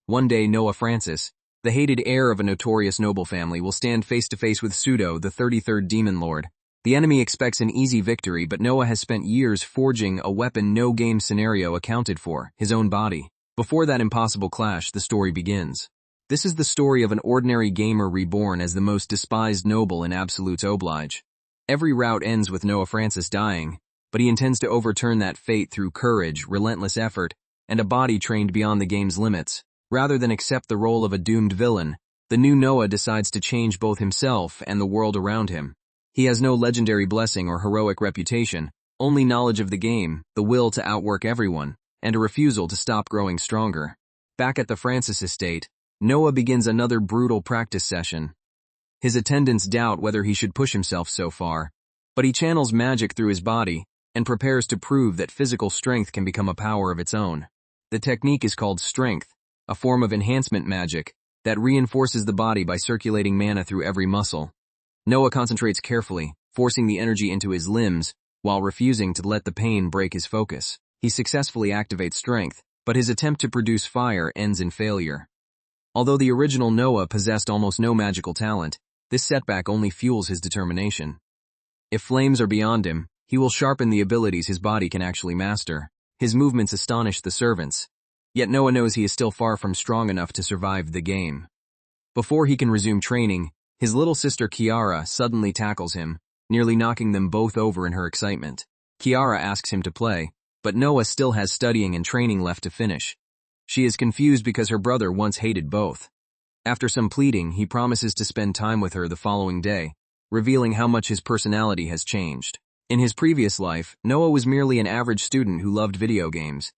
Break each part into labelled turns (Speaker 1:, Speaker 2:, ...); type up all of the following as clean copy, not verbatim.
Speaker 1: One day, Noah Francis, the hated heir of a notorious noble family, will stand face to face with Pseudo, the 33rd Demon Lord. The enemy expects an easy victory, but Noah has spent years forging a weapon no game scenario accounted for, his own body. Before that impossible clash, the story begins. This is the story of an ordinary gamer reborn as the most despised noble in Absolute's Oblige. Every route ends with Noah Francis dying, but he intends to overturn that fate through courage, relentless effort, and a body trained beyond the game's limits. Rather than accept the role of a doomed villain, the new Noah decides to change both himself and the world around him. He has no legendary blessing or heroic reputation, only knowledge of the game, the will to outwork everyone, and a refusal to stop growing stronger. Back at the Francis estate, Noah begins another brutal practice session. His attendants doubt whether he should push himself so far, but he channels magic through his body and prepares to prove that physical strength can become a power of its own. The technique is called strength, a form of enhancement magic that reinforces the body by circulating mana through every muscle. Noah concentrates carefully, forcing the energy into his limbs while refusing to let the pain break his focus. He successfully activates strength, but his attempt to produce fire ends in failure. Although the original Noah possessed almost no magical talent, this setback only fuels his determination. If flames are beyond him, he will sharpen the abilities his body can actually master. His movements astonish the servants. Yet Noah knows he is still far from strong enough to survive the game. Before he can resume training, his little sister Kiara suddenly tackles him, nearly knocking them both over in her excitement. Kiara asks him to play, but Noah still has studying and training left to finish. She is confused because her brother once hated both. After some pleading, he promises to spend time with her the following day, revealing how much his personality has changed. In his previous life, Noah was merely an average student who loved video games.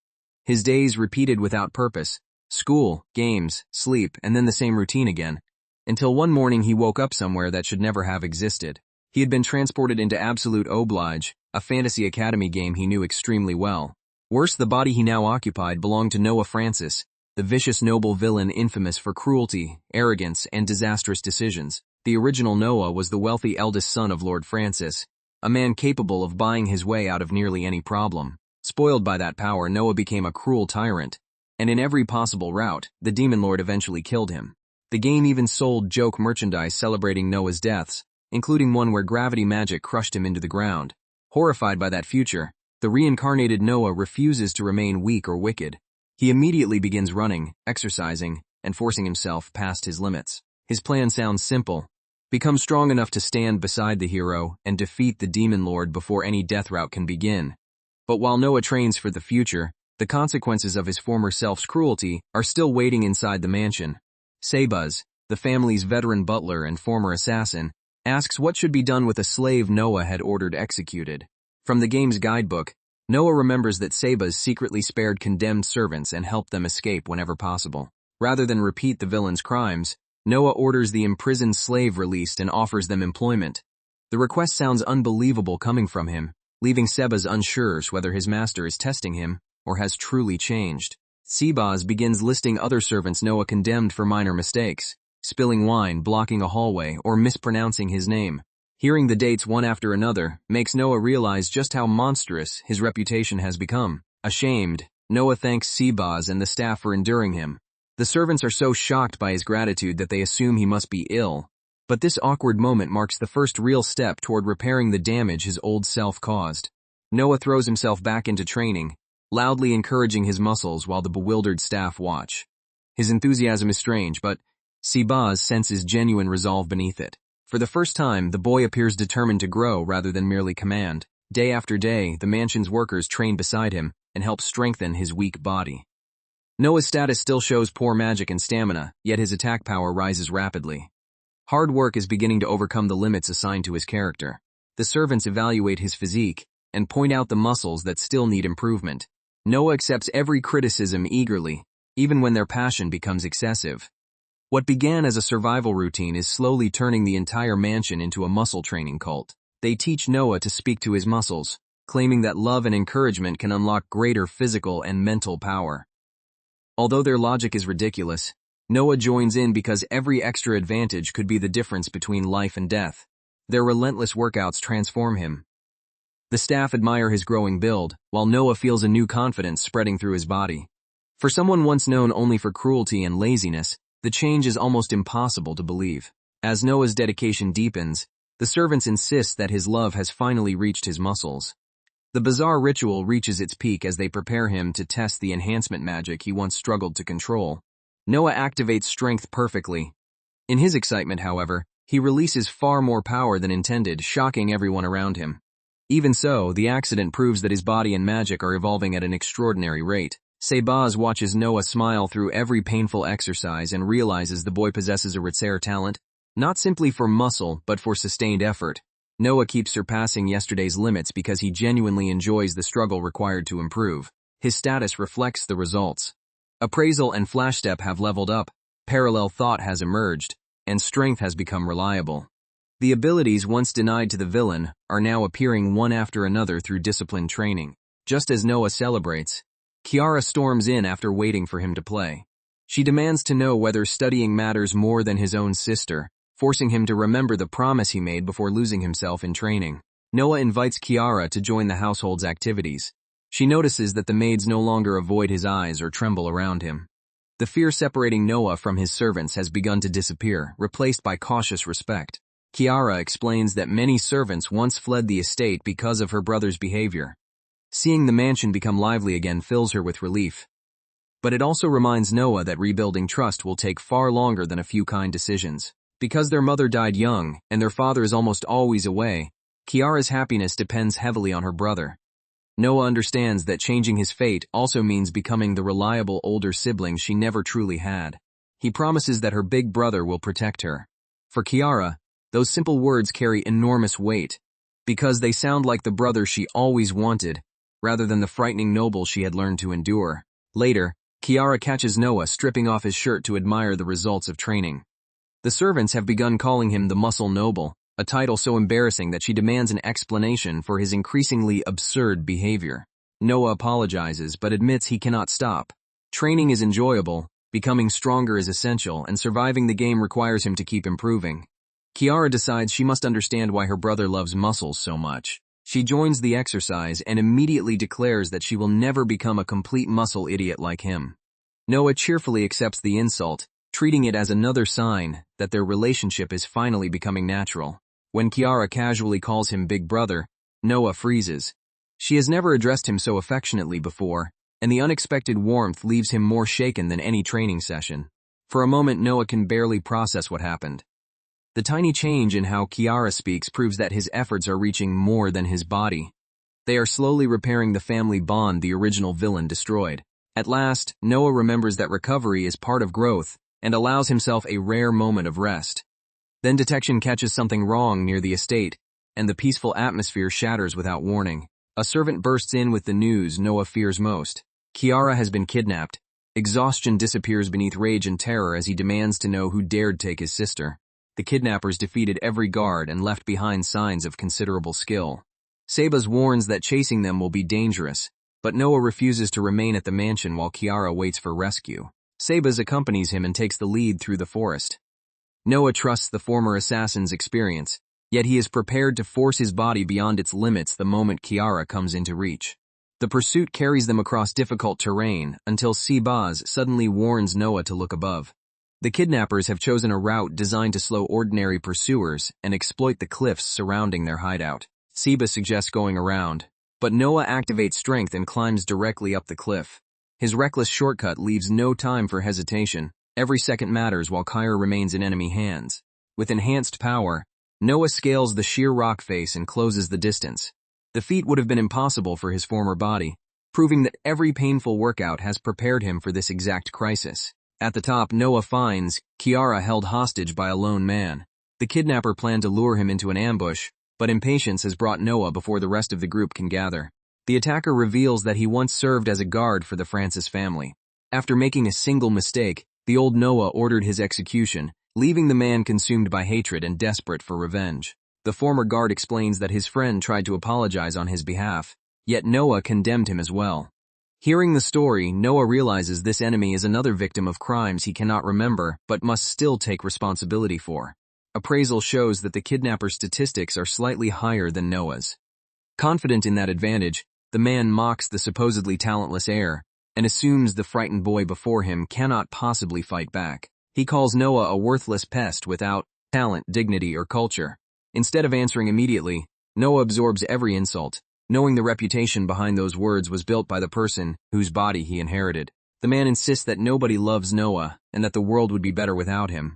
Speaker 1: His days repeated without purpose: school, games, sleep, and then the same routine again, until one morning he woke up somewhere that should never have existed. He had been transported into Absolute Oblige, a fantasy academy game he knew extremely well. Worse, the body he now occupied belonged to Noah Francis, the vicious noble villain infamous for cruelty, arrogance, and disastrous decisions. The original Noah was the wealthy eldest son of Lord Francis, a man capable of buying his way out of nearly any problem. Spoiled by that power, Noah became a cruel tyrant, and in every possible route, the Demon Lord eventually killed him. The game even sold joke merchandise celebrating Noah's deaths, including one where gravity magic crushed him into the ground. Horrified by that future, the reincarnated Noah refuses to remain weak or wicked. He immediately begins running, exercising, and forcing himself past his limits. His plan sounds simple: become strong enough to stand beside the hero and defeat the Demon Lord before any death route can begin. But while Noah trains for the future, the consequences of his former self's cruelty are still waiting inside the mansion. Sebuz, the family's veteran butler and former assassin, asks what should be done with a slave Noah had ordered executed. From the game's guidebook, Noah remembers that Sebuz secretly spared condemned servants and helped them escape whenever possible. Rather than repeat the villain's crimes, Noah orders the imprisoned slave released and offers them employment. The request sounds unbelievable coming from him, leaving Sebuz unsure whether his master is testing him or has truly changed. Sebuz begins listing other servants Noah condemned for minor mistakes: spilling wine, blocking a hallway, or mispronouncing his name. Hearing the dates one after another makes Noah realize just how monstrous his reputation has become. Ashamed, Noah thanks Sebuz and the staff for enduring him. The servants are so shocked by his gratitude that they assume he must be ill. But this awkward moment marks the first real step toward repairing the damage his old self caused. Noah throws himself back into training, loudly encouraging his muscles while the bewildered staff watch. His enthusiasm is strange, but Sebuz senses genuine resolve beneath it. For the first time, the boy appears determined to grow rather than merely command. Day after day, the mansion's workers train beside him and help strengthen his weak body. Noah's status still shows poor magic and stamina, yet his attack power rises rapidly. Hard work is beginning to overcome the limits assigned to his character. The servants evaluate his physique and point out the muscles that still need improvement. Noah accepts every criticism eagerly, even when their passion becomes excessive. What began as a survival routine is slowly turning the entire mansion into a muscle training cult. They teach Noah to speak to his muscles, claiming that love and encouragement can unlock greater physical and mental power. Although their logic is ridiculous, Noah joins in because every extra advantage could be the difference between life and death. Their relentless workouts transform him. The staff admire his growing build, while Noah feels a new confidence spreading through his body. For someone once known only for cruelty and laziness, the change is almost impossible to believe. As Noah's dedication deepens, the servants insist that his love has finally reached his muscles. The bizarre ritual reaches its peak as they prepare him to test the enhancement magic he once struggled to control. Noah activates strength perfectly. In his excitement, however, he releases far more power than intended, shocking everyone around him. Even so, the accident proves that his body and magic are evolving at an extraordinary rate. Sebaz watches Noah smile through every painful exercise and realizes the boy possesses a rare talent, not simply for muscle, but for sustained effort. Noah keeps surpassing yesterday's limits because he genuinely enjoys the struggle required to improve. His status reflects the results. Appraisal and flash step have leveled up, parallel thought has emerged, and strength has become reliable. The abilities once denied to the villain are now appearing one after another through disciplined training. Just as Noah celebrates, Kiara storms in after waiting for him to play. She demands to know whether studying matters more than his own sister, forcing him to remember the promise he made before losing himself in training. Noah invites Kiara to join the household's activities. She notices that the maids no longer avoid his eyes or tremble around him. The fear separating Noah from his servants has begun to disappear, replaced by cautious respect. Kiara explains that many servants once fled the estate because of her brother's behavior. Seeing the mansion become lively again fills her with relief. But it also reminds Noah that rebuilding trust will take far longer than a few kind decisions. Because their mother died young, and their father is almost always away, Kiara's happiness depends heavily on her brother. Noah understands that changing his fate also means becoming the reliable older sibling she never truly had. He promises that her big brother will protect her. For Kiara, those simple words carry enormous weight, because they sound like the brother she always wanted, rather than the frightening noble she had learned to endure. Later, Kiara catches Noah stripping off his shirt to admire the results of training. The servants have begun calling him the Muscle Noble, a title so embarrassing that she demands an explanation for his increasingly absurd behavior. Noah apologizes but admits he cannot stop. Training is enjoyable, becoming stronger is essential, and surviving the game requires him to keep improving. Kiara decides she must understand why her brother loves muscles so much. She joins the exercise and immediately declares that she will never become a complete muscle idiot like him. Noah cheerfully accepts the insult, treating it as another sign that their relationship is finally becoming natural. When Kiara casually calls him Big Brother, Noah freezes. She has never addressed him so affectionately before, and the unexpected warmth leaves him more shaken than any training session. For a moment, Noah can barely process what happened. The tiny change in how Kiara speaks proves that his efforts are reaching more than his body. They are slowly repairing the family bond the original villain destroyed. At last, Noah remembers that recovery is part of growth, and allows himself a rare moment of rest. Then detection catches something wrong near the estate, and the peaceful atmosphere shatters without warning. A servant bursts in with the news Noah fears most. Kiara has been kidnapped. Exhaustion disappears beneath rage and terror as he demands to know who dared take his sister. The kidnappers defeated every guard and left behind signs of considerable skill. Sebaz warns that chasing them will be dangerous, but Noah refuses to remain at the mansion while Kiara waits for rescue. Sebaz accompanies him and takes the lead through the forest. Noah trusts the former assassin's experience, yet he is prepared to force his body beyond its limits the moment Kiara comes into reach. The pursuit carries them across difficult terrain until Sebaz suddenly warns Noah to look above. The kidnappers have chosen a route designed to slow ordinary pursuers and exploit the cliffs surrounding their hideout. Sebaz suggests going around, but Noah activates strength and climbs directly up the cliff. His reckless shortcut leaves no time for hesitation. Every second matters while Kyra remains in enemy hands. With enhanced power, Noah scales the sheer rock face and closes the distance. The feat would have been impossible for his former body, proving that every painful workout has prepared him for this exact crisis. At the top, Noah finds Kiara held hostage by a lone man. The kidnapper planned to lure him into an ambush, but impatience has brought Noah before the rest of the group can gather. The attacker reveals that he once served as a guard for the Francis family. After making a single mistake, the old Noah ordered his execution, leaving the man consumed by hatred and desperate for revenge. The former guard explains that his friend tried to apologize on his behalf, yet Noah condemned him as well. Hearing the story, Noah realizes this enemy is another victim of crimes he cannot remember but must still take responsibility for. Appraisal shows that the kidnapper statistics are slightly higher than Noah's. Confident in that advantage, the man mocks the supposedly talentless heir, and assumes the frightened boy before him cannot possibly fight back. He calls Noah a worthless pest without talent, dignity, or culture. Instead of answering immediately, Noah absorbs every insult, knowing the reputation behind those words was built by the person whose body he inherited. The man insists that nobody loves Noah and that the world would be better without him.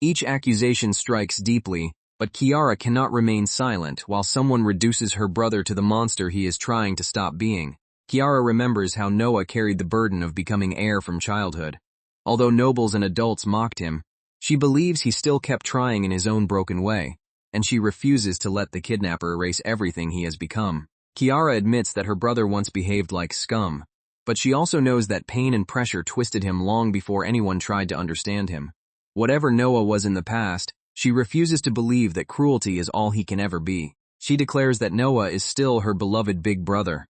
Speaker 1: Each accusation strikes deeply, but Kiara cannot remain silent while someone reduces her brother to the monster he is trying to stop being. Kiara remembers how Noah carried the burden of becoming heir from childhood. Although nobles and adults mocked him, she believes he still kept trying in his own broken way, and she refuses to let the kidnapper erase everything he has become. Kiara admits that her brother once behaved like scum, but she also knows that pain and pressure twisted him long before anyone tried to understand him. Whatever Noah was in the past, she refuses to believe that cruelty is all he can ever be. She declares that Noah is still her beloved big brother.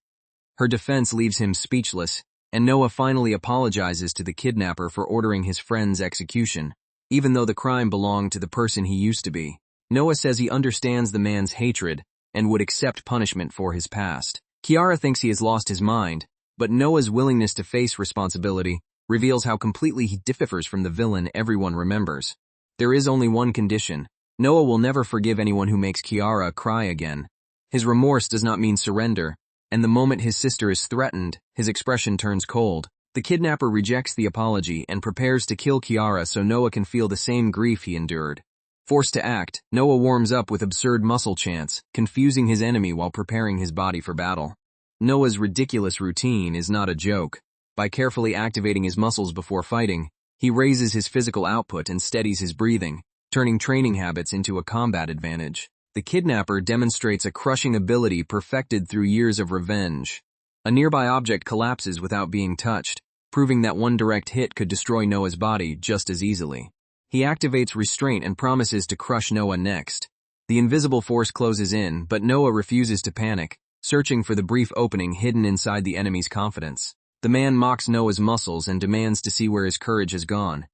Speaker 1: Her defense leaves him speechless, and Noah finally apologizes to the kidnapper for ordering his friend's execution, even though the crime belonged to the person he used to be. Noah says he understands the man's hatred and would accept punishment for his past. Kiara thinks he has lost his mind, but Noah's willingness to face responsibility reveals how completely he differs from the villain everyone remembers. There is only one condition. Noah will never forgive anyone who makes Kiara cry again. His remorse does not mean surrender, and the moment his sister is threatened, his expression turns cold. The kidnapper rejects the apology and prepares to kill Kiara so Noah can feel the same grief he endured. Forced to act, Noah warms up with absurd muscle chants, confusing his enemy while preparing his body for battle. Noah's ridiculous routine is not a joke. By carefully activating his muscles before fighting, he raises his physical output and steadies his breathing, turning training habits into a combat advantage. The kidnapper demonstrates a crushing ability perfected through years of revenge. A nearby object collapses without being touched, proving that one direct hit could destroy Noah's body just as easily. He activates restraint and promises to crush Noah next. The invisible force closes in, but Noah refuses to panic, searching for the brief opening hidden inside the enemy's confidence. The man mocks Noah's muscles and demands to see where his courage has gone.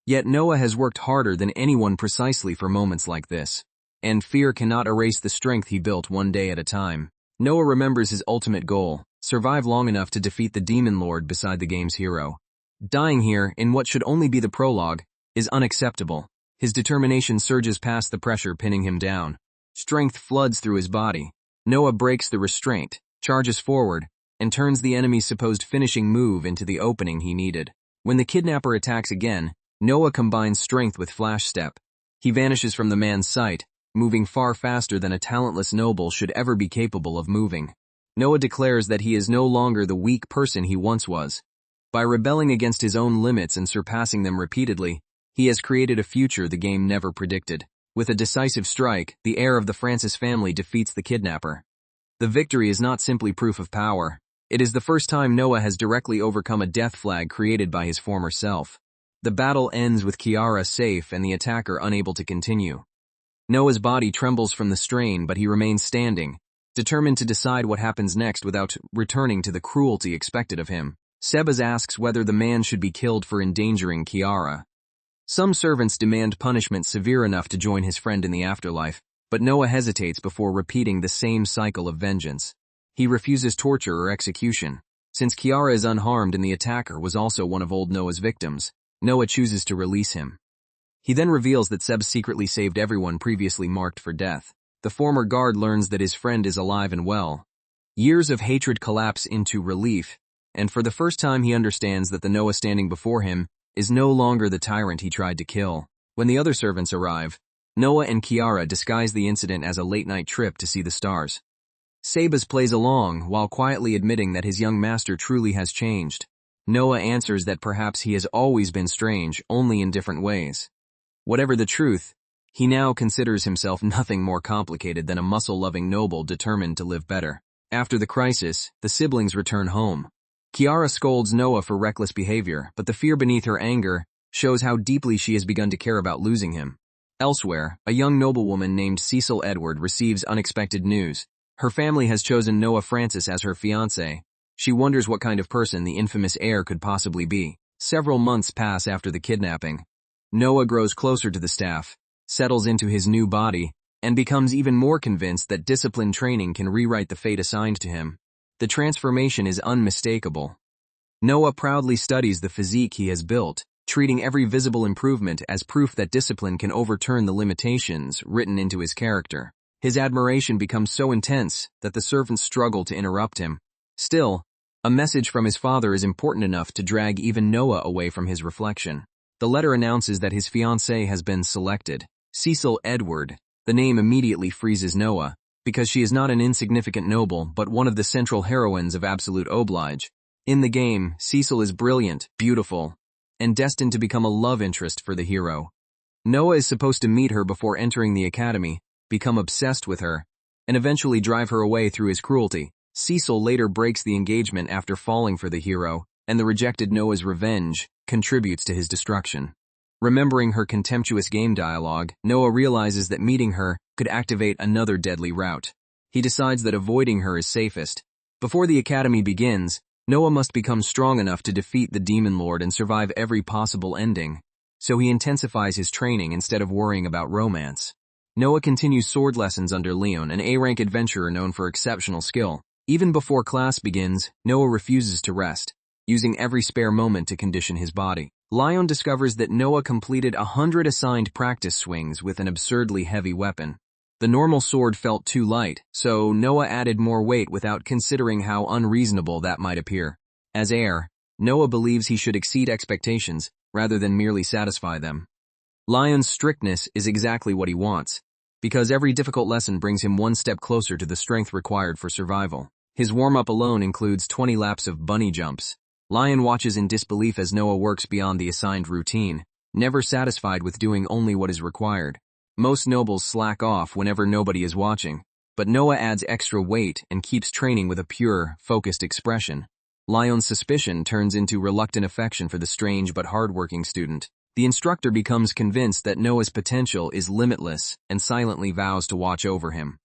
Speaker 1: Yet Noah has worked harder than anyone precisely for moments like this, and fear cannot erase the strength he built one day at a time. Noah remembers his ultimate goal: survive long enough to defeat the demon lord beside the game's hero. Dying here, in what should only be the prologue, is unacceptable. His determination surges past the pressure pinning him down. Strength floods through his body. Noah breaks the restraint, charges forward, and turns the enemy's supposed finishing move into the opening he needed. When the kidnapper attacks again, Noah combines strength with flash step. He vanishes from the man's sight, moving far faster than a talentless noble should ever be capable of moving. Noah declares that he is no longer the weak person he once was. By rebelling against his own limits and surpassing them repeatedly, he has created a future the game never predicted. With a decisive strike, the heir of the Francis family defeats the kidnapper. The victory is not simply proof of power. It is the first time Noah has directly overcome a death flag created by his former self. The battle ends with Kiara safe and the attacker unable to continue. Noah's body trembles from the strain, but he remains standing, determined to decide what happens next without returning to the cruelty expected of him. Sebas asks whether the man should be killed for endangering Kiara. Some servants demand punishment severe enough to join his friend in the afterlife, but Noah hesitates before repeating the same cycle of vengeance. He refuses torture or execution. Since Kiara is unharmed and the attacker was also one of old Noah's victims, Noah chooses to release him. He then reveals that Seb secretly saved everyone previously marked for death. The former guard learns that his friend is alive and well. Years of hatred collapse into relief, and for the first time he understands that the Noah standing before him is no longer the tyrant he tried to kill. When the other servants arrive, Noah and Kiara disguise the incident as a late-night trip to see the stars. Sebas plays along while quietly admitting that his young master truly has changed. Noah answers that perhaps he has always been strange, only in different ways. Whatever the truth, he now considers himself nothing more complicated than a muscle-loving noble determined to live better. After the crisis, the siblings return home. Kiara scolds Noah for reckless behavior, but the fear beneath her anger shows how deeply she has begun to care about losing him. Elsewhere, a young noblewoman named Cecil Edward receives unexpected news. Her family has chosen Noah Francis as her fiancé. She wonders what kind of person the infamous heir could possibly be. Several months pass after the kidnapping. Noah grows closer to the staff, settles into his new body, and becomes even more convinced that disciplined training can rewrite the fate assigned to him. The transformation is unmistakable. Noah proudly studies the physique he has built, treating every visible improvement as proof that discipline can overturn the limitations written into his character. His admiration becomes so intense that the servants struggle to interrupt him. Still, a message from his father is important enough to drag even Noah away from his reflection. The letter announces that his fiancée has been selected, Cecil Edward. The name immediately freezes Noah, because she is not an insignificant noble but one of the central heroines of Absolute Oblige. In the game, Cecil is brilliant, beautiful, and destined to become a love interest for the hero. Noah is supposed to meet her before entering the academy, become obsessed with her, and eventually drive her away through his cruelty. Cecil later breaks the engagement after falling for the hero, and the rejected Noah's revenge contributes to his destruction. Remembering her contemptuous game dialogue, Noah realizes that meeting her could activate another deadly route. He decides that avoiding her is safest. Before the academy begins, Noah must become strong enough to defeat the Demon Lord and survive every possible ending, so he intensifies his training instead of worrying about romance. Noah continues sword lessons under Leon, an A-rank adventurer known for exceptional skill. Even before class begins, Noah refuses to rest, using every spare moment to condition his body. Leon discovers that Noah completed 100 assigned practice swings with an absurdly heavy weapon. The normal sword felt too light, so Noah added more weight without considering how unreasonable that might appear. As heir, Noah believes he should exceed expectations rather than merely satisfy them. Leon's strictness is exactly what he wants, because every difficult lesson brings him one step closer to the strength required for survival. His warm-up alone includes 20 laps of bunny jumps. Leon watches in disbelief as Noah works beyond the assigned routine, never satisfied with doing only what is required. Most nobles slack off whenever nobody is watching, but Noah adds extra weight and keeps training with a pure, focused expression. Leon's suspicion turns into reluctant affection for the strange but hardworking student. The instructor becomes convinced that Noah's potential is limitless and silently vows to watch over him.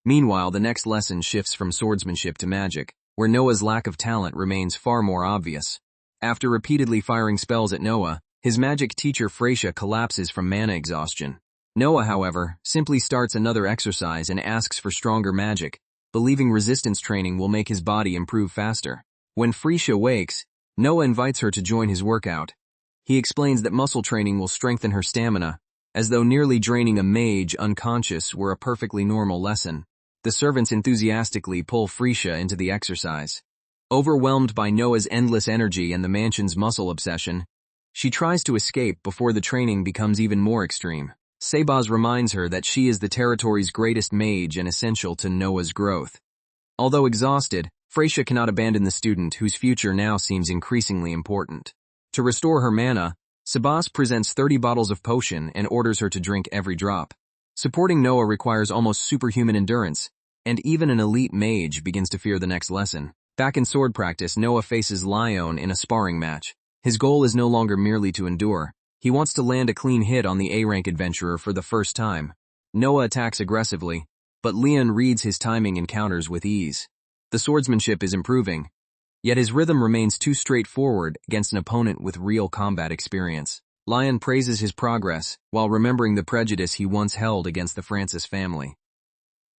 Speaker 1: Meanwhile, the next lesson shifts from swordsmanship to magic, where Noah's lack of talent remains far more obvious. After repeatedly firing spells at Noah, his magic teacher Freysia collapses from mana exhaustion. Noah, however, simply starts another exercise and asks for stronger magic, believing resistance training will make his body improve faster. When Freysia wakes, Noah invites her to join his workout. He explains that muscle training will strengthen her stamina, as though nearly draining a mage unconscious were a perfectly normal lesson. The servants enthusiastically pull Freysia into the exercise. Overwhelmed by Noah's endless energy and the mansion's muscle obsession, she tries to escape before the training becomes even more extreme. Sebaz reminds her that she is the territory's greatest mage and essential to Noah's growth. Although exhausted, Freysia cannot abandon the student whose future now seems increasingly important. To restore her mana, Sebaz presents 30 bottles of potion and orders her to drink every drop. Supporting Noah requires almost superhuman endurance, and even an elite mage begins to fear the next lesson. Back in sword practice, Noah faces Leon in a sparring match. His goal is no longer merely to endure. He wants to land a clean hit on the A-rank adventurer for the first time. Noah attacks aggressively, but Leon reads his timing and counters with ease. The swordsmanship is improving, yet his rhythm remains too straightforward against an opponent with real combat experience. Leon praises his progress, while remembering the prejudice he once held against the Francis family.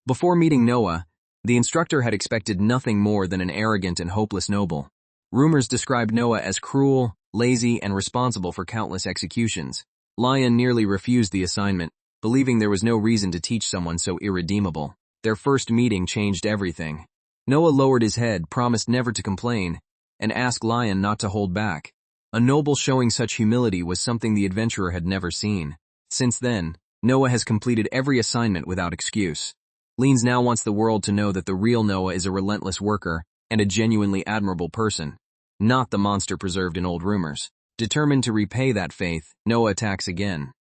Speaker 1: Before meeting Noah, the instructor had expected nothing more than an arrogant and hopeless noble. Rumors described Noah as cruel, lazy, and responsible for countless executions. Leon nearly refused the assignment, believing there was no reason to teach someone so irredeemable. Their first meeting changed everything. Noah lowered his head, promised never to complain, and asked Leon not to hold back. A noble showing such humility was something the adventurer had never seen. Since then, Noah has completed every assignment without excuse. Leon now wants the world to know that the real Noah is a relentless worker and a genuinely admirable person, not the monster preserved in old rumors. Determined to repay that faith, Noah attacks again.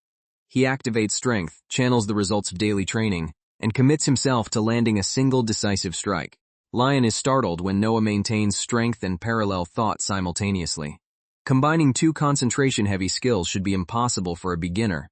Speaker 1: He activates strength, channels the results of daily training, and commits himself to landing a single decisive strike. Leon is startled when Noah maintains strength and parallel thought simultaneously. Combining two concentration-heavy skills should be impossible for a beginner,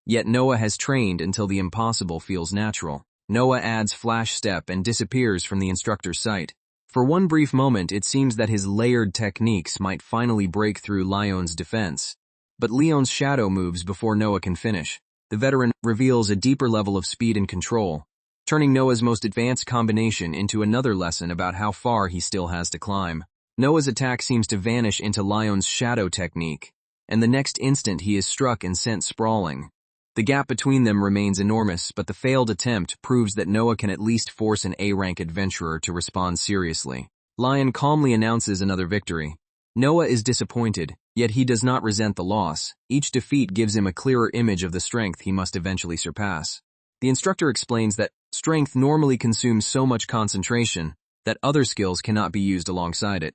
Speaker 1: yet Noah has trained until the impossible feels natural. Noah adds flash step and disappears from the instructor's sight. For one brief moment, it seems that his layered techniques might finally break through Leon's defense. But Leon's shadow moves before Noah can finish. The veteran reveals a deeper level of speed and control, turning Noah's most advanced combination into another lesson about how far he still has to climb. Noah's attack seems to vanish into Lion's shadow technique, and the next instant he is struck and sent sprawling. The gap between them remains enormous, but the failed attempt proves that Noah can at least force an A-rank adventurer to respond seriously. Lion calmly announces another victory. Noah is disappointed, yet he does not resent the loss. Each defeat gives him a clearer image of the strength he must eventually surpass. The instructor explains that strength normally consumes so much concentration that other skills cannot be used alongside it.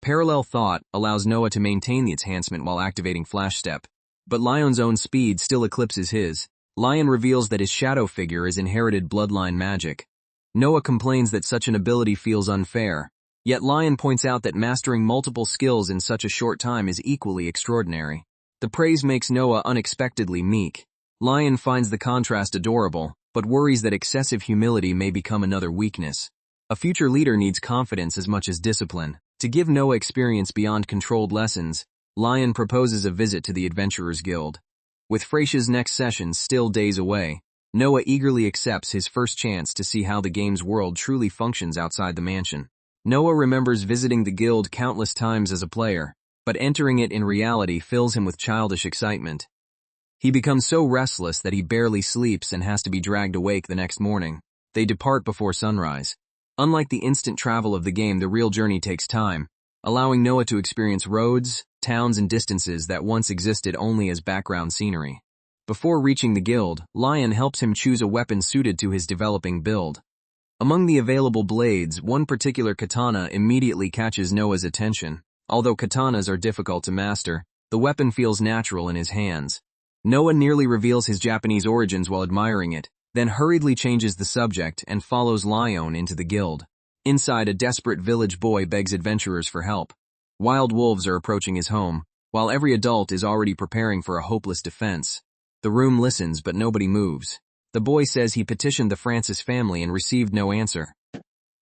Speaker 1: Parallel thought allows Noah to maintain the enhancement while activating Flash Step, but Lion's own speed still eclipses his. Lion reveals that his shadow figure is inherited bloodline magic. Noah complains that such an ability feels unfair, yet Lion points out that mastering multiple skills in such a short time is equally extraordinary. The praise makes Noah unexpectedly meek. Lion finds the contrast adorable, but worries that excessive humility may become another weakness. A future leader needs confidence as much as discipline. To give Noah experience beyond controlled lessons, Lion proposes a visit to the Adventurers Guild. With Frasia's next session still days away, Noah eagerly accepts his first chance to see how the game's world truly functions outside the mansion. Noah remembers visiting the guild countless times as a player, but entering it in reality fills him with childish excitement. He becomes so restless that he barely sleeps and has to be dragged awake the next morning. They depart before sunrise. Unlike the instant travel of the game, the real journey takes time, allowing Noah to experience roads, towns, and distances that once existed only as background scenery. Before reaching the guild, Lion helps him choose a weapon suited to his developing build. Among the available blades, one particular katana immediately catches Noah's attention. Although katanas are difficult to master, the weapon feels natural in his hands. Noah nearly reveals his Japanese origins while admiring it, then hurriedly changes the subject and follows Lion into the guild. Inside, a desperate village boy begs adventurers for help. Wild wolves are approaching his home, while every adult is already preparing for a hopeless defense. The room listens, but nobody moves. The boy says he petitioned the Francis family and received no answer.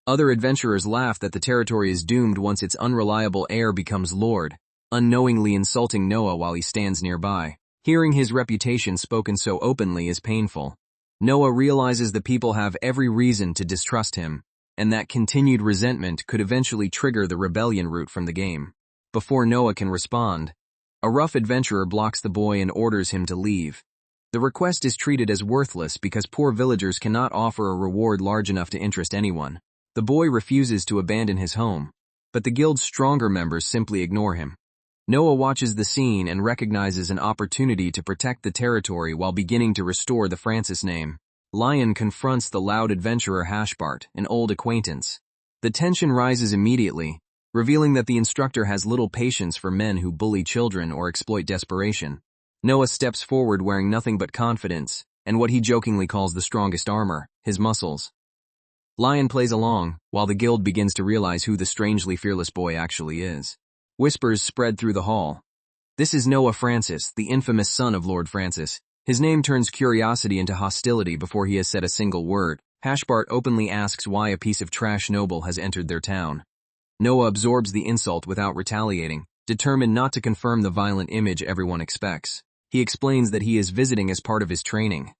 Speaker 1: Other adventurers laugh that the territory is doomed once its unreliable heir becomes lord, unknowingly insulting Noah while he stands nearby. Hearing his reputation spoken so openly is painful. Noah realizes the people have every reason to distrust him, and that continued resentment could eventually trigger the rebellion route from the game. Before Noah can respond, a rough adventurer blocks the boy and orders him to leave. The request is treated as worthless because poor villagers cannot offer a reward large enough to interest anyone. The boy refuses to abandon his home, but the guild's stronger members simply ignore him. Noah watches the scene and recognizes an opportunity to protect the territory while beginning to restore the Francis name. Lion confronts the loud adventurer Hashbart, an old acquaintance. The tension rises immediately, revealing that the instructor has little patience for men who bully children or exploit desperation. Noah steps forward wearing nothing but confidence and what he jokingly calls the strongest armor, his muscles. Lion plays along, while the guild begins to realize who the strangely fearless boy actually is. Whispers spread through the hall. This is Noah Francis, the infamous son of Lord Francis. His name turns curiosity into hostility before he has said a single word. Hashbart openly asks why a piece of trash noble has entered their town. Noah absorbs the insult without retaliating, determined not to confirm the violent image everyone expects. He explains that he is visiting as part of his training.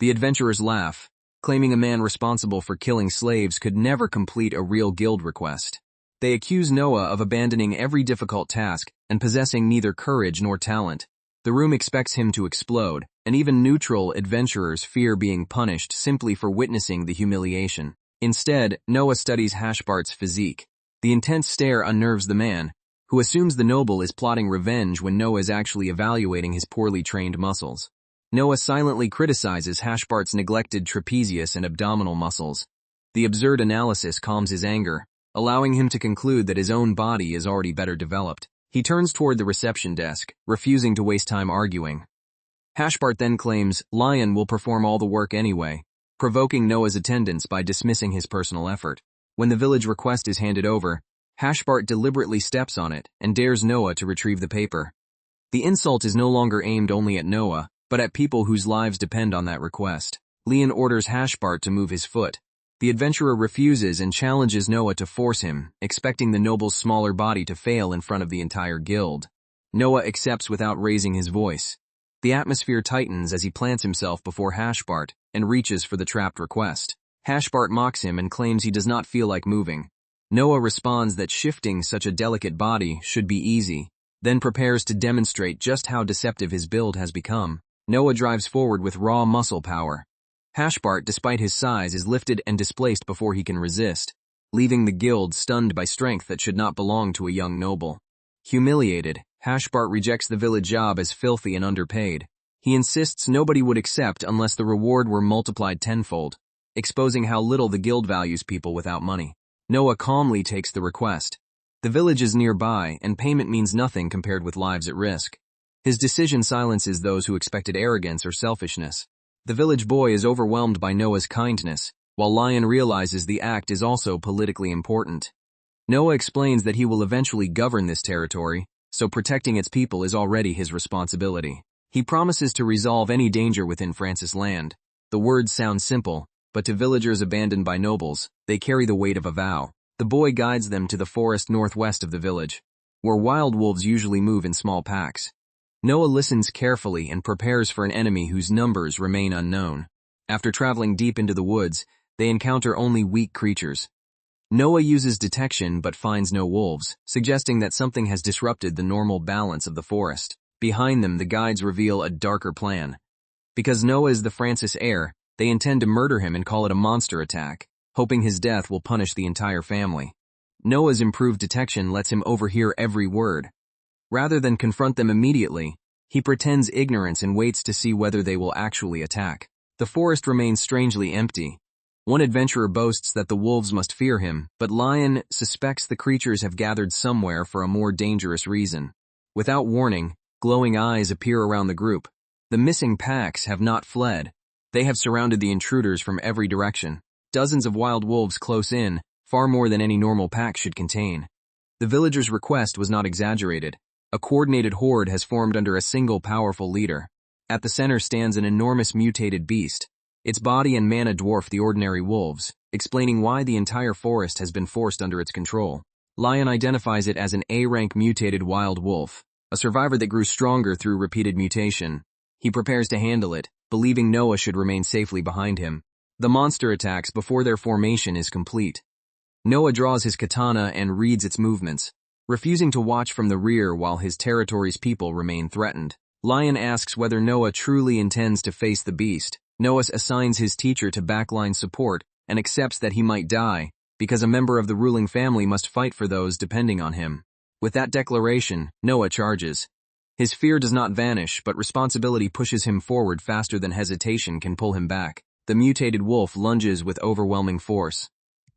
Speaker 1: The adventurers laugh, claiming a man responsible for killing slaves could never complete a real guild request. They accuse Noah of abandoning every difficult task and possessing neither courage nor talent. The room expects him to explode, and even neutral adventurers fear being punished simply for witnessing the humiliation. Instead, Noah studies Hashbart's physique. The intense stare unnerves the man, who assumes the noble is plotting revenge when Noah is actually evaluating his poorly trained muscles. Noah silently criticizes Hashbart's neglected trapezius and abdominal muscles. The absurd analysis calms his anger, allowing him to conclude that his own body is already better developed. He turns toward the reception desk, refusing to waste time arguing. Hashbart then claims Lion will perform all the work anyway, provoking Noah's attendance by dismissing his personal effort. When the village request is handed over, Hashbart deliberately steps on it and dares Noah to retrieve the paper. The insult is no longer aimed only at Noah, but at people whose lives depend on that request. Lion orders Hashbart to move his foot. The adventurer refuses and challenges Noah to force him, expecting the noble's smaller body to fail in front of the entire guild. Noah accepts without raising his voice. The atmosphere tightens as he plants himself before Hashbart and reaches for the trapped request. Hashbart mocks him and claims he does not feel like moving. Noah responds that shifting such a delicate body should be easy, then prepares to demonstrate just how deceptive his build has become. Noah drives forward with raw muscle power. Hashbart, despite his size, is lifted and displaced before he can resist, leaving the guild stunned by strength that should not belong to a young noble. Humiliated, Hashbart rejects the village job as filthy and underpaid. He insists nobody would accept unless the reward were multiplied tenfold, exposing how little the guild values people without money. Noah calmly takes the request. The village is nearby, and payment means nothing compared with lives at risk. His decision silences those who expected arrogance or selfishness. The village boy is overwhelmed by Noah's kindness, while Lion realizes the act is also politically important. Noah explains that he will eventually govern this territory, so protecting its people is already his responsibility. He promises to resolve any danger within Francis' land. The words sound simple, but to villagers abandoned by nobles, they carry the weight of a vow. The boy guides them to the forest northwest of the village, where wild wolves usually move in small packs. Noah listens carefully and prepares for an enemy whose numbers remain unknown. After traveling deep into the woods, they encounter only weak creatures. Noah uses detection but finds no wolves, suggesting that something has disrupted the normal balance of the forest. Behind them, the guides reveal a darker plan. Because Noah is the Francis heir, they intend to murder him and call it a monster attack, hoping his death will punish the entire family. Noah's improved detection lets him overhear every word. Rather than confront them immediately, he pretends ignorance and waits to see whether they will actually attack. The forest remains strangely empty. One adventurer boasts that the wolves must fear him, but Lion suspects the creatures have gathered somewhere for a more dangerous reason. Without warning, glowing eyes appear around the group. The missing packs have not fled. They have surrounded the intruders from every direction. Dozens of wild wolves close in, far more than any normal pack should contain. The villagers' request was not exaggerated. A coordinated horde has formed under a single powerful leader. At the center stands an enormous mutated beast. Its body and mana dwarf the ordinary wolves, explaining why the entire forest has been forced under its control. Lion identifies it as an A-rank mutated wild wolf, a survivor that grew stronger through repeated mutation. He prepares to handle it, believing Noah should remain safely behind him. The monster attacks before their formation is complete. Noah draws his katana and reads its movements, refusing to watch from the rear while his territory's people remain threatened. Lion asks whether Noah truly intends to face the beast. Noah assigns his teacher to backline support and accepts that he might die, because a member of the ruling family must fight for those depending on him. With that declaration, Noah charges. His fear does not vanish, but responsibility pushes him forward faster than hesitation can pull him back. The mutated wolf lunges with overwhelming force.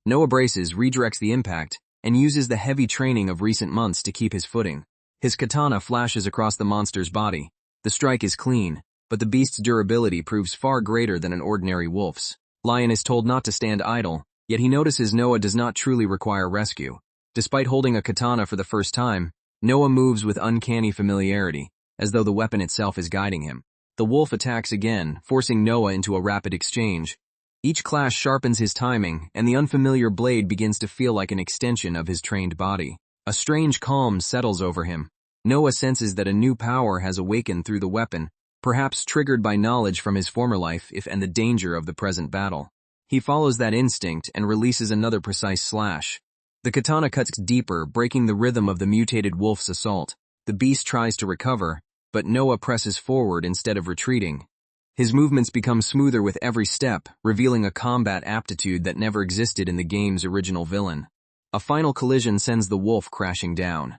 Speaker 1: Noah braces, redirects the impact, and uses the heavy training of recent months to keep his footing. His katana flashes across the monster's body. The strike is clean, but the beast's durability proves far greater than an ordinary wolf's. Lion is told not to stand idle, yet he notices Noah does not truly require rescue. Despite holding a katana for the first time, Noah moves with uncanny familiarity, as though the weapon itself is guiding him. The wolf attacks again, forcing Noah into a rapid exchange. Each clash sharpens his timing, and the unfamiliar blade begins to feel like an extension of his trained body. A strange calm settles over him. Noah senses that a new power has awakened through the weapon, perhaps triggered by knowledge from his former life and the danger of the present battle. He follows that instinct and releases another precise slash. The katana cuts deeper, breaking the rhythm of the mutated wolf's assault. The beast tries to recover, but Noah presses forward instead of retreating. His movements become smoother with every step, revealing a combat aptitude that never existed in the game's original villain. A final collision sends the wolf crashing down.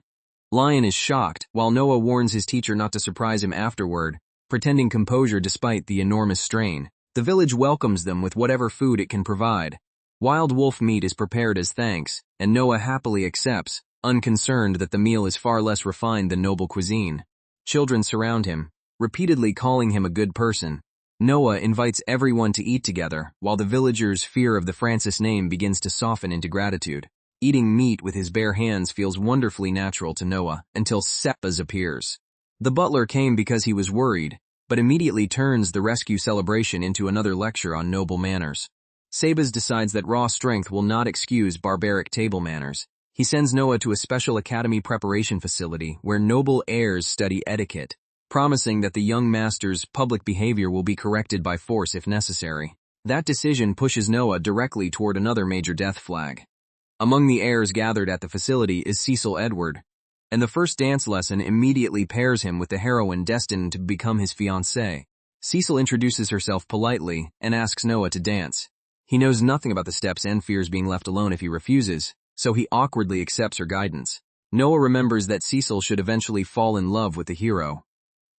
Speaker 1: Lion is shocked, while Noah warns his teacher not to surprise him afterward, pretending composure despite the enormous strain. The village welcomes them with whatever food it can provide. Wild wolf meat is prepared as thanks, and Noah happily accepts, unconcerned that the meal is far less refined than noble cuisine. Children surround him, repeatedly calling him a good person. Noah invites everyone to eat together, while the villagers' fear of the Francis name begins to soften into gratitude. Eating meat with his bare hands feels wonderfully natural to Noah, until Seppas appears. The butler came because he was worried, but immediately turns the rescue celebration into another lecture on noble manners. Sebas decides that raw strength will not excuse barbaric table manners. He sends Noah to a special academy preparation facility where noble heirs study etiquette, promising that the young master's public behavior will be corrected by force if necessary. That decision pushes Noah directly toward another major death flag. Among the heirs gathered at the facility is Cecil Edward, and the first dance lesson immediately pairs him with the heroine destined to become his fiancée. Cecil introduces herself politely and asks Noah to dance. He knows nothing about the steps and fears being left alone if he refuses, so he awkwardly accepts her guidance. Noah remembers that Cecil should eventually fall in love with the hero.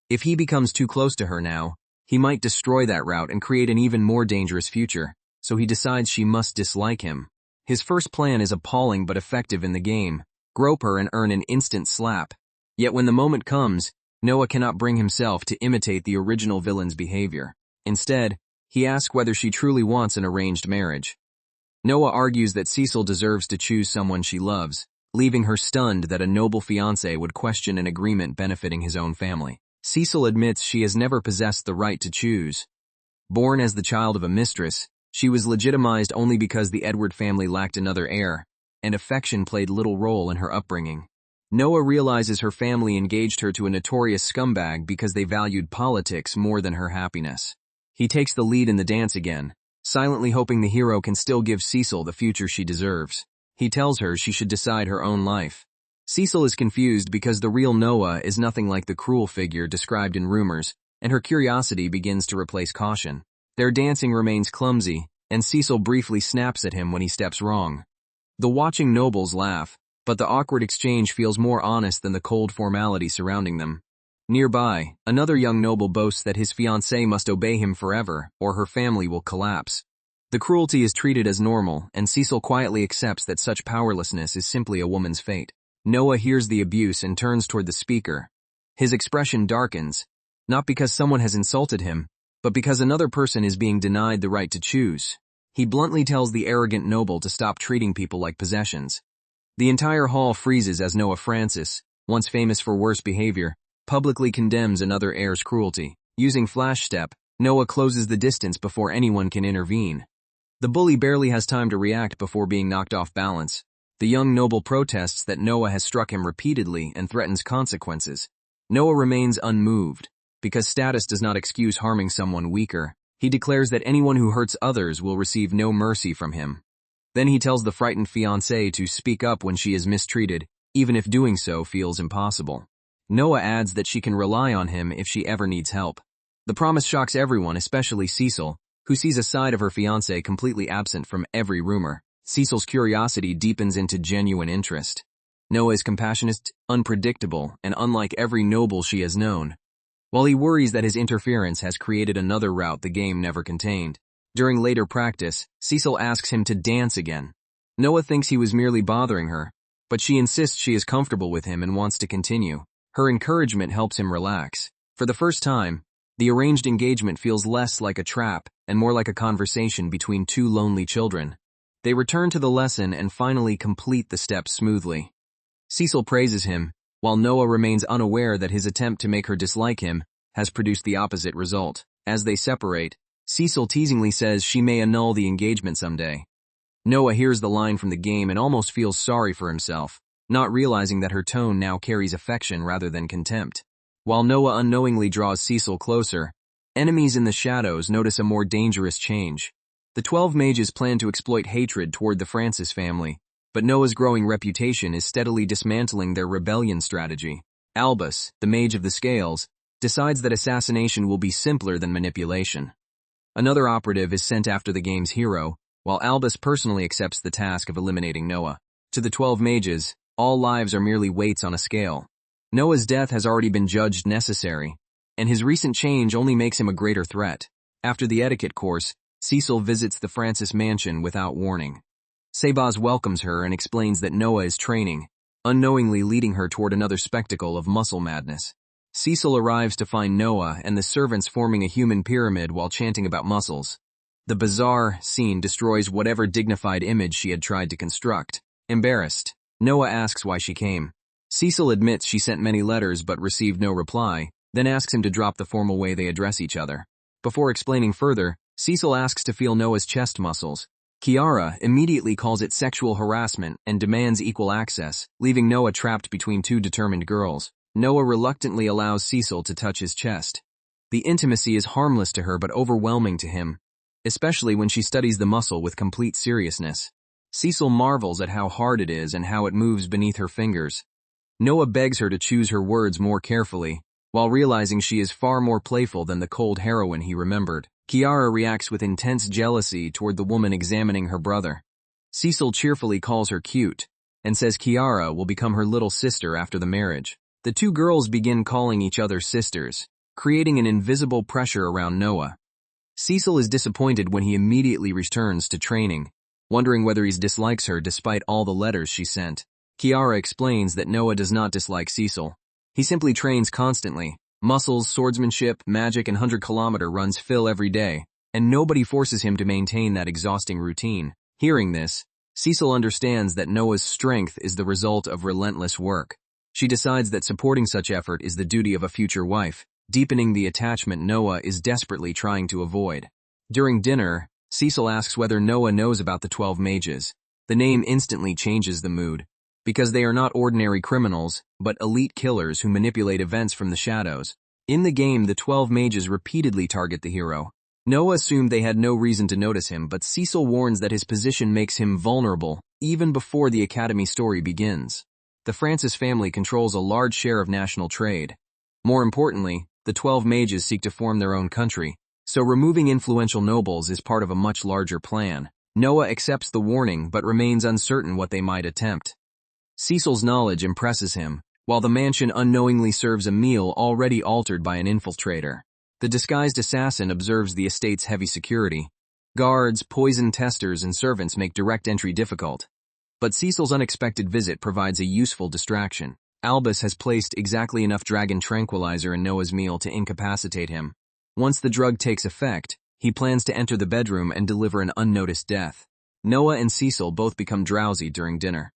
Speaker 1: If he becomes too close to her now, he might destroy that route and create an even more dangerous future, so he decides she must dislike him. His first plan is appalling but effective in the game: grope her and earn an instant slap. Yet when the moment comes, Noah cannot bring himself to imitate the original villain's behavior. Instead, he asks whether she truly wants an arranged marriage. Noah argues that Cecil deserves to choose someone she loves, leaving her stunned that a noble fiancé would question an agreement benefiting his own family. Cecil admits she has never possessed the right to choose. Born as the child of a mistress, she was legitimized only because the Edward family lacked another heir, and affection played little role in her upbringing. Noah realizes her family engaged her to a notorious scumbag because they valued politics more than her happiness. He takes the lead in the dance again, silently hoping the hero can still give Cecil the future she deserves. He tells her she should decide her own life. Cecil is confused because the real Noah is nothing like the cruel figure described in rumors, and her curiosity begins to replace caution. Their dancing remains clumsy, and Cecil briefly snaps at him when he steps wrong. The watching nobles laugh, but the awkward exchange feels more honest than the cold formality surrounding them. Nearby, another young noble boasts that his fiancée must obey him forever, or her family will collapse. The cruelty is treated as normal, and Cecil quietly accepts that such powerlessness is simply a woman's fate. Noah hears the abuse and turns toward the speaker. His expression darkens, not because someone has insulted him, but because another person is being denied the right to choose. He bluntly tells the arrogant noble to stop treating people like possessions. The entire hall freezes as Noah Francis, once famous for worse behavior, publicly condemns another heir's cruelty. Using flash step, Noah closes the distance before anyone can intervene. The bully barely has time to react before being knocked off balance. The young noble protests that Noah has struck him repeatedly and threatens consequences. Noah remains unmoved. Because status does not excuse harming someone weaker, he declares that anyone who hurts others will receive no mercy from him. Then he tells the frightened fiancée to speak up when she is mistreated, even if doing so feels impossible. Noah adds that she can rely on him if she ever needs help. The promise shocks everyone, especially Cecil, who sees a side of her fiancé completely absent from every rumor. Cecil's curiosity deepens into genuine interest. Noah is compassionate, unpredictable, and unlike every noble she has known. While he worries that his interference has created another route the game never contained. During later practice, Cecil asks him to dance again. Noah thinks he was merely bothering her, but she insists she is comfortable with him and wants to continue. Her encouragement helps him relax. For the first time, the arranged engagement feels less like a trap and more like a conversation between two lonely children. They return to the lesson and finally complete the steps smoothly. Cecil praises him, while Noah remains unaware that his attempt to make her dislike him has produced the opposite result. As they separate, Cecil teasingly says she may annul the engagement someday. Noah hears the line from the game and almost feels sorry for himself, not realizing that her tone now carries affection rather than contempt. While Noah unknowingly draws Cecil closer, enemies in the shadows notice a more dangerous change. The 12 mages plan to exploit hatred toward the Francis family, but Noah's growing reputation is steadily dismantling their rebellion strategy. Albus, the mage of the scales, decides that assassination will be simpler than manipulation. Another operative is sent after the game's hero, while Albus personally accepts the task of eliminating Noah. To the 12 mages, all lives are merely weights on a scale. Noah's death has already been judged necessary, and his recent change only makes him a greater threat. After the etiquette course, Cecil visits the Francis mansion without warning. Sebaz welcomes her and explains that Noah is training, unknowingly leading her toward another spectacle of muscle madness. Cecil arrives to find Noah and the servants forming a human pyramid while chanting about muscles. The bizarre scene destroys whatever dignified image she had tried to construct. Embarrassed, Noah asks why she came. Cecil admits she sent many letters but received no reply, then asks him to drop the formal way they address each other. Before explaining further, Cecil asks to feel Noah's chest muscles. Kiara immediately calls it sexual harassment and demands equal access, leaving Noah trapped between two determined girls. Noah reluctantly allows Cecil to touch his chest. The intimacy is harmless to her but overwhelming to him, especially when she studies the muscle with complete seriousness. Cecil marvels at how hard it is and how it moves beneath her fingers. Noah begs her to choose her words more carefully, while realizing she is far more playful than the cold heroine he remembered. Kiara reacts with intense jealousy toward the woman examining her brother. Cecil cheerfully calls her cute, and says Kiara will become her little sister after the marriage. The two girls begin calling each other sisters, creating an invisible pressure around Noah. Cecil is disappointed when he immediately returns to training, wondering whether he dislikes her despite all the letters she sent. Kiara explains that Noah does not dislike Cecil. He simply trains constantly. Muscles, swordsmanship, magic, and 100-kilometer runs Fulll every day, and nobody forces him to maintain that exhausting routine. Hearing this, Cecil understands that Noah's strength is the result of relentless work. She decides that supporting such effort is the duty of a future wife, deepening the attachment Noah is desperately trying to avoid. During dinner, Cecil asks whether Noah knows about the 12 mages. The name instantly changes the mood, because they are not ordinary criminals, but elite killers who manipulate events from the shadows. In the game, the 12 mages repeatedly target the hero. Noah assumed they had no reason to notice him, but Cecil warns that his position makes him vulnerable even before the academy story begins. The Francis family controls a large share of national trade. More importantly, the 12 mages seek to form their own country, so removing influential nobles is part of a much larger plan. Noah accepts the warning but remains uncertain what they might attempt. Cecil's knowledge impresses him, while the mansion unknowingly serves a meal already altered by an infiltrator. The disguised assassin observes the estate's heavy security. Guards, poison testers, and servants make direct entry difficult. But Cecil's unexpected visit provides a useful distraction. Albus has placed exactly enough dragon tranquilizer in Noah's meal to incapacitate him. Once the drug takes effect, he plans to enter the bedroom and deliver an unnoticed death. Noah and Cecil both become drowsy during dinner.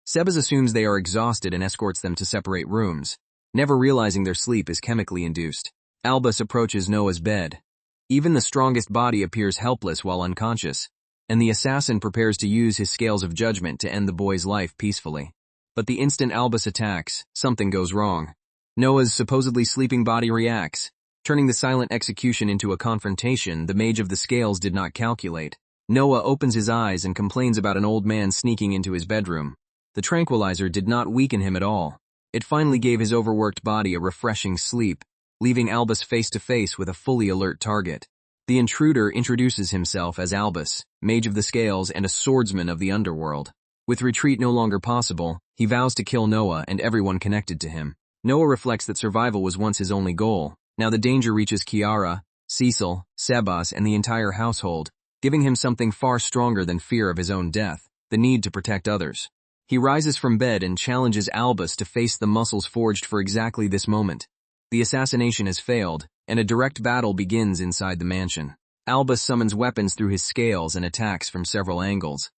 Speaker 1: Sebas assumes they are exhausted and escorts them to separate rooms, never realizing their sleep is chemically induced. Albus approaches Noah's bed. Even the strongest body appears helpless while unconscious, and the assassin prepares to use his scales of judgment to end the boy's life peacefully. But the instant Albus attacks, something goes wrong. Noah's supposedly sleeping body reacts, turning the silent execution into a confrontation the mage of the scales did not calculate. Noah opens his eyes and complains about an old man sneaking into his bedroom. The tranquilizer did not weaken him at all. It finally gave his overworked body a refreshing sleep, leaving Albus face to face with a fully alert target. The intruder introduces himself as Albus, mage of the scales and a swordsman of the underworld. With retreat no longer possible, he vows to kill Noah and everyone connected to him. Noah reflects that survival was once his only goal. Now the danger reaches Kiara, Cecil, Sebas, and the entire household, giving him something far stronger than fear of his own death, the need to protect others. He rises from bed and challenges Albus to face the muscles forged for exactly this moment. The assassination has failed, and a direct battle begins inside the mansion. Albus summons weapons through his scales and attacks from several angles.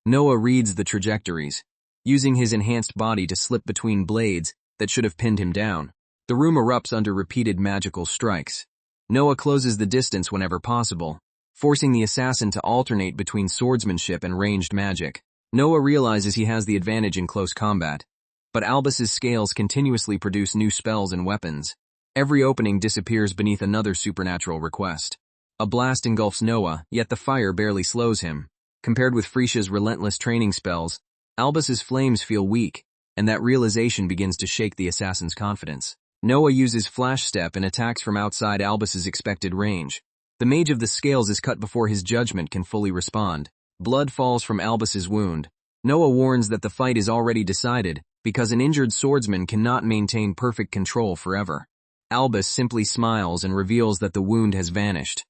Speaker 1: Noah reads the trajectories, using his enhanced body to slip between blades that should have pinned him down. The room erupts under repeated magical strikes. Noah closes the distance whenever possible, forcing the assassin to alternate between swordsmanship and ranged magic. Noah realizes he has the advantage in close combat, but Albus's scales continuously produce new spells and weapons. Every opening disappears beneath another supernatural request. A blast engulfs Noah, yet the fire barely slows him. Compared with Frisia's relentless training spells, Albus's flames feel weak, and that realization begins to shake the assassin's confidence. Noah uses Flash Step and attacks from outside Albus's expected range. The mage of the scales is cut before his judgment can fully respond. Blood falls from Albus's wound. Noah warns that the fight is already decided, because an injured swordsman cannot maintain perfect control forever. Albus simply smiles and reveals that the wound has vanished.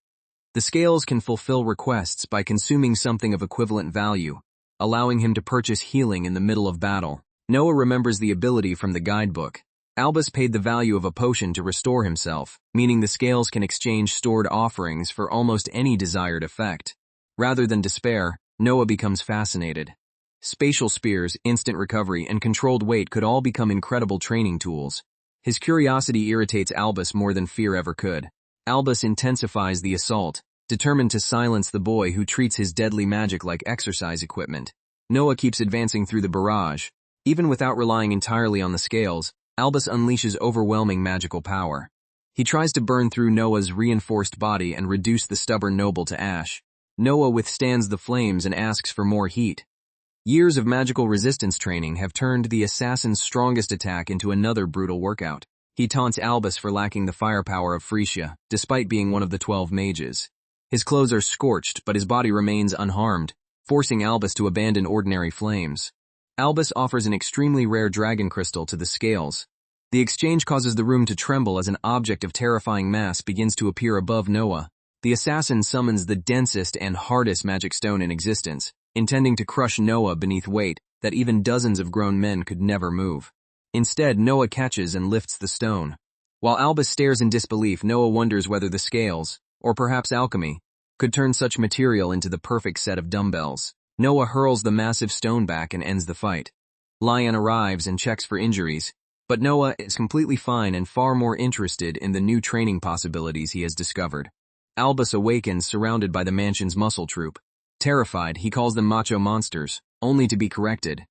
Speaker 1: The scales can fulfill requests by consuming something of equivalent value, allowing him to purchase healing in the middle of battle. Noah remembers the ability from the guidebook. Albus paid the value of a potion to restore himself, meaning the scales can exchange stored offerings for almost any desired effect. Rather than despair, Noah becomes fascinated. Spatial spears, instant recovery, and controlled weight could all become incredible training tools. His curiosity irritates Albus more than fear ever could. Albus intensifies the assault, determined to silence the boy who treats his deadly magic like exercise equipment. Noah keeps advancing through the barrage. Even without relying entirely on the scales, Albus unleashes overwhelming magical power. He tries to burn through Noah's reinforced body and reduce the stubborn noble to ash. Noah withstands the flames and asks for more heat. Years of magical resistance training have turned the assassin's strongest attack into another brutal workout. He taunts Albus for lacking the firepower of Frisia, despite being one of the 12 mages. His clothes are scorched, but his body remains unharmed, forcing Albus to abandon ordinary flames. Albus offers an extremely rare dragon crystal to the scales. The exchange causes the room to tremble as an object of terrifying mass begins to appear above Noah. The assassin summons the densest and hardest magic stone in existence, intending to crush Noah beneath weight that even dozens of grown men could never move. Instead, Noah catches and lifts the stone. While Albus stares in disbelief, Noah wonders whether the scales, or perhaps alchemy, could turn such material into the perfect set of dumbbells. Noah hurls the massive stone back and ends the fight. Lion arrives and checks for injuries, but Noah is completely fine and far more interested in the new training possibilities he has discovered. Albus awakens surrounded by the mansion's muscle troop. Terrified, he calls them macho monsters, only to be corrected.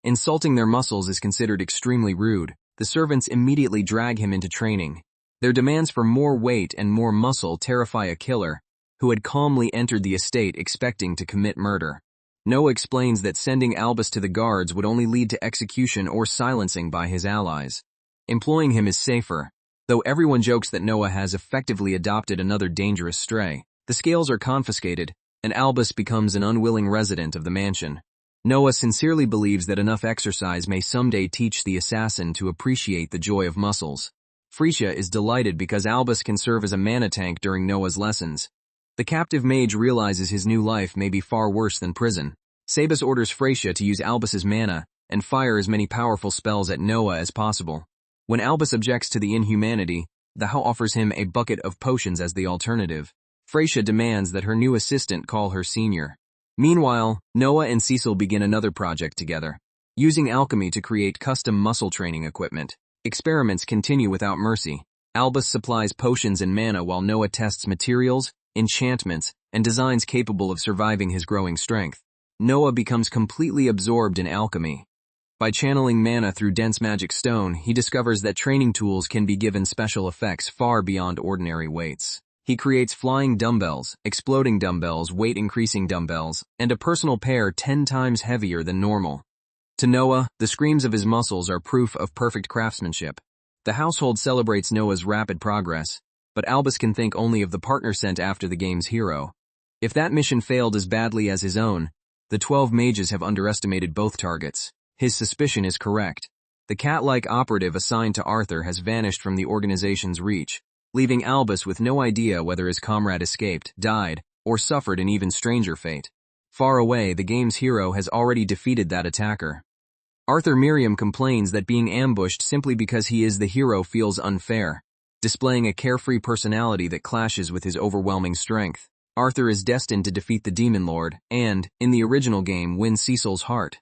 Speaker 1: Insulting their muscles is considered extremely rude. The servants immediately drag him into training. Their demands for more weight and more muscle terrify a killer, who had calmly entered the estate expecting to commit murder. Noah explains that sending Albus to the guards would only lead to execution or silencing by his allies. Employing him is safer. Though everyone jokes that Noah has effectively adopted another dangerous stray, the scales are confiscated, and Albus becomes an unwilling resident of the mansion. Noah sincerely believes that enough exercise may someday teach the assassin to appreciate the joy of muscles. Frisia is delighted because Albus can serve as a mana tank during Noah's lessons. The captive mage realizes his new life may be far worse than prison. Sabus orders Frisia to use Albus's mana and fire as many powerful spells at Noah as possible. When Albus objects to the inhumanity, the How offers him a bucket of potions as the alternative. Frisia demands that her new assistant call her senior. Meanwhile, Noah and Cecil begin another project together, using alchemy to create custom muscle training equipment. Experiments continue without mercy. Albus supplies potions and mana while Noah tests materials, enchantments, and designs capable of surviving his growing strength. Noah becomes completely absorbed in alchemy. By channeling mana through dense magic stone, he discovers that training tools can be given special effects far beyond ordinary weights. He creates flying dumbbells, exploding dumbbells, weight-increasing dumbbells, and a personal pair 10 times heavier than normal. To Noah, the screams of his muscles are proof of perfect craftsmanship. The household celebrates Noah's rapid progress, but Albus can think only of the partner sent after the game's hero. If that mission failed as badly as his own, the 12 mages have underestimated both targets. His suspicion is correct. The cat-like operative assigned to Arthur has vanished from the organization's reach, leaving Albus with no idea whether his comrade escaped, died, or suffered an even stranger fate. Far away, the game's hero has already defeated that attacker. Arthur Miriam complains that being ambushed simply because he is the hero feels unfair, displaying a carefree personality that clashes with his overwhelming strength. Arthur is destined to defeat the Demon Lord and, in the original game, win Cecil's heart.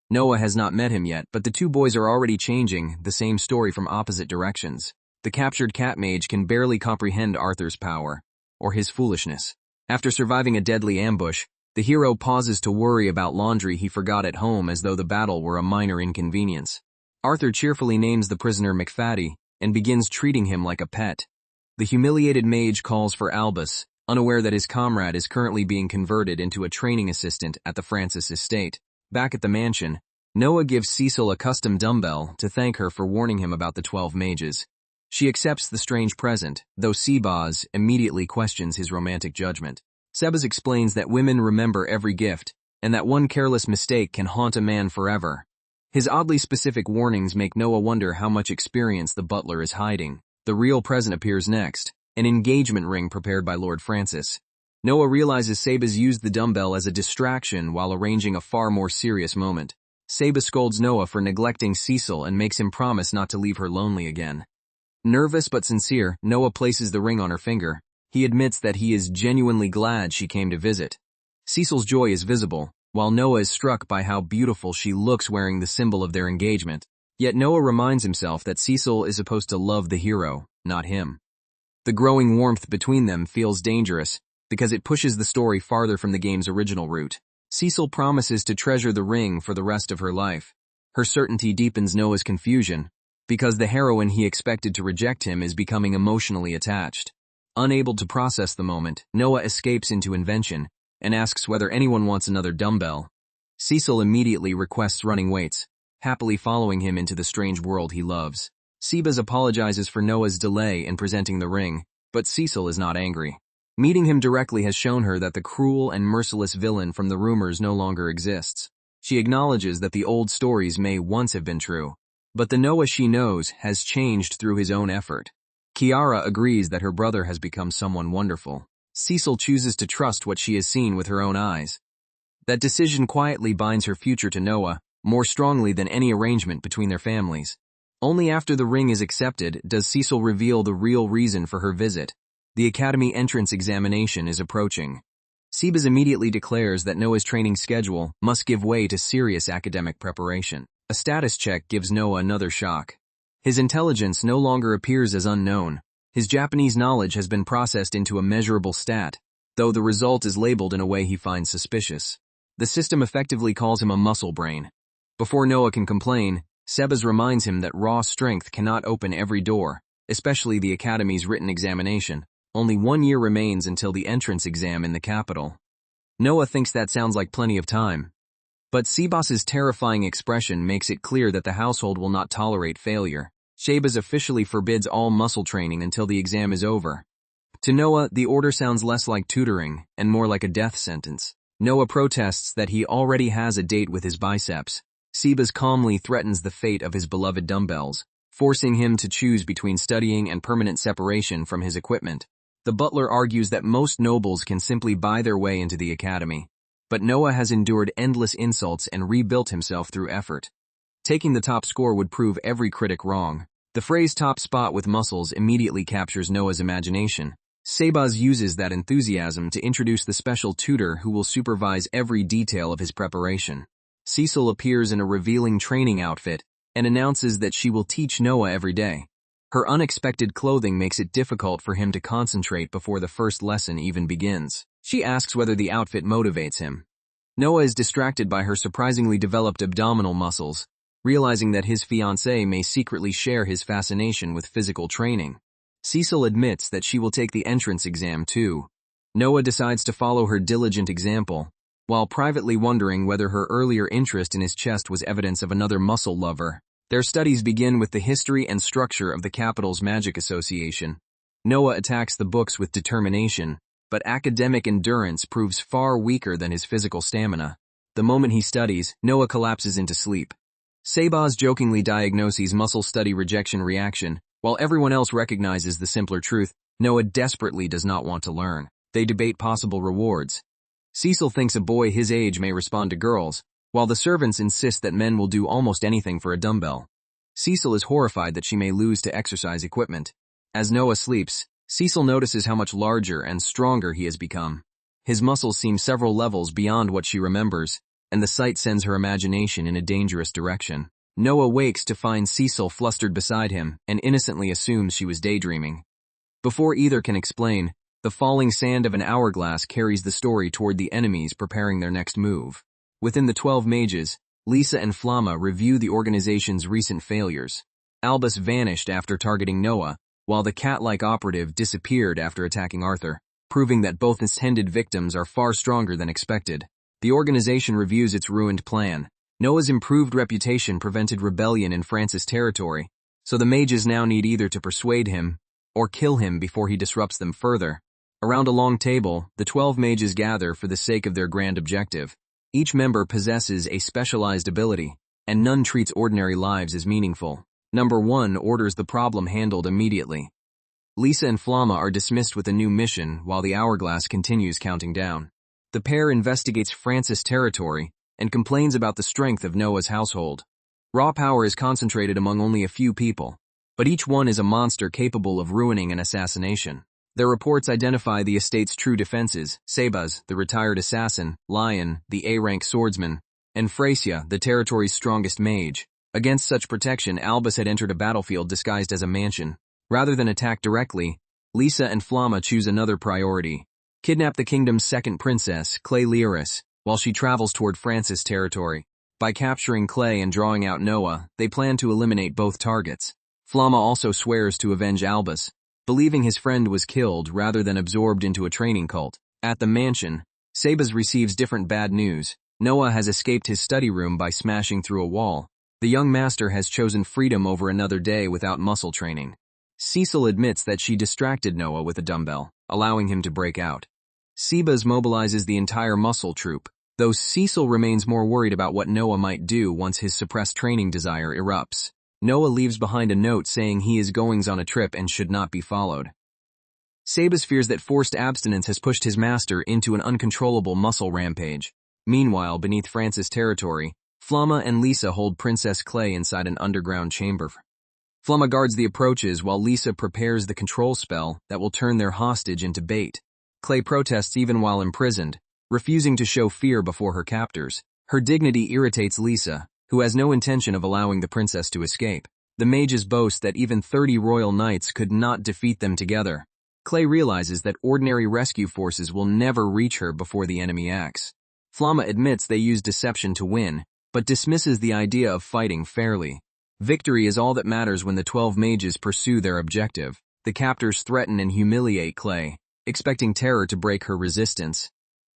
Speaker 1: Noah has not met him yet, but the two boys are already changing the same story from opposite directions. The captured cat mage can barely comprehend Arthur's power, or his foolishness. After surviving a deadly ambush, the hero pauses to worry about laundry he forgot at home as though the battle were a minor inconvenience. Arthur cheerfully names the prisoner McFaddy and begins treating him like a pet. The humiliated mage calls for Albus, unaware that his comrade is currently being converted into a training assistant at the Francis estate. Back at the mansion, Noah gives Cecil a custom dumbbell to thank her for warning him about the 12 mages. She accepts the strange present, though Sebaz immediately questions his romantic judgment. Sebaz explains that women remember every gift, and that one careless mistake can haunt a man forever. His oddly specific warnings make Noah wonder how much experience the butler is hiding. The real present appears next, an engagement ring prepared by Lord Francis. Noah realizes Sebaz used the dumbbell as a distraction while arranging a far more serious moment. Sebaz scolds Noah for neglecting Cecil and makes him promise not to leave her lonely again. Nervous but sincere, Noah places the ring on her finger. He admits that he is genuinely glad she came to visit. Cecil's joy is visible, while Noah is struck by how beautiful she looks wearing the symbol of their engagement. Yet Noah reminds himself that Cecil is supposed to love the hero, not him. The growing warmth between them feels dangerous, because it pushes the story farther from the game's original route. Cecil promises to treasure the ring for the rest of her life. Her certainty deepens Noah's confusion, because the heroine he expected to reject him is becoming emotionally attached. Unable to process the moment, Noah escapes into invention and asks whether anyone wants another dumbbell. Cecil immediately requests running weights, happily following him into the strange world he loves. Sebas apologizes for Noah's delay in presenting the ring, but Cecil is not angry. Meeting him directly has shown her that the cruel and merciless villain from the rumors no longer exists. She acknowledges that the old stories may once have been true, but the Noah she knows has changed through his own effort. Kiara agrees that her brother has become someone wonderful. Cecil chooses to trust what she has seen with her own eyes. That decision quietly binds her future to Noah, more strongly than any arrangement between their families. Only after the ring is accepted does Cecil reveal the real reason for her visit. The academy entrance examination is approaching. Sebas immediately declares that Noah's training schedule must give way to serious academic preparation. A status check gives Noah another shock. His intelligence no longer appears as unknown. His Japanese knowledge has been processed into a measurable stat, though the result is labeled in a way he finds suspicious. The system effectively calls him a muscle brain. Before Noah can complain, Sebas reminds him that raw strength cannot open every door, especially the Academy's written examination. Only 1 year remains until the entrance exam in the capital. Noah thinks that sounds like plenty of time. But Sebas's terrifying expression makes it clear that the household will not tolerate failure. Sebas officially forbids all muscle training until the exam is over. To Noah, the order sounds less like tutoring and more like a death sentence. Noah protests that he already has a date with his biceps. Sebas calmly threatens the fate of his beloved dumbbells, forcing him to choose between studying and permanent separation from his equipment. The butler argues that most nobles can simply buy their way into the academy, but Noah has endured endless insults and rebuilt himself through effort. Taking the top score would prove every critic wrong. The phrase top spot with muscles immediately captures Noah's imagination. Sebas uses that enthusiasm to introduce the special tutor who will supervise every detail of his preparation. Cecil appears in a revealing training outfit and announces that she will teach Noah every day. Her unexpected clothing makes it difficult for him to concentrate before the first lesson even begins. She asks whether the outfit motivates him. Noah is distracted by her surprisingly developed abdominal muscles, realizing that his fiancée may secretly share his fascination with physical training. Cecil admits that she will take the entrance exam too. Noah decides to follow her diligent example, while privately wondering whether her earlier interest in his chest was evidence of another muscle lover. Their studies begin with the history and structure of the capital's magic association. Noah attacks the books with determination, but academic endurance proves far weaker than his physical stamina. The moment he studies, Noah collapses into sleep. Sebas jokingly diagnoses muscle study rejection reaction. While everyone else recognizes the simpler truth, Noah desperately does not want to learn. They debate possible rewards. Cecil thinks a boy his age may respond to girls, while the servants insist that men will do almost anything for a dumbbell. Cecil is horrified that she may lose to exercise equipment. As Noah sleeps, Cecil notices how much larger and stronger he has become. His muscles seem several levels beyond what she remembers, and the sight sends her imagination in a dangerous direction. Noah wakes to find Cecil flustered beside him and innocently assumes she was daydreaming. Before either can explain, the falling sand of an hourglass carries the story toward the enemies preparing their next move. Within the 12 mages, Lisa and Flamma review the organization's recent failures. Albus vanished after targeting Noah, while the cat-like operative disappeared after attacking Arthur, proving that both intended victims are far stronger than expected. The organization reviews its ruined plan. Noah's improved reputation prevented rebellion in France's territory, so the mages now need either to persuade him or kill him before he disrupts them further. Around a long table, the 12 mages gather for the sake of their grand objective. Each member possesses a specialized ability, and none treats ordinary lives as meaningful. Number 1 orders the problem handled immediately. Lisa and Flamma are dismissed with a new mission while the hourglass continues counting down. The pair investigates France's territory and complains about the strength of Noah's household. Raw power is concentrated among only a few people, but each one is a monster capable of ruining an assassination. Their reports identify the estate's true defenses: Sebas, the retired assassin; Lion, the A-rank swordsman; and Fracia, the territory's strongest mage. Against such protection, Albus had entered a battlefield disguised as a mansion. Rather than attack directly, Lisa and Flamma choose another priority: kidnap the kingdom's second princess, Clay Lyris, while she travels toward France's territory. By capturing Clay and drawing out Noah, they plan to eliminate both targets. Flamma also swears to avenge Albus, believing his friend was killed rather than absorbed into a training cult. At the mansion, Sebas receives different bad news. Noah has escaped his study room by smashing through a wall. The young master has chosen freedom over another day without muscle training. Cecil admits that she distracted Noah with a dumbbell, allowing him to break out. Sebas mobilizes the entire muscle troop, though Cecil remains more worried about what Noah might do once his suppressed training desire erupts. Noah leaves behind a note saying he is going on a trip and should not be followed. Sebas fears that forced abstinence has pushed his master into an uncontrollable muscle rampage. Meanwhile, beneath France's territory, Flamma and Lisa hold Princess Clay inside an underground chamber. Flamma guards the approaches while Lisa prepares the control spell that will turn their hostage into bait. Clay protests even while imprisoned, refusing to show fear before her captors. Her dignity irritates Lisa, who has no intention of allowing the princess to escape. The mages boast that even 30 royal knights could not defeat them together. Clay realizes that ordinary rescue forces will never reach her before the enemy acts. Flamma admits they use deception to win, but dismisses the idea of fighting fairly. Victory is all that matters when the 12 mages pursue their objective. The captors threaten and humiliate Clay, expecting terror to break her resistance.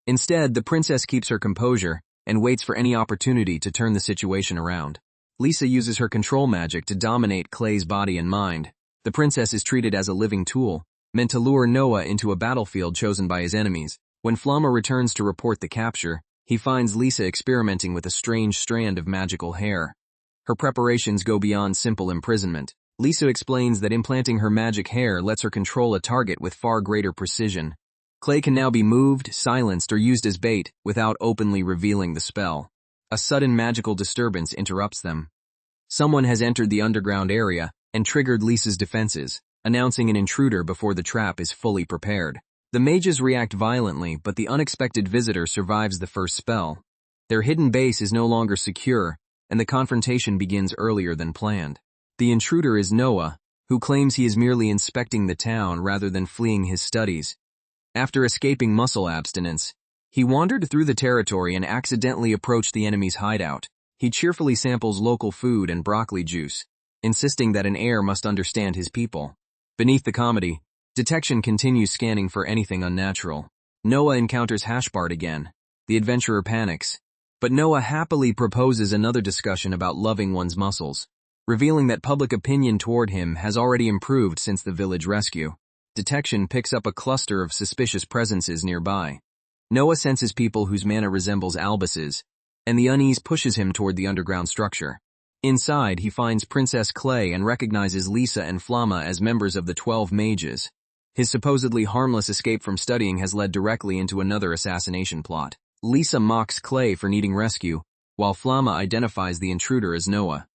Speaker 1: Instead, the princess keeps her composure and waits for any opportunity to turn the situation around. Lisa uses her control magic to dominate Clay's body and mind. The princess is treated as a living tool, meant to lure Noah into a battlefield chosen by his enemies. When Flamma returns to report the capture, he finds Lisa experimenting with a strange strand of magical hair. Her preparations go beyond simple imprisonment. Lisa explains that implanting her magic hair lets her control a target with far greater precision. Clay can now be moved, silenced, or used as bait without openly revealing the spell. A sudden magical disturbance interrupts them. Someone has entered the underground area and triggered Lisa's defenses, announcing an intruder before the trap is fully prepared. The mages react violently, but the unexpected visitor survives the first spell. Their hidden base is no longer secure, and the confrontation begins earlier than planned. The intruder is Noah, who claims he is merely inspecting the town rather than fleeing his studies. After escaping muscle abstinence, he wandered through the territory and accidentally approached the enemy's hideout. He cheerfully samples local food and broccoli juice, insisting that an heir must understand his people. Beneath the comedy, detection continues scanning for anything unnatural. Noah encounters Hashbard again. The adventurer panics, but Noah happily proposes another discussion about loving one's muscles, revealing that public opinion toward him has already improved since the village rescue. Detection picks up a cluster of suspicious presences nearby. Noah senses people whose mana resembles Albus's, and the unease pushes him toward the underground structure. Inside, he finds Princess Clay and recognizes Lisa and Flamma as members of the 12 mages. His supposedly harmless escape from studying has led directly into another assassination plot. Lisa mocks Clay for needing rescue, while Flamma identifies the intruder as Noah.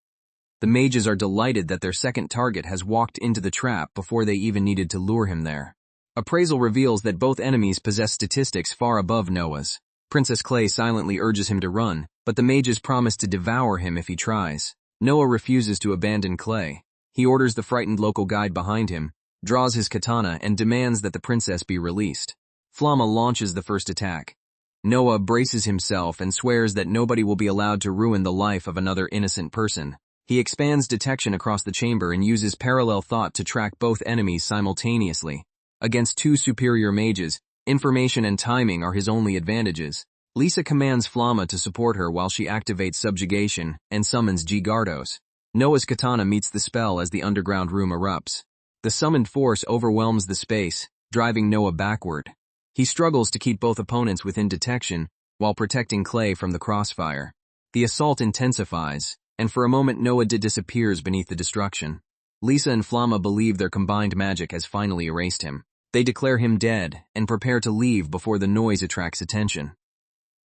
Speaker 1: The mages are delighted that their second target has walked into the trap before they even needed to lure him there. Appraisal reveals that both enemies possess statistics far above Noah's. Princess Clay silently urges him to run, but the mages promise to devour him if he tries. Noah refuses to abandon Clay. He orders the frightened local guide behind him, draws his katana, and demands that the princess be released. Flamma launches the first attack. Noah braces himself and swears that nobody will be allowed to ruin the life of another innocent person. He expands detection across the chamber and uses parallel thought to track both enemies simultaneously. Against two superior mages, information and timing are his only advantages. Lisa commands Flamma to support her while she activates subjugation and summons G-Gardos. Noah's katana meets the spell as the underground room erupts. The summoned force overwhelms the space, driving Noah backward. He struggles to keep both opponents within detection while protecting Clay from the crossfire. The assault intensifies, and for a moment Noah disappears beneath the destruction. Lisa and Flamma believe their combined magic has finally erased him. They declare him dead and prepare to leave before the noise attracts attention.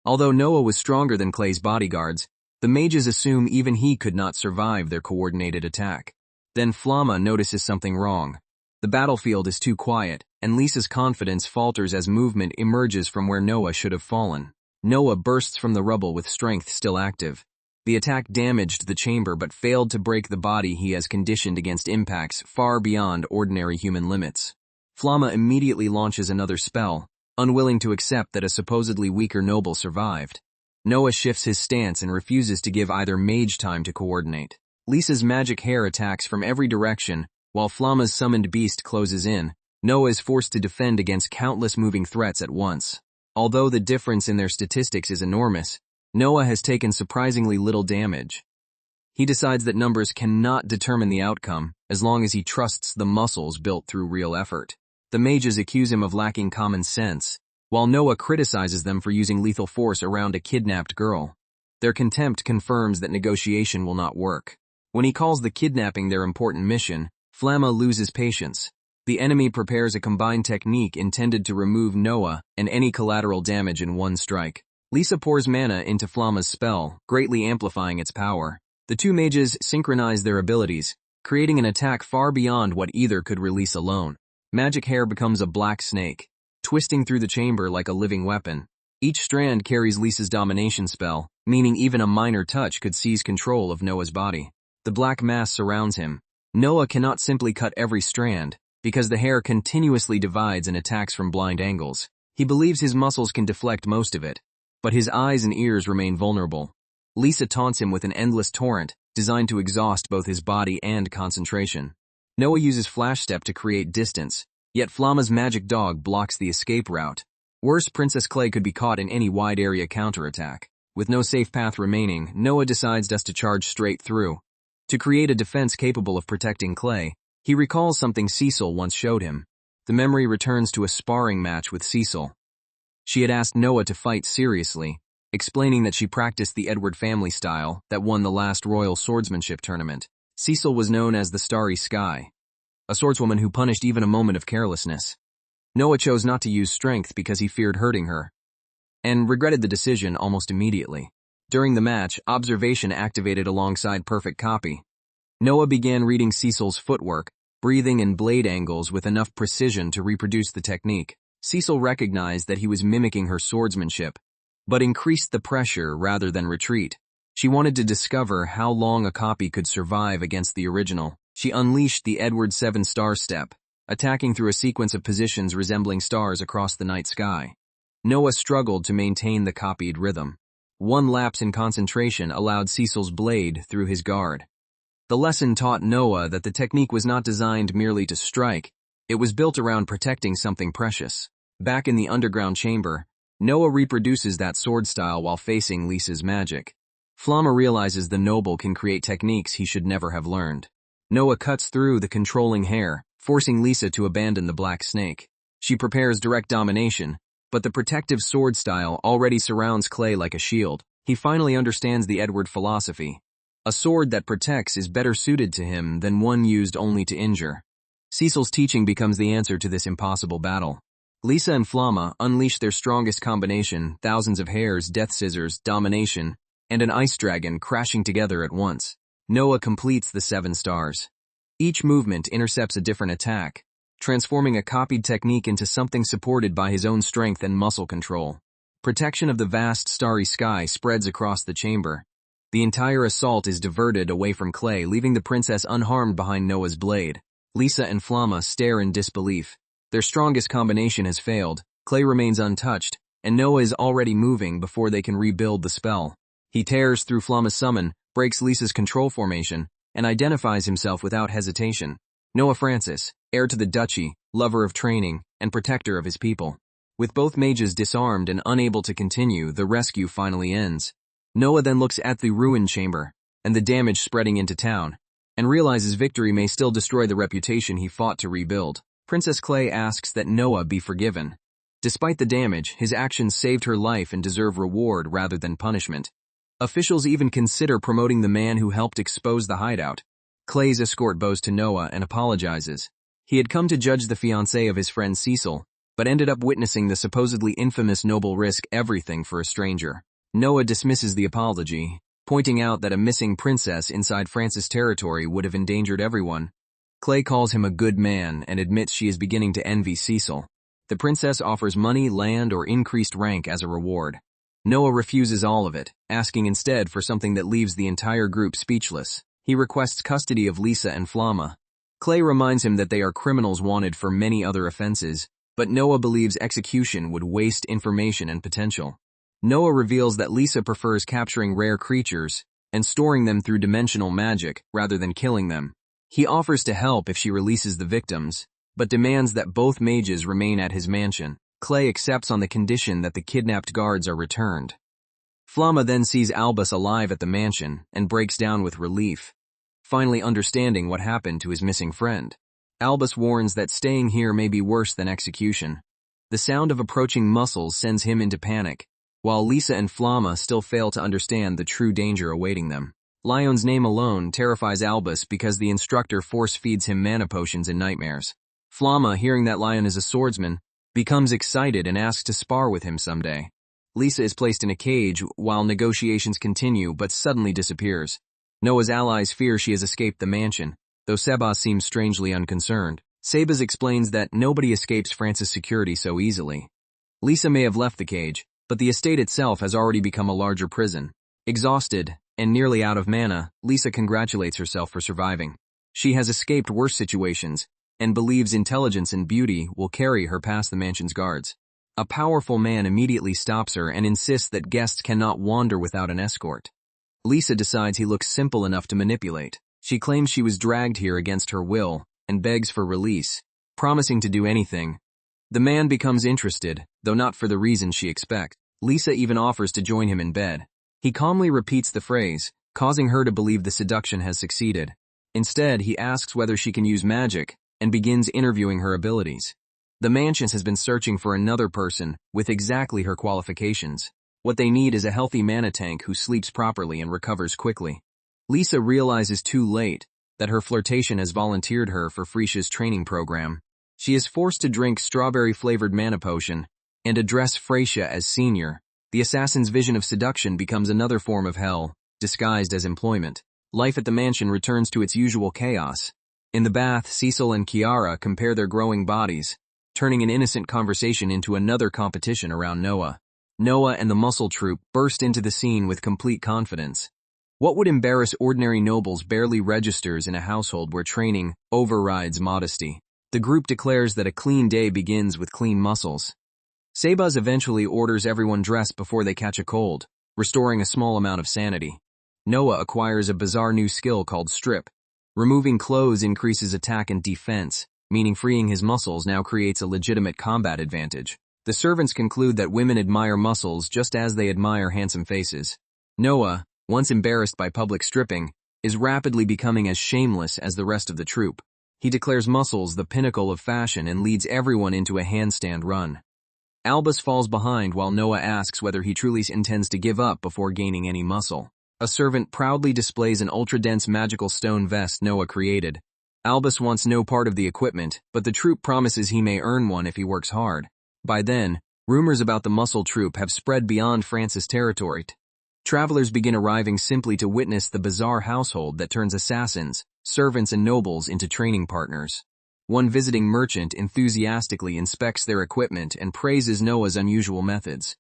Speaker 1: Although Noah was stronger than Clay's bodyguards, the mages assume even he could not survive their coordinated attack. Then Flamma notices something wrong. The battlefield is too quiet, and Lisa's confidence falters as movement emerges from where Noah should have fallen. Noah bursts from the rubble with strength still active. The attack damaged the chamber but failed to break the body he has conditioned against impacts far beyond ordinary human limits. Flamma immediately launches another spell, unwilling to accept that a supposedly weaker noble survived. Noah shifts his stance and refuses to give either mage time to coordinate. Lisa's magic hair attacks from every direction, while Flamma's summoned beast closes in. Noah is forced to defend against countless moving threats at once. Although the difference in their statistics is enormous, Noah has taken surprisingly little damage. He decides that numbers cannot determine the outcome as long as he trusts the muscles built through real effort. The mages accuse him of lacking common sense, while Noah criticizes them for using lethal force around a kidnapped girl. Their contempt confirms that negotiation will not work. When he calls the kidnapping their important mission, Flamma loses patience. The enemy prepares a combined technique intended to remove Noah and any collateral damage in one strike. Lisa pours mana into Flamma's spell, greatly amplifying its power. The two mages synchronize their abilities, creating an attack far beyond what either could release alone. Magic hair becomes a black snake, twisting through the chamber like a living weapon. Each strand carries Lisa's domination spell, meaning even a minor touch could seize control of Noah's body. The black mass surrounds him. Noah cannot simply cut every strand, because the hair continuously divides and attacks from blind angles. He believes his muscles can deflect most of it, but his eyes and ears remain vulnerable. Lisa taunts him with an endless torrent, designed to exhaust both his body and concentration. Noah uses Flash Step to create distance, yet Flamma's magic dog blocks the escape route. Worse, Princess Clay could be caught in any wide-area counterattack. With no safe path remaining, Noah decides just to charge straight through. To create a defense capable of protecting Clay, he recalls something Cecil once showed him. The memory returns to a sparring match with Cecil. She had asked Noah to fight seriously, explaining that she practiced the Edward family style that won the last Royal Swordsmanship tournament. Cecil was known as the Starry Sky, a swordswoman who punished even a moment of carelessness. Noah chose not to use strength because he feared hurting her, and regretted the decision almost immediately. During the match, observation activated alongside perfect copy. Noah began reading Cecil's footwork, breathing and blade angles with enough precision to reproduce the technique. Cecil recognized that he was mimicking her swordsmanship, but increased the pressure rather than retreat. She wanted to discover how long a copy could survive against the original. She unleashed the Edward 7-star step, attacking through a sequence of positions resembling stars across the night sky. Noah struggled to maintain the copied rhythm. One lapse in concentration allowed Cecil's blade through his guard. The lesson taught Noah that the technique was not designed merely to strike, it was built around protecting something precious. Back in the underground chamber, Noah reproduces that sword style while facing Lisa's magic. Flamma realizes the noble can create techniques he should never have learned. Noah cuts through the controlling hair, forcing Lisa to abandon the black snake. She prepares direct domination, but the protective sword style already surrounds Clay like a shield. He finally understands the Edward philosophy. A sword that protects is better suited to him than one used only to injure. Cecil's teaching becomes the answer to this impossible battle. Lisa and Flamma unleash their strongest combination, thousands of hairs, death scissors, domination, and an ice dragon crashing together at once. Noah completes the 7 stars. Each movement intercepts a different attack, transforming a copied technique into something supported by his own strength and muscle control. Protection of the vast starry sky spreads across the chamber. The entire assault is diverted away from Clay, leaving the princess unharmed behind Noah's blade. Lisa and Flamma stare in disbelief. Their strongest combination has failed. Clay remains untouched, and Noah is already moving before they can rebuild the spell. He tears through Flamma's summon, breaks Lisa's control formation, and identifies himself without hesitation. Noah Francis, heir to the duchy, lover of training, and protector of his people. With both mages disarmed and unable to continue, the rescue finally ends. Noah then looks at the ruined chamber, and the damage spreading into town, and realizes victory may still destroy the reputation he fought to rebuild. Princess Clay asks that Noah be forgiven. Despite the damage, his actions saved her life and deserve reward rather than punishment. Officials even consider promoting the man who helped expose the hideout. Clay's escort bows to Noah and apologizes. He had come to judge the fiancé of his friend Cecil, but ended up witnessing the supposedly infamous noble risk everything for a stranger. Noah dismisses the apology, pointing out that a missing princess inside Francis' territory would have endangered everyone. Clay calls him a good man and admits she is beginning to envy Cecil. The princess offers money, land, or increased rank as a reward. Noah refuses all of it, asking instead for something that leaves the entire group speechless. He requests custody of Lisa and Flamma. Clay reminds him that they are criminals wanted for many other offenses, but Noah believes execution would waste information and potential. Noah reveals that Lisa prefers capturing rare creatures and storing them through dimensional magic rather than killing them. He offers to help if she releases the victims, but demands that both mages remain at his mansion. Clay accepts on the condition that the kidnapped guards are returned. Flamma then sees Albus alive at the mansion and breaks down with relief, finally understanding what happened to his missing friend. Albus warns that staying here may be worse than execution. The sound of approaching muscles sends him into panic, while Lisa and Flamma still fail to understand the true danger awaiting them. Lion's name alone terrifies Albus because the instructor force-feeds him mana potions in nightmares. Flamma, hearing that Lion is a swordsman, becomes excited and asks to spar with him someday. Lisa is placed in a cage while negotiations continue but suddenly disappears. Noah's allies fear she has escaped the mansion, though Sebas seems strangely unconcerned. Sebas explains that nobody escapes France's security so easily. Lisa may have left the cage, but the estate itself has already become a larger prison. Exhausted and nearly out of mana, Lisa congratulates herself for surviving. She has escaped worse situations and believes intelligence and beauty will carry her past the mansion's guards. A powerful man immediately stops her and insists that guests cannot wander without an escort. Lisa decides he looks simple enough to manipulate. She claims she was dragged here against her will and begs for release, promising to do anything. The man becomes interested, though not for the reason she expects. Lisa even offers to join him in bed. He calmly repeats the phrase, causing her to believe the seduction has succeeded. Instead, he asks whether she can use magic and begins interviewing her abilities. The mansion has been searching for another person with exactly her qualifications. What they need is a healthy mana tank who sleeps properly and recovers quickly. Lisa realizes too late that her flirtation has volunteered her for Frisia's training program. She is forced to drink strawberry-flavored mana potion and address Frisia as senior. The assassin's vision of seduction becomes another form of hell, disguised as employment. Life at the mansion returns to its usual chaos. In the bath, Cecil and Kiara compare their growing bodies, turning an innocent conversation into another competition around Noah. Noah and the muscle troupe burst into the scene with complete confidence. What would embarrass ordinary nobles barely registers in a household where training overrides modesty. The group declares that a clean day begins with clean muscles. Sebas eventually orders everyone dressed before they catch a cold, restoring a small amount of sanity. Noah acquires a bizarre new skill called strip. Removing clothes increases attack and defense, meaning freeing his muscles now creates a legitimate combat advantage. The servants conclude that women admire muscles just as they admire handsome faces. Noah, once embarrassed by public stripping, is rapidly becoming as shameless as the rest of the troupe. He declares muscles the pinnacle of fashion and leads everyone into a handstand run. Albus falls behind while Noah asks whether he truly intends to give up before gaining any muscle. A servant proudly displays an ultra-dense magical stone vest Noah created. Albus wants no part of the equipment, but the troupe promises he may earn one if he works hard. By then, rumors about the muscle troupe have spread beyond France's territory. Travelers begin arriving simply to witness the bizarre household that turns assassins, servants, and nobles into training partners. One visiting merchant enthusiastically inspects their equipment and praises Noah's unusual methods.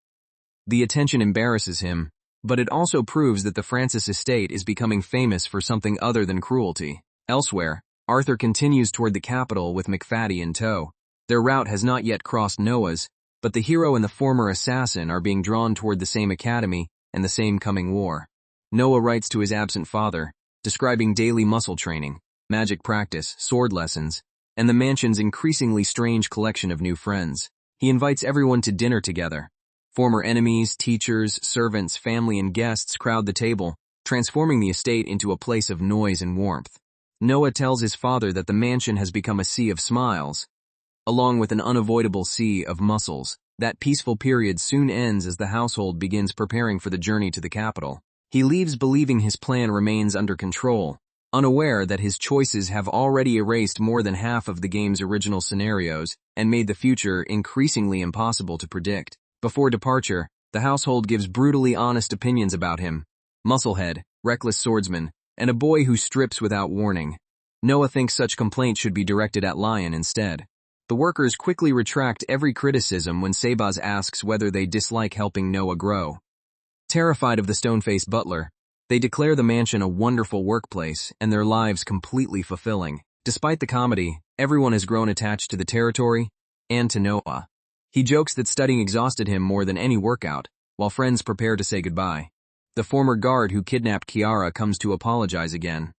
Speaker 1: The attention embarrasses him, but it also proves that the Francis estate is becoming famous for something other than cruelty. Elsewhere, Arthur continues toward the capital with McFaddy in tow. Their route has not yet crossed Noah's, but the hero and the former assassin are being drawn toward the same academy and the same coming war. Noah writes to his absent father, describing daily muscle training, magic practice, sword lessons, and the mansion's increasingly strange collection of new friends. He invites everyone to dinner together. Former enemies, teachers, servants, family, and guests crowd the table, transforming the estate into a place of noise and warmth. Noah tells his father that the mansion has become a sea of smiles, along with an unavoidable sea of muscles. That peaceful period soon ends as the household begins preparing for the journey to the capital. He leaves believing his plan remains under control, unaware that his choices have already erased more than half of the game's original scenarios and made the future increasingly impossible to predict. Before departure, the household gives brutally honest opinions about him: musclehead, reckless swordsman, and a boy who strips without warning. Noah thinks such complaints should be directed at Lion instead. The workers quickly retract every criticism when Sebas asks whether they dislike helping Noah grow. Terrified of the stone-faced butler, they declare the mansion a wonderful workplace and their lives completely fulfilling. Despite the comedy, everyone has grown attached to the territory and to Noah. He jokes that studying exhausted him more than any workout, while friends prepare to say goodbye. The former guard who kidnapped Kiara comes to apologize again.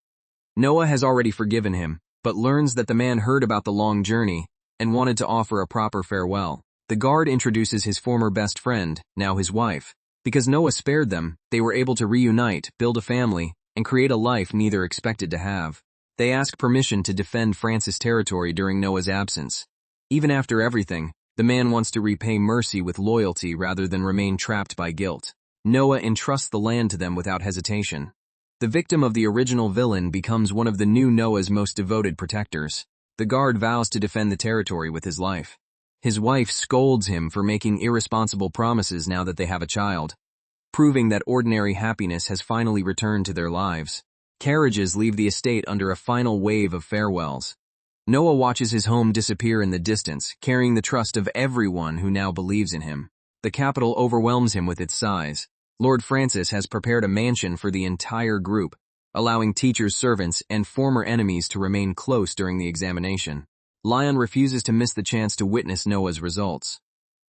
Speaker 1: Noah has already forgiven him, but learns that the man heard about the long journey and wanted to offer a proper farewell. The guard introduces his former best friend, now his wife. Because Noah spared them, they were able to reunite, build a family, and create a life neither expected to have. They ask permission to defend Francis' territory during Noah's absence. Even after everything, the man wants to repay mercy with loyalty rather than remain trapped by guilt. Noah entrusts the land to them without hesitation. The victim of the original villain becomes one of the new Noah's most devoted protectors. The guard vows to defend the territory with his life. His wife scolds him for making irresponsible promises now that they have a child, proving that ordinary happiness has finally returned to their lives. Carriages leave the estate under a final wave of farewells. Noah watches his home disappear in the distance, carrying the trust of everyone who now believes in him. The capital overwhelms him with its size. Lord Francis has prepared a mansion for the entire group, allowing teachers, servants, and former enemies to remain close during the examination. Lion refuses to miss the chance to witness Noah's results.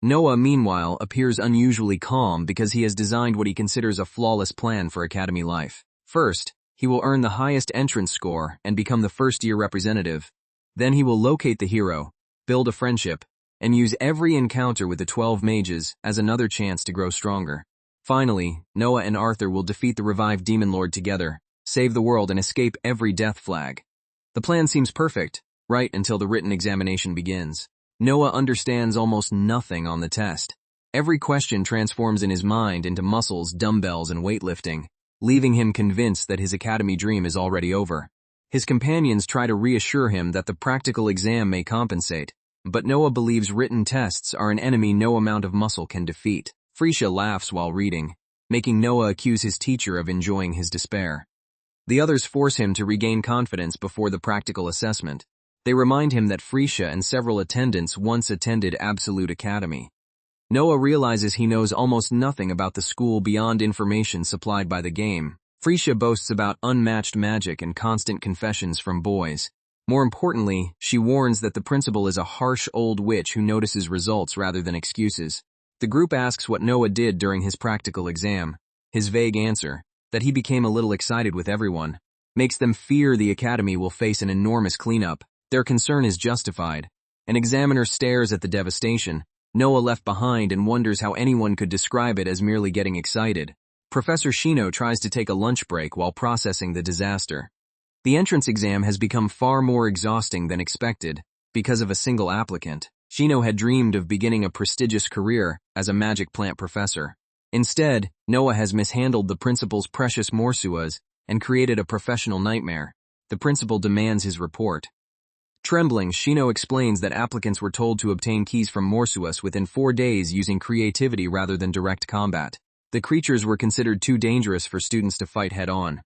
Speaker 1: Noah, meanwhile, appears unusually calm because he has designed what he considers a flawless plan for academy life. First, he will earn the highest entrance score and become the first-year representative. Then he will locate the hero, build a friendship, and use every encounter with the 12 mages as another chance to grow stronger. Finally, Noah and Arthur will defeat the revived Demon Lord together, save the world, and escape every death flag. The plan seems perfect, right until the written examination begins. Noah understands almost nothing on the test. Every question transforms in his mind into muscles, dumbbells, and weightlifting, leaving him convinced that his academy dream is already over. His companions try to reassure him that the practical exam may compensate, but Noah believes written tests are an enemy no amount of muscle can defeat. Freesia laughs while reading, making Noah accuse his teacher of enjoying his despair. The others force him to regain confidence before the practical assessment. They remind him that Freesia and several attendants once attended Absolute Academy. Noah realizes he knows almost nothing about the school beyond information supplied by the game. Freesia boasts about unmatched magic and constant confessions from boys. More importantly, she warns that the principal is a harsh old witch who notices results rather than excuses. The group asks what Noah did during his practical exam. His vague answer, that he became a little excited with everyone, makes them fear the academy will face an enormous cleanup. Their concern is justified. An examiner stares at the devastation, Noah left behind, and wonders how anyone could describe it as merely getting excited. Professor Shino tries to take a lunch break while processing the disaster. The entrance exam has become far more exhausting than expected because of a single applicant. Shino had dreamed of beginning a prestigious career as a magic plant professor. Instead, Noah has mishandled the principal's precious morsuas and created a professional nightmare. The principal demands his report. Trembling, Shino explains that applicants were told to obtain keys from morsuas within 4 days using creativity rather than direct combat. The creatures were considered too dangerous for students to fight head-on.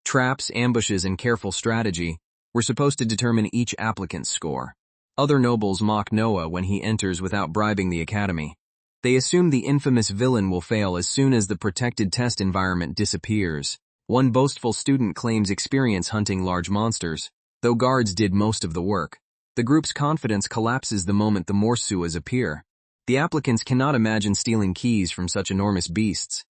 Speaker 1: Traps, ambushes, and careful strategy were supposed to determine each applicant's score. Other nobles mock Noah when he enters without bribing the academy. They assume the infamous villain will fail as soon as the protected test environment disappears. One boastful student claims experience hunting large monsters, though guards did most of the work. The group's confidence collapses the moment the morsuas appear. The applicants cannot imagine stealing keys from such enormous beasts.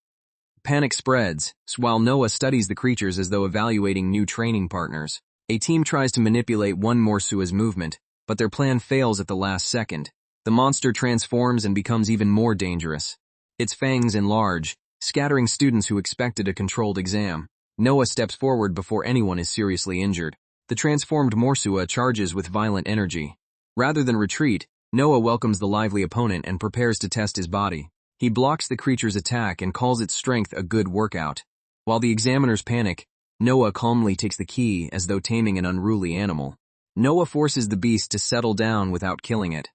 Speaker 1: Panic spreads, while Noah studies the creatures as though evaluating new training partners. A team tries to manipulate one morsua's movement, but their plan fails at the last second. The monster transforms and becomes even more dangerous. Its fangs enlarge, scattering students who expected a controlled exam. Noah steps forward before anyone is seriously injured. The transformed morsua charges with violent energy. Rather than retreat, Noah welcomes the lively opponent and prepares to test his body. He blocks the creature's attack and calls its strength a good workout. While the examiners panic, Noah calmly takes the key as though taming an unruly animal. Noah forces the beast to settle down without killing it.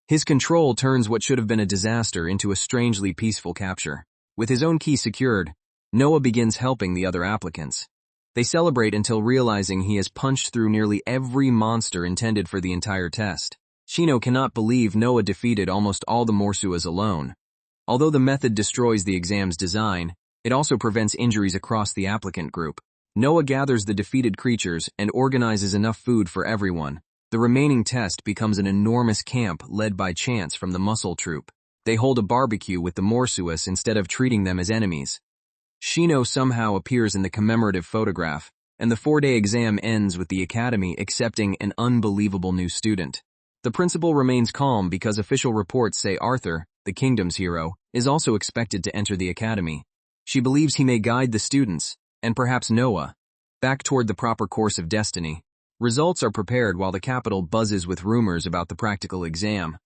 Speaker 1: His control turns what should have been a disaster into a strangely peaceful capture. With his own key secured, Noah begins helping the other applicants. They celebrate until realizing he has punched through nearly every monster intended for the entire test. Shino cannot believe Noah defeated almost all the morsuas alone. Although the method destroys the exam's design, it also prevents injuries across the applicant group. Noah gathers the defeated creatures and organizes enough food for everyone. The remaining test becomes an enormous camp led by Chance from the Muscle Troop. They hold a barbecue with the morsuas instead of treating them as enemies. Shino somehow appears in the commemorative photograph, and the 4-day exam ends with the academy accepting an unbelievable new student. The principal remains calm because official reports say Arthur, the the kingdom's hero, is also expected to enter the academy. She believes he may guide the students, and perhaps Noah, back toward the proper course of destiny. Results are prepared while the capital buzzes with rumors about the practical exam.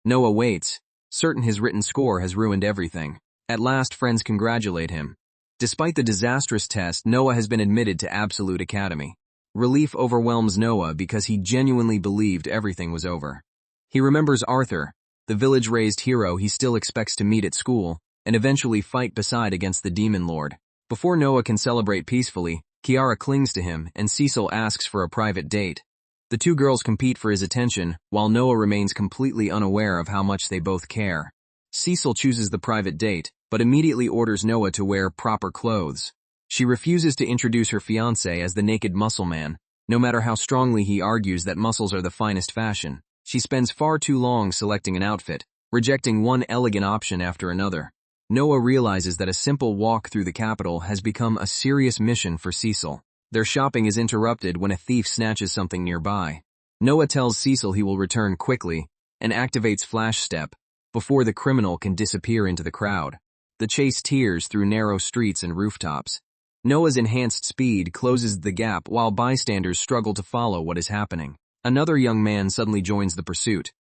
Speaker 1: Noah waits, certain his written score has ruined everything. At last, friends congratulate him. Despite the disastrous test, Noah has been admitted to Absolute Academy. Relief overwhelms Noah because he genuinely believed everything was over. He remembers Arthur, the village-raised hero he still expects to meet at school, and eventually fight beside against the demon lord. Before Noah can celebrate peacefully, Kiara clings to him and Cecil asks for a private date. The two girls compete for his attention, while Noah remains completely unaware of how much they both care. Cecil chooses the private date, but immediately orders Noah to wear proper clothes. She refuses to introduce her fiancé as the naked muscle man, no matter how strongly he argues that muscles are the finest fashion. She spends far too long selecting an outfit, rejecting one elegant option after another. Noah realizes that a simple walk through the capital has become a serious mission for Cecil. Their shopping is interrupted when a thief snatches something nearby. Noah tells Cecil he will return quickly and activates Flash Step before the criminal can disappear into the crowd. The chase tears through narrow streets and rooftops. Noah's enhanced speed closes the gap while bystanders struggle to follow what is happening. Another young man suddenly joins the pursuit.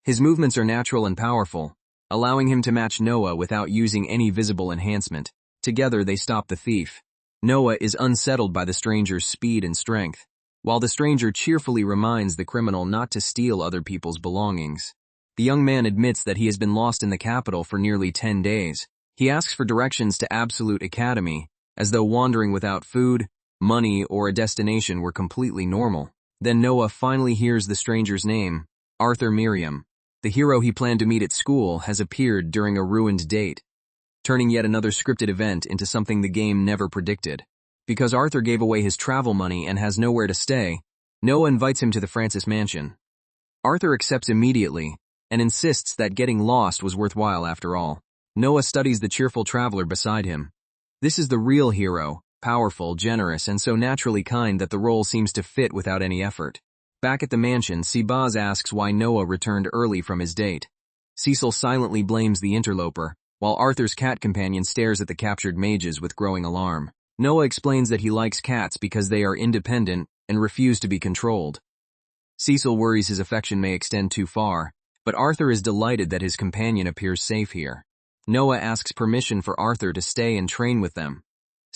Speaker 1: His movements are natural and powerful, allowing him to match Noah without using any visible enhancement. Together they stop the thief. Noah is unsettled by the stranger's speed and strength, while the stranger cheerfully reminds the criminal not to steal other people's belongings. The young man admits that he has been lost in the capital for nearly 10 days. He asks for directions to Absolute Academy, as though wandering without food, money, or a destination were completely normal. Then Noah finally hears the stranger's name, Arthur Miriam. The hero he planned to meet at school has appeared during a ruined date, turning yet another scripted event into something the game never predicted. Because Arthur gave away his travel money and has nowhere to stay, Noah invites him to the Francis mansion. Arthur accepts immediately and insists that getting lost was worthwhile after all. Noah studies the cheerful traveler beside him. This is the real hero, powerful, generous, and so naturally kind that the role seems to fit without any effort. Back at the mansion, Sibaz asks why Noah returned early from his date. Cecil silently blames the interloper, while Arthur's cat companion stares at the captured mages with growing alarm. Noah explains that he likes cats because they are independent and refuse to be controlled. Cecil worries his affection may extend too far, but Arthur is delighted that his companion appears safe here. Noah asks permission for Arthur to stay and train with them.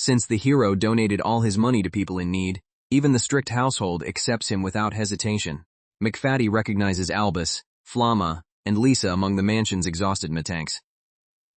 Speaker 1: Since the hero donated all his money to people in need, even the strict household accepts him without hesitation. McFaddy recognizes Albus, Flamma, and Lisa among the mansion's exhausted metanks.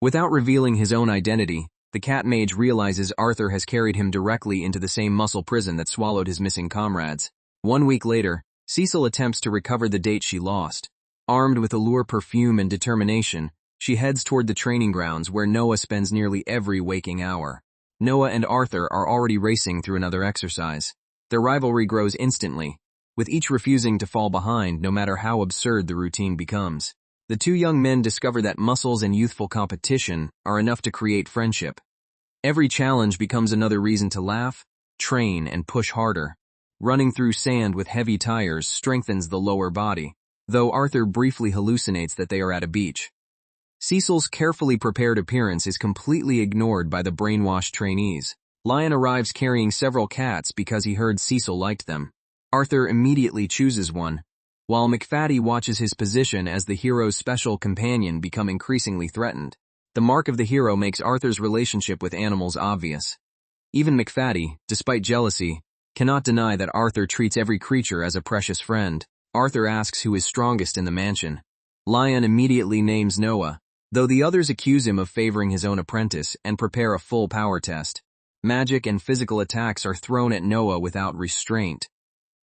Speaker 1: Without revealing his own identity, the cat mage realizes Arthur has carried him directly into the same muscle prison that swallowed his missing comrades. 1 week later, Cecil attempts to recover the date she lost. Armed with allure, perfume, and determination, she heads toward the training grounds where Noah spends nearly every waking hour. Noah and Arthur are already racing through another exercise. Their rivalry grows instantly, with each refusing to fall behind no matter how absurd the routine becomes. The two young men discover that muscles and youthful competition are enough to create friendship. Every challenge becomes another reason to laugh, train, and push harder. Running through sand with heavy tires strengthens the lower body, though Arthur briefly hallucinates that they are at a beach. Cecil's carefully prepared appearance is completely ignored by the brainwashed trainees. Lion arrives carrying several cats because he heard Cecil liked them. Arthur immediately chooses one, while McFaddy watches his position as the hero's special companion become increasingly threatened. The mark of the hero makes Arthur's relationship with animals obvious. Even McFaddy, despite jealousy, cannot deny that Arthur treats every creature as a precious friend. Arthur asks who is strongest in the mansion. Lion immediately names Noah, though the others accuse him of favoring his own apprentice and prepare a full power test. Magic and physical attacks are thrown at Noah without restraint.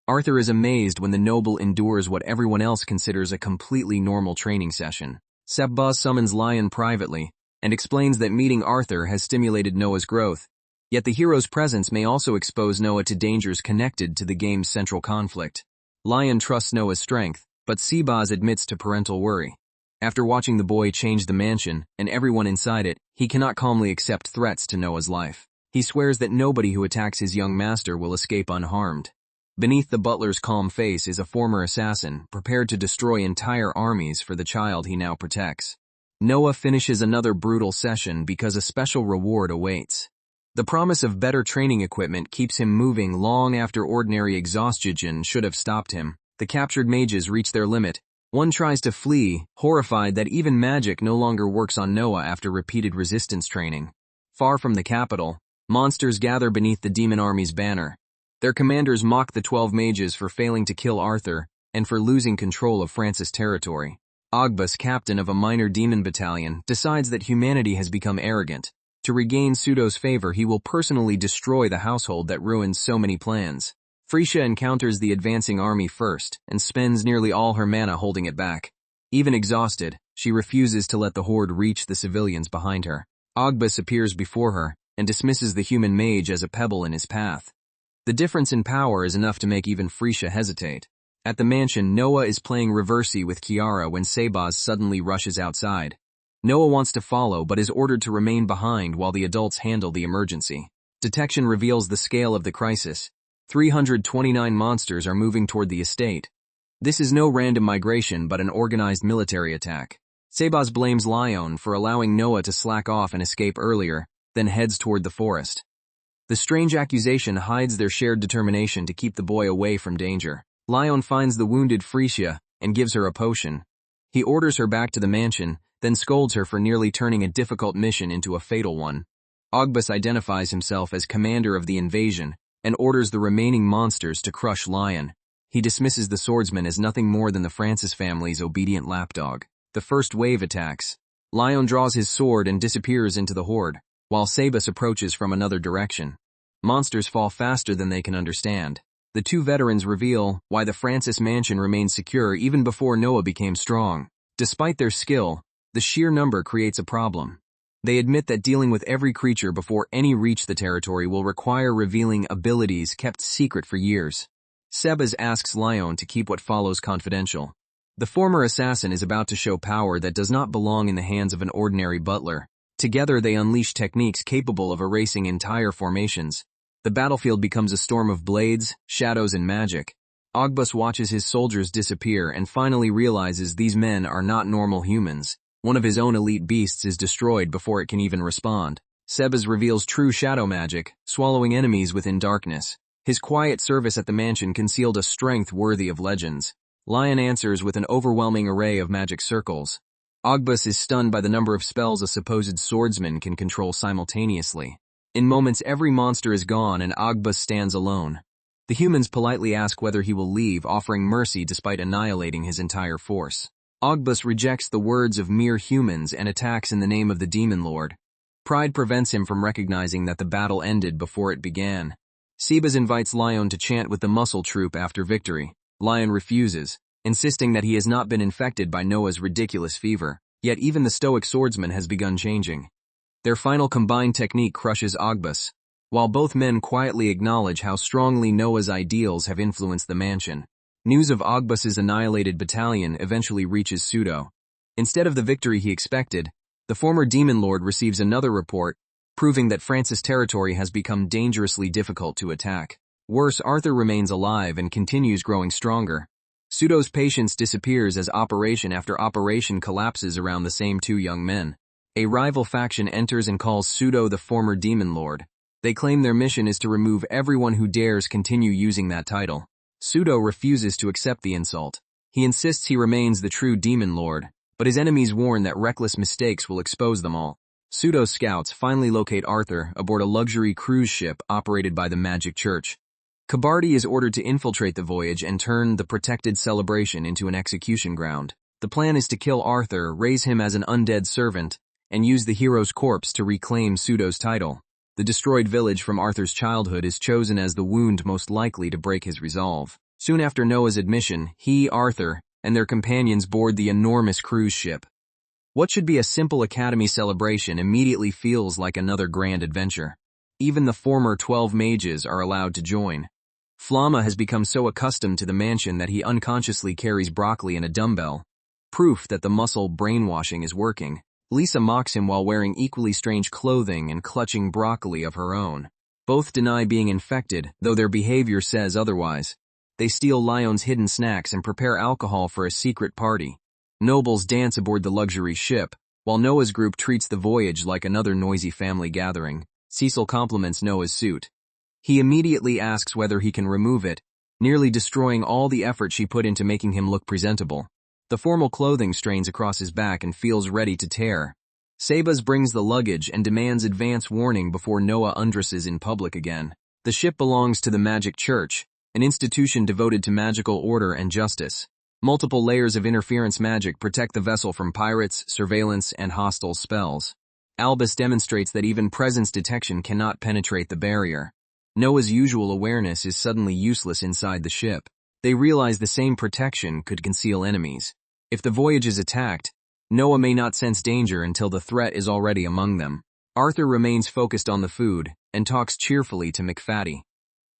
Speaker 1: Arthur is amazed when the noble endures what everyone else considers a completely normal training session. Sebba summons Lion privately and explains that meeting Arthur has stimulated Noah's growth, yet the hero's presence may also expose Noah to dangers connected to the game's central conflict. Lion trusts Noah's strength, but Sebaz admits to parental worry. After watching the boy change the mansion and everyone inside it, he cannot calmly accept threats to Noah's life. He swears that nobody who attacks his young master will escape unharmed. Beneath the butler's calm face is a former assassin, prepared to destroy entire armies for the child he now protects. Noah finishes another brutal session because a special reward awaits. The promise of better training equipment keeps him moving long after ordinary exhaustion should have stopped him. The captured mages reach their limit. One tries to flee, horrified that even magic no longer works on Noah after repeated resistance training. Far from the capital, monsters gather beneath the demon army's banner. Their commanders mock the 12 mages for failing to kill Arthur and for losing control of Francis' territory. Ogbus, captain of a minor demon battalion, decides that humanity has become arrogant. To regain Pseudo's favor, he will personally destroy the household that ruined so many plans. Frisia encounters the advancing army first and spends nearly all her mana holding it back. Even exhausted, she refuses to let the horde reach the civilians behind her. Ogbus appears before her and dismisses the human mage as a pebble in his path. The difference in power is enough to make even Frisia hesitate. At the mansion, Noah is playing reversey with Kiara when Sebas suddenly rushes outside. Noah wants to follow but is ordered to remain behind while the adults handle the emergency. Detection reveals the scale of the crisis. 329 monsters are moving toward the estate. This is no random migration but an organized military attack. Sebas blames Lion for allowing Noah to slack off and escape earlier, then heads toward the forest. The strange accusation hides their shared determination to keep the boy away from danger. Lion finds the wounded Frisia and gives her a potion. He orders her back to the mansion, then scolds her for nearly turning a difficult mission into a fatal one. Ogbus identifies himself as commander of the invasion and orders the remaining monsters to crush Lion. He dismisses the swordsman as nothing more than the Francis family's obedient lapdog. The first wave attacks. Lion draws his sword and disappears into the horde, while Sebas approaches from another direction. Monsters fall faster than they can understand. The two veterans reveal why the Francis mansion remained secure even before Noah became strong. Despite their skill, the sheer number creates a problem. They admit that dealing with every creature before any reach the territory will require revealing abilities kept secret for years. Sebas asks Lion to keep what follows confidential. The former assassin is about to show power that does not belong in the hands of an ordinary butler. Together they unleash techniques capable of erasing entire formations. The battlefield becomes a storm of blades, shadows, and magic. Ogbus watches his soldiers disappear and finally realizes these men are not normal humans. One of his own elite beasts is destroyed before it can even respond. Sebas reveals true shadow magic, swallowing enemies within darkness. His quiet service at the mansion concealed a strength worthy of legends. Lion answers with an overwhelming array of magic circles. Ogbus is stunned by the number of spells a supposed swordsman can control simultaneously. In moments, every monster is gone and Ogbus stands alone. The humans politely ask whether he will leave, offering mercy despite annihilating his entire force. Ogbus rejects the words of mere humans and attacks in the name of the Demon Lord. Pride prevents him from recognizing that the battle ended before it began. Sebas invites Lion to chant with the muscle troop after victory. Lion refuses, insisting that he has not been infected by Noah's ridiculous fever. Yet even the stoic swordsman has begun changing. Their final combined technique crushes Ogbus, while both men quietly acknowledge how strongly Noah's ideals have influenced the mansion. News of Ogbus's annihilated battalion eventually reaches Pseudo. Instead of the victory he expected, the former demon lord receives another report, proving that Francis' territory has become dangerously difficult to attack. Worse, Arthur remains alive and continues growing stronger. Pseudo's patience disappears as operation after operation collapses around the same two young men. A rival faction enters and calls Pseudo the former demon lord. They claim their mission is to remove everyone who dares continue using that title. Pseudo refuses to accept the insult. He insists he remains the true demon lord, but his enemies warn that reckless mistakes will expose them all. Pseudo's scouts finally locate Arthur aboard a luxury cruise ship operated by the Magic Church. Kabardi is ordered to infiltrate the voyage and turn the protected celebration into an execution ground. The plan is to kill Arthur, raise him as an undead servant, and use the hero's corpse to reclaim Pseudo's title. The destroyed village from Arthur's childhood is chosen as the wound most likely to break his resolve. Soon after Noah's admission, he, Arthur, and their companions board the enormous cruise ship. What should be a simple academy celebration immediately feels like another grand adventure. Even the former 12 mages are allowed to join. Flamma has become so accustomed to the mansion that he unconsciously carries broccoli and a dumbbell, proof that the muscle brainwashing is working. Lisa mocks him while wearing equally strange clothing and clutching broccoli of her own. Both deny being infected, though their behavior says otherwise. They steal Lion's hidden snacks and prepare alcohol for a secret party. Nobles dance aboard the luxury ship, While Noah's group treats the voyage like another noisy family gathering, Cecil compliments Noah's suit. He immediately asks whether he can remove it, nearly destroying all the effort she put into making him look presentable. The formal clothing strains across his back and feels ready to tear. Sebas brings the luggage and demands advance warning before Noah undresses in public again. The ship belongs to the Magic Church, an institution devoted to magical order and justice. Multiple layers of interference magic protect the vessel from pirates, surveillance, and hostile spells. Albus demonstrates that even presence detection cannot penetrate the barrier. Noah's usual awareness is suddenly useless inside the ship. They realize the same protection could conceal enemies. If the voyage is attacked, Noah may not sense danger until the threat is already among them. Arthur remains focused on the food and talks cheerfully to McFaddy.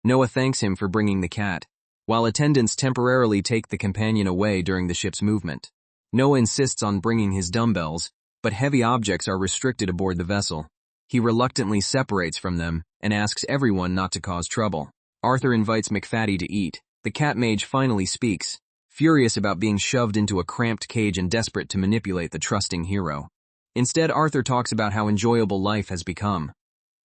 Speaker 1: Noah thanks him for bringing the cat, while attendants temporarily take the companion away during the ship's movement. Noah insists on bringing his dumbbells, but heavy objects are restricted aboard the vessel. He reluctantly separates from them and asks everyone not to cause trouble. Arthur invites McFaddy to eat. The cat mage finally speaks, furious about being shoved into a cramped cage and desperate to manipulate the trusting hero. Instead, Arthur talks about how enjoyable life has become.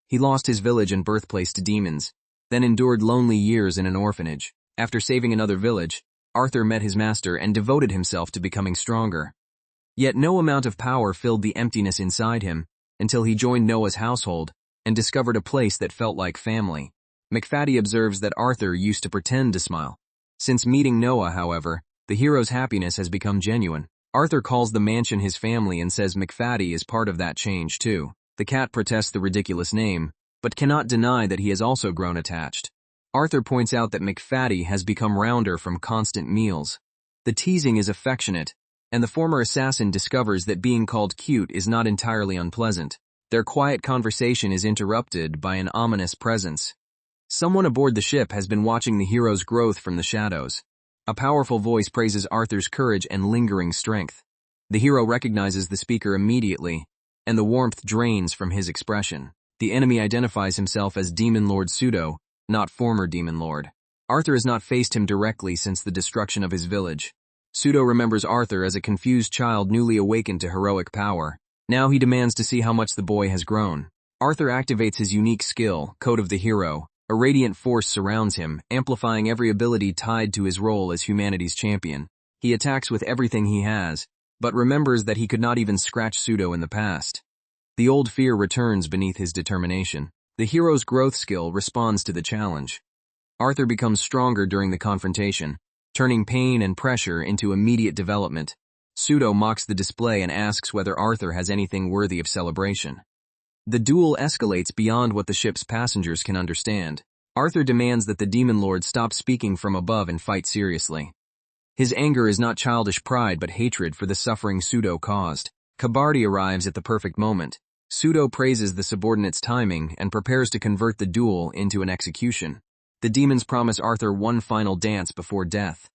Speaker 1: He lost his village and birthplace to demons, then endured lonely years in an orphanage. After saving another village, Arthur met his master and devoted himself to becoming stronger. Yet no amount of power filled the emptiness inside him, until he joined Noah's household and discovered a place that felt like family. McFaddy observes that Arthur used to pretend to smile. Since meeting Noah, however, the hero's happiness has become genuine. Arthur calls the mansion his family and says McFaddy is part of that change too. The cat protests the ridiculous name, but cannot deny that he has also grown attached. Arthur points out that McFaddy has become rounder from constant meals. The teasing is affectionate, and the former assassin discovers that being called cute is not entirely unpleasant. Their quiet conversation is interrupted by an ominous presence. Someone aboard the ship has been watching the hero's growth from the shadows. A powerful voice praises Arthur's courage and lingering strength. The hero recognizes the speaker immediately, and the warmth drains from his expression. The enemy identifies himself as Demon Lord Pseudo, not former Demon Lord. Arthur has not faced him directly since the destruction of his village. Pseudo remembers Arthur as a confused child newly awakened to heroic power. Now he demands to see how much the boy has grown. Arthur activates his unique skill, Code of the Hero. A radiant force surrounds him, amplifying every ability tied to his role as humanity's champion. He attacks with everything he has, but remembers that he could not even scratch Pseudo in the past. The old fear returns beneath his determination. The hero's growth skill responds to the challenge. Arthur becomes stronger during the confrontation, turning pain and pressure into immediate development. Pseudo mocks the display and asks whether Arthur has anything worthy of celebration. The duel escalates beyond what the ship's passengers can understand. Arthur demands that the Demon Lord stop speaking from above and fight seriously. His anger is not childish pride but hatred for the suffering Pseudo caused. Kabardi arrives at the perfect moment. Pseudo praises the subordinate's timing and prepares to convert the duel into an execution. The demons promise Arthur one final dance before death.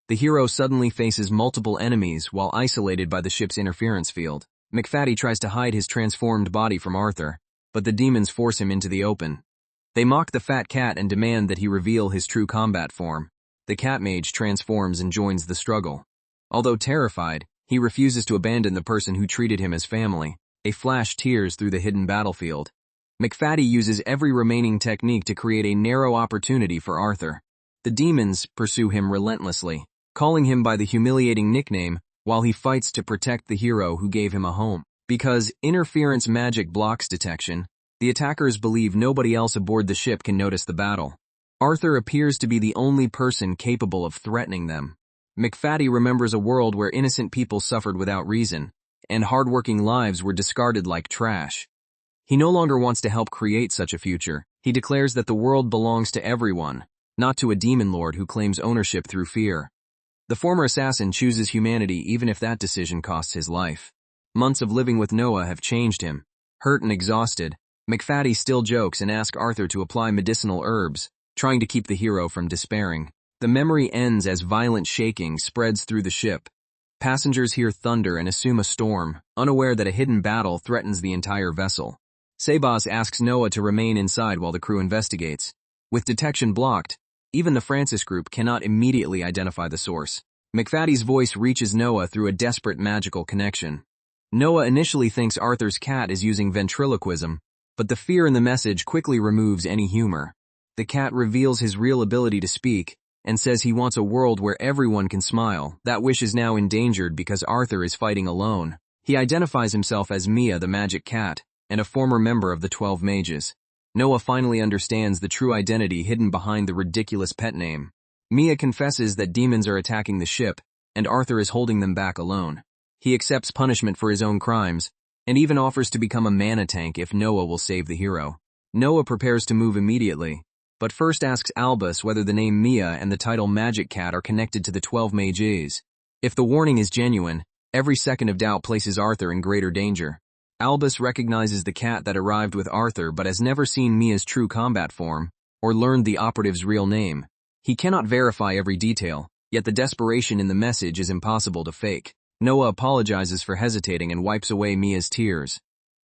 Speaker 1: The hero suddenly faces multiple enemies while isolated by the ship's interference field. McFaddy tries to hide his transformed body from Arthur, but the demons force him into the open. They mock the fat cat and demand that he reveal his true combat form. The cat mage transforms and joins the struggle. Although terrified, he refuses to abandon the person who treated him as family. A flash tears through the hidden battlefield. McFaddy uses every remaining technique to create a narrow opportunity for Arthur. The demons pursue him relentlessly, calling him by the humiliating nickname while he fights to protect the hero who gave him a home. Because interference magic blocks detection, the attackers believe nobody else aboard the ship can notice the battle. Arthur appears to be the only person capable of threatening them. McFaddy remembers a world where innocent people suffered without reason, and hardworking lives were discarded like trash. He no longer wants to help create such a future. He declares that the world belongs to everyone, not to a demon lord who claims ownership through fear. The former assassin chooses humanity even if that decision costs his life. Months of living with Noah have changed him. Hurt and exhausted, McFaddy still jokes and asks Arthur to apply medicinal herbs, trying to keep the hero from despairing. The memory ends as violent shaking spreads through the ship. Passengers hear thunder and assume a storm, unaware that a hidden battle threatens the entire vessel. Sebas asks Noah to remain inside while the crew investigates. With detection blocked, even the Francis group cannot immediately identify the source. McFaddy's voice reaches Noah through a desperate magical connection. Noah initially thinks Arthur's cat is using ventriloquism, but the fear in the message quickly removes any humor. The cat reveals his real ability to speak and says he wants a world where everyone can smile. That wish is now endangered because Arthur is fighting alone. He identifies himself as Mia the magic cat and a former member of the 12 mages. Noah finally understands the true identity hidden behind the ridiculous pet name. Mia confesses that demons are attacking the ship and Arthur is holding them back alone. He accepts punishment for his own crimes and even offers to become a mana tank if Noah will save the hero. Noah prepares to move immediately, but first asks Albus whether the name Mia and the title Magic Cat are connected to the 12 mages. If the warning is genuine, every second of doubt places Arthur in greater danger. Albus recognizes the cat that arrived with Arthur but has never seen Mia's true combat form or learned the operative's real name. He cannot verify every detail, yet the desperation in the message is impossible to fake. Noah apologizes for hesitating and wipes away Mia's tears.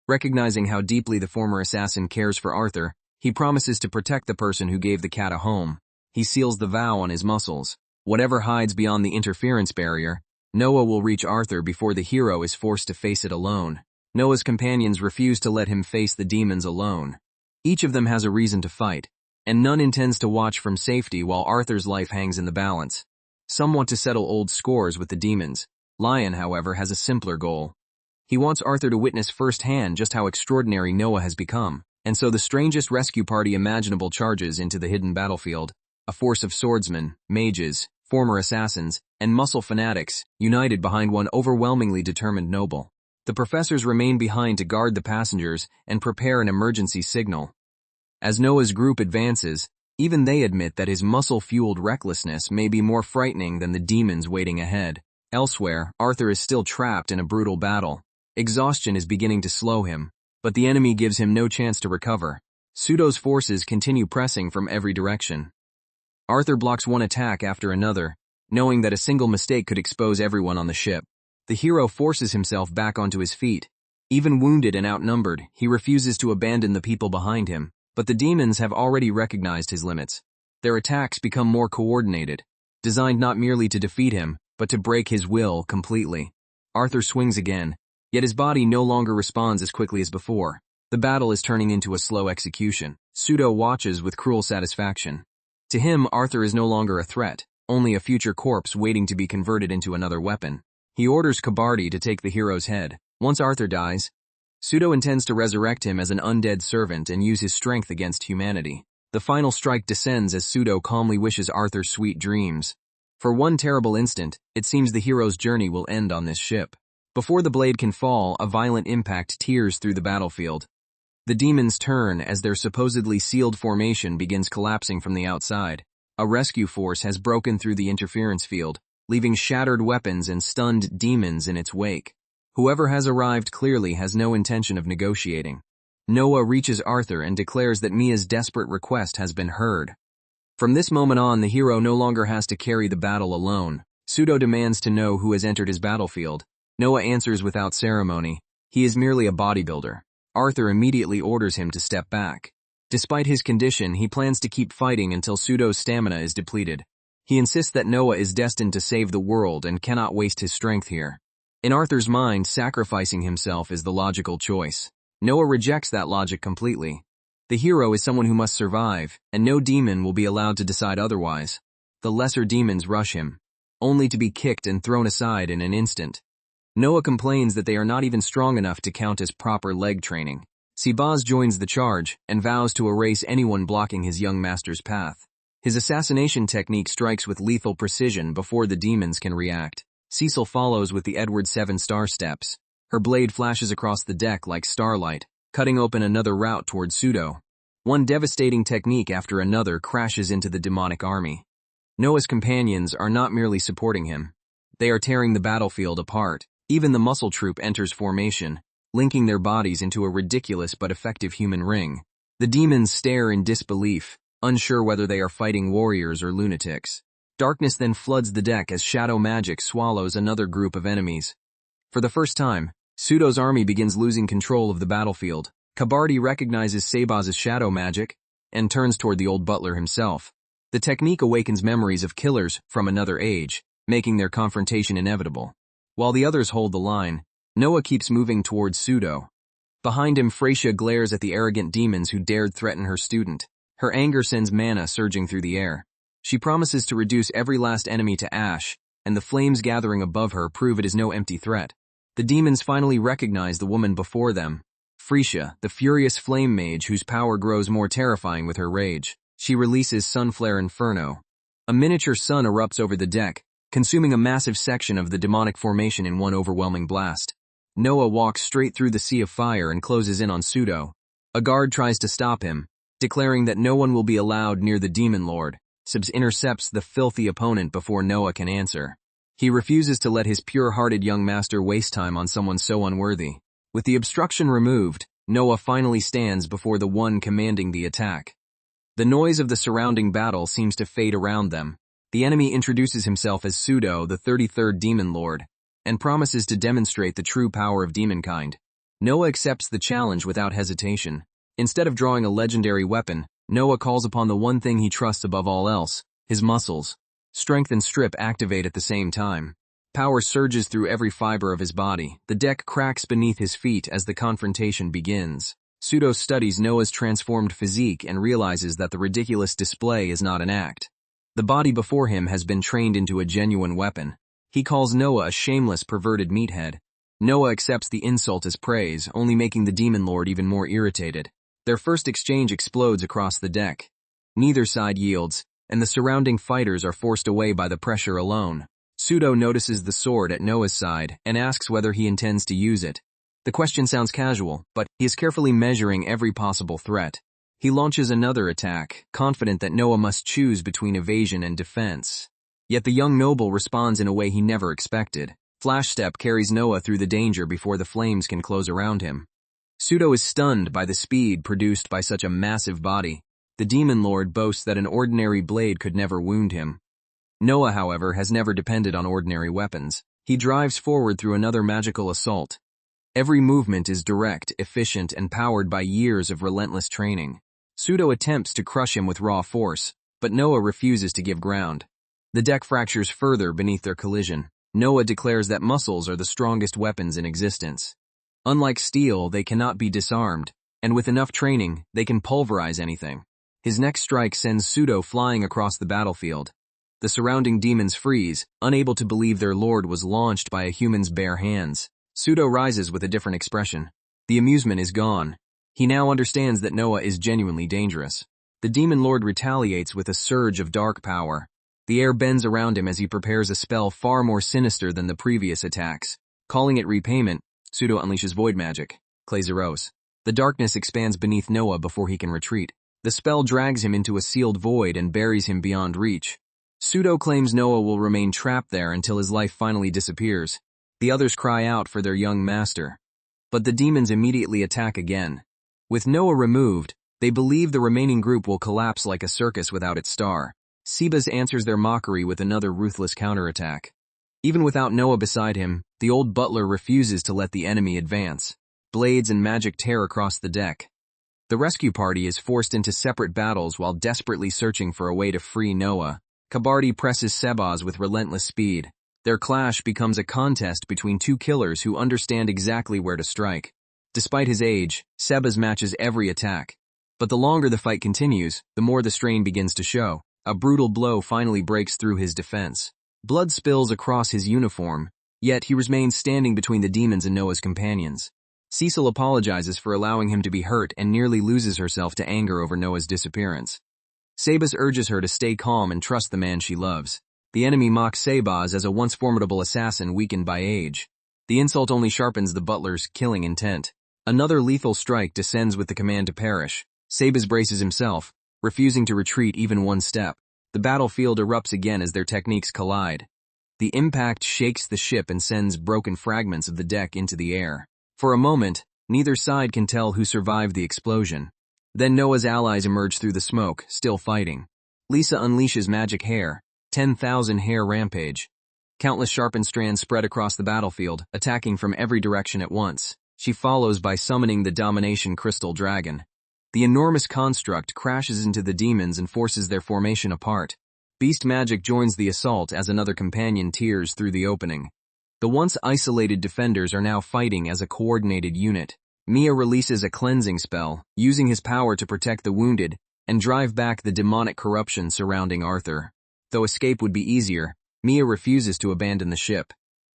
Speaker 1: Recognizing how deeply the former assassin cares for Arthur, he promises to protect the person who gave the cat a home. He seals the vow on his muscles. Whatever hides beyond the interference barrier, Noah will reach Arthur before the hero is forced to face it alone. Noah's companions refuse to let him face the demons alone. Each of them has a reason to fight, and none intends to watch from safety while Arthur's life hangs in the balance. Some want to settle old scores with the demons. Lion, however, has a simpler goal. He wants Arthur to witness firsthand just how extraordinary Noah has become, and so the strangest rescue party imaginable charges into the hidden battlefield, a force of swordsmen, mages, former assassins, and muscle fanatics, united behind one overwhelmingly determined noble. The professors remain behind to guard the passengers and prepare an emergency signal. As Noah's group advances, even they admit that his muscle-fueled recklessness may be more frightening than the demons waiting ahead. Elsewhere, Arthur is still trapped in a brutal battle. Exhaustion is beginning to slow him, but the enemy gives him no chance to recover. Pseudo's forces continue pressing from every direction. Arthur blocks one attack after another, knowing that a single mistake could expose everyone on the ship. The hero forces himself back onto his feet. Even wounded and outnumbered, he refuses to abandon the people behind him, but the demons have already recognized his limits. Their attacks become more coordinated, designed not merely to defeat him, but to break his will completely. Arthur swings again, yet his body no longer responds as quickly as before. The battle is turning into a slow execution. Pseudo watches with cruel satisfaction. To him, Arthur is no longer a threat, only a future corpse waiting to be converted into another weapon. He orders Kabardi to take the hero's head. Once Arthur dies, Pseudo intends to resurrect him as an undead servant and use his strength against humanity. The final strike descends as Pseudo calmly wishes Arthur sweet dreams. For one terrible instant, it seems the hero's journey will end on this ship. Before the blade can fall, a violent impact tears through the battlefield. The demons turn as their supposedly sealed formation begins collapsing from the outside. A rescue force has broken through the interference field, leaving shattered weapons and stunned demons in its wake. Whoever has arrived clearly has no intention of negotiating. Noah reaches Arthur and declares that Mia's desperate request has been heard. From this moment on, the hero no longer has to carry the battle alone. Pseudo demands to know who has entered his battlefield. Noah answers without ceremony. He is merely a bodybuilder. Arthur immediately orders him to step back. Despite his condition, he plans to keep fighting until Pseudo's stamina is depleted. He insists that Noah is destined to save the world and cannot waste his strength here. In Arthur's mind, sacrificing himself is the logical choice. Noah rejects that logic completely. The hero is someone who must survive, and no demon will be allowed to decide otherwise. The lesser demons rush him, only to be kicked and thrown aside in an instant. Noah complains that they are not even strong enough to count as proper leg training. Sibaz joins the charge and vows to erase anyone blocking his young master's path. His assassination technique strikes with lethal precision before the demons can react. Cecil follows with the Edward 7-star steps. Her blade flashes across the deck like starlight, cutting open another route toward Pseudo. One devastating technique after another crashes into the demonic army. Noah's companions are not merely supporting him. They are tearing the battlefield apart. Even the muscle troop enters formation, linking their bodies into a ridiculous but effective human ring. The demons stare in disbelief, unsure whether they are fighting warriors or lunatics. Darkness then floods the deck as shadow magic swallows another group of enemies. For the first time, Pseudo's army begins losing control of the battlefield. Kabardi recognizes Sabaz's shadow magic and turns toward the old butler himself. The technique awakens memories of killers from another age, making their confrontation inevitable. While the others hold the line, Noah keeps moving towards Pseudo. Behind him, Freysia glares at the arrogant demons who dared threaten her student. Her anger sends mana surging through the air. She promises to reduce every last enemy to ash, and the flames gathering above her prove it is no empty threat. The demons finally recognize the woman before them, Freysia, the furious flame mage whose power grows more terrifying with her rage. She releases Sunflare Inferno. A miniature sun erupts over the deck, consuming a massive section of the demonic formation in one overwhelming blast. Noah walks straight through the sea of fire and closes in on Pseudo. A guard tries to stop him, declaring that no one will be allowed near the demon lord. Subs intercepts the filthy opponent before Noah can answer. He refuses to let his pure-hearted young master waste time on someone so unworthy. With the obstruction removed, Noah finally stands before the one commanding the attack. The noise of the surrounding battle seems to fade around them. The enemy introduces himself as Pseudo, the 33rd Demon Lord, and promises to demonstrate the true power of demonkind. Noah accepts the challenge without hesitation. Instead of drawing a legendary weapon, Noah calls upon the one thing he trusts above all else, his muscles. Strength and strip activate at the same time. Power surges through every fiber of his body. The deck cracks beneath his feet as the confrontation begins. Pseudo studies Noah's transformed physique and realizes that the ridiculous display is not an act. The body before him has been trained into a genuine weapon. He calls Noah a shameless, perverted meathead. Noah accepts the insult as praise, only making the demon lord even more irritated. Their first exchange explodes across the deck. Neither side yields, and the surrounding fighters are forced away by the pressure alone. Pseudo notices the sword at Noah's side and asks whether he intends to use it. The question sounds casual, but he is carefully measuring every possible threat. He launches another attack, confident that Noah must choose between evasion and defense. Yet the young noble responds in a way he never expected. Flash Step carries Noah through the danger before the flames can close around him. Pseudo is stunned by the speed produced by such a massive body. The demon lord boasts that an ordinary blade could never wound him. Noah, however, has never depended on ordinary weapons. He drives forward through another magical assault. Every movement is direct, efficient, and powered by years of relentless training. Pseudo attempts to crush him with raw force, but Noah refuses to give ground. The deck fractures further beneath their collision. Noah declares that muscles are the strongest weapons in existence. Unlike steel, they cannot be disarmed, and with enough training, they can pulverize anything. His next strike sends Pseudo flying across the battlefield. The surrounding demons freeze, unable to believe their lord was launched by a human's bare hands. Pseudo rises with a different expression. The amusement is gone. He now understands that Noah is genuinely dangerous. The demon lord retaliates with a surge of dark power. The air bends around him as he prepares a spell far more sinister than the previous attacks. Calling it repayment, Pseudo unleashes void magic, Klezeros. The darkness expands beneath Noah before he can retreat. The spell drags him into a sealed void and buries him beyond reach. Pseudo claims Noah will remain trapped there until his life finally disappears. The others cry out for their young master. But the demons immediately attack again. With Noah removed, they believe the remaining group will collapse like a circus without its star. Sebas answers their mockery with another ruthless counterattack. Even without Noah beside him, the old butler refuses to let the enemy advance. Blades and magic tear across the deck. The rescue party is forced into separate battles while desperately searching for a way to free Noah. Kabardi presses Sebas with relentless speed. Their clash becomes a contest between two killers who understand exactly where to strike. Despite his age, Sebas matches every attack. But the longer the fight continues, the more the strain begins to show. A brutal blow finally breaks through his defense. Blood spills across his uniform, yet he remains standing between the demons and Noah's companions. Cecil apologizes for allowing him to be hurt and nearly loses herself to anger over Noah's disappearance. Sebas urges her to stay calm and trust the man she loves. The enemy mocks Sebas as a once formidable assassin weakened by age. The insult only sharpens the butler's killing intent. Another lethal strike descends with the command to perish. Sebas braces himself, refusing to retreat even one step. The battlefield erupts again as their techniques collide. The impact shakes the ship and sends broken fragments of the deck into the air. For a moment, neither side can tell who survived the explosion. Then Noah's allies emerge through the smoke, still fighting. Lisa unleashes magic hair, 10,000 hair rampage. Countless sharpened strands spread across the battlefield, attacking from every direction at once. She follows by summoning the Domination Crystal Dragon. The enormous construct crashes into the demons and forces their formation apart. Beast magic joins the assault as another companion tears through the opening. The once isolated defenders are now fighting as a coordinated unit. Mia releases a cleansing spell, using his power to protect the wounded and drive back the demonic corruption surrounding Arthur. Though escape would be easier, Mia refuses to abandon the ship.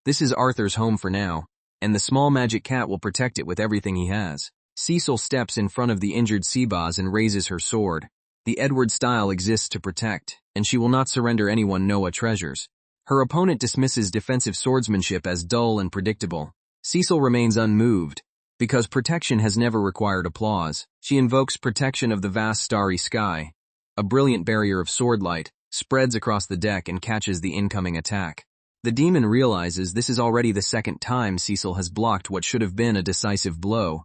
Speaker 1: This is Arthur's home for now, and the small magic cat will protect it with everything he has. Cecil steps in front of the injured Seabass and raises her sword. The Edward style exists to protect, and she will not surrender anyone Noah treasures. Her opponent dismisses defensive swordsmanship as dull and predictable. Cecil remains unmoved, because protection has never required applause. She invokes protection of the vast starry sky. A brilliant barrier of swordlight spreads across the deck and catches the incoming attack. The demon realizes this is already the second time Cecil has blocked what should have been a decisive blow.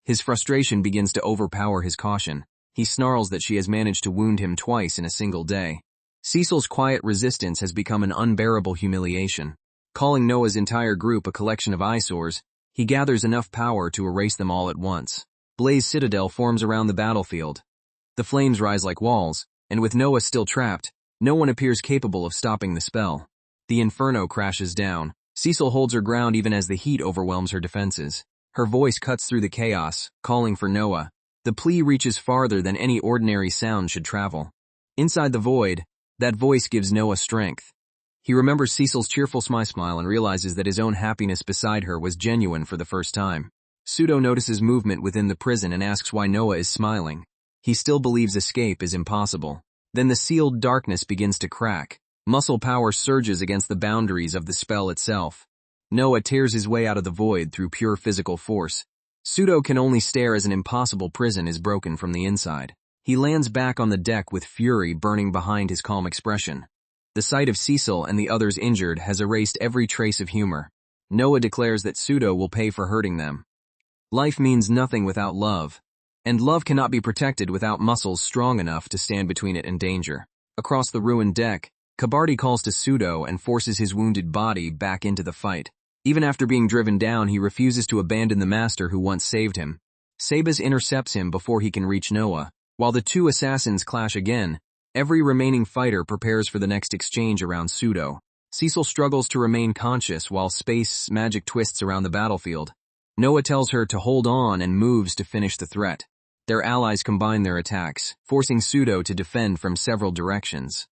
Speaker 1: His frustration begins to overpower his caution. He snarls that she has managed to wound him twice in a single day. Cecil's quiet resistance has become an unbearable humiliation. Calling Noah's entire group a collection of eyesores, he gathers enough power to erase them all at once. Blaze Citadel forms around the battlefield. The flames rise like walls, and with Noah still trapped, no one appears capable of stopping the spell. The inferno crashes down. Cecil holds her ground even as the heat overwhelms her defenses. Her voice cuts through the chaos, calling for Noah. The plea reaches farther than any ordinary sound should travel. Inside the void, that voice gives Noah strength. He remembers Cecil's cheerful smile and realizes that his own happiness beside her was genuine for the first time. Pseudo notices movement within the prison and asks why Noah is smiling. He still believes escape is impossible. Then the sealed darkness begins to crack. Muscle power surges against the boundaries of the spell itself. Noah tears his way out of the void through pure physical force. Pseudo can only stare as an impossible prison is broken from the inside. He lands back on the deck with fury burning behind his calm expression. The sight of Cecil and the others injured has erased every trace of humor. Noah declares that Pseudo will pay for hurting them. Life means nothing without love, and love cannot be protected without muscles strong enough to stand between it and danger. Across the ruined deck, Kabardi calls to Pseudo and forces his wounded body back into the fight. Even after being driven down, he refuses to abandon the master who once saved him. Sabas intercepts him before he can reach Noah. While the two assassins clash again, every remaining fighter prepares for the next exchange around Pseudo. Cecil struggles to remain conscious while space magic twists around the battlefield. Noah tells her to hold on and moves to finish the threat. Their allies combine their attacks, forcing Pseudo to defend from several directions.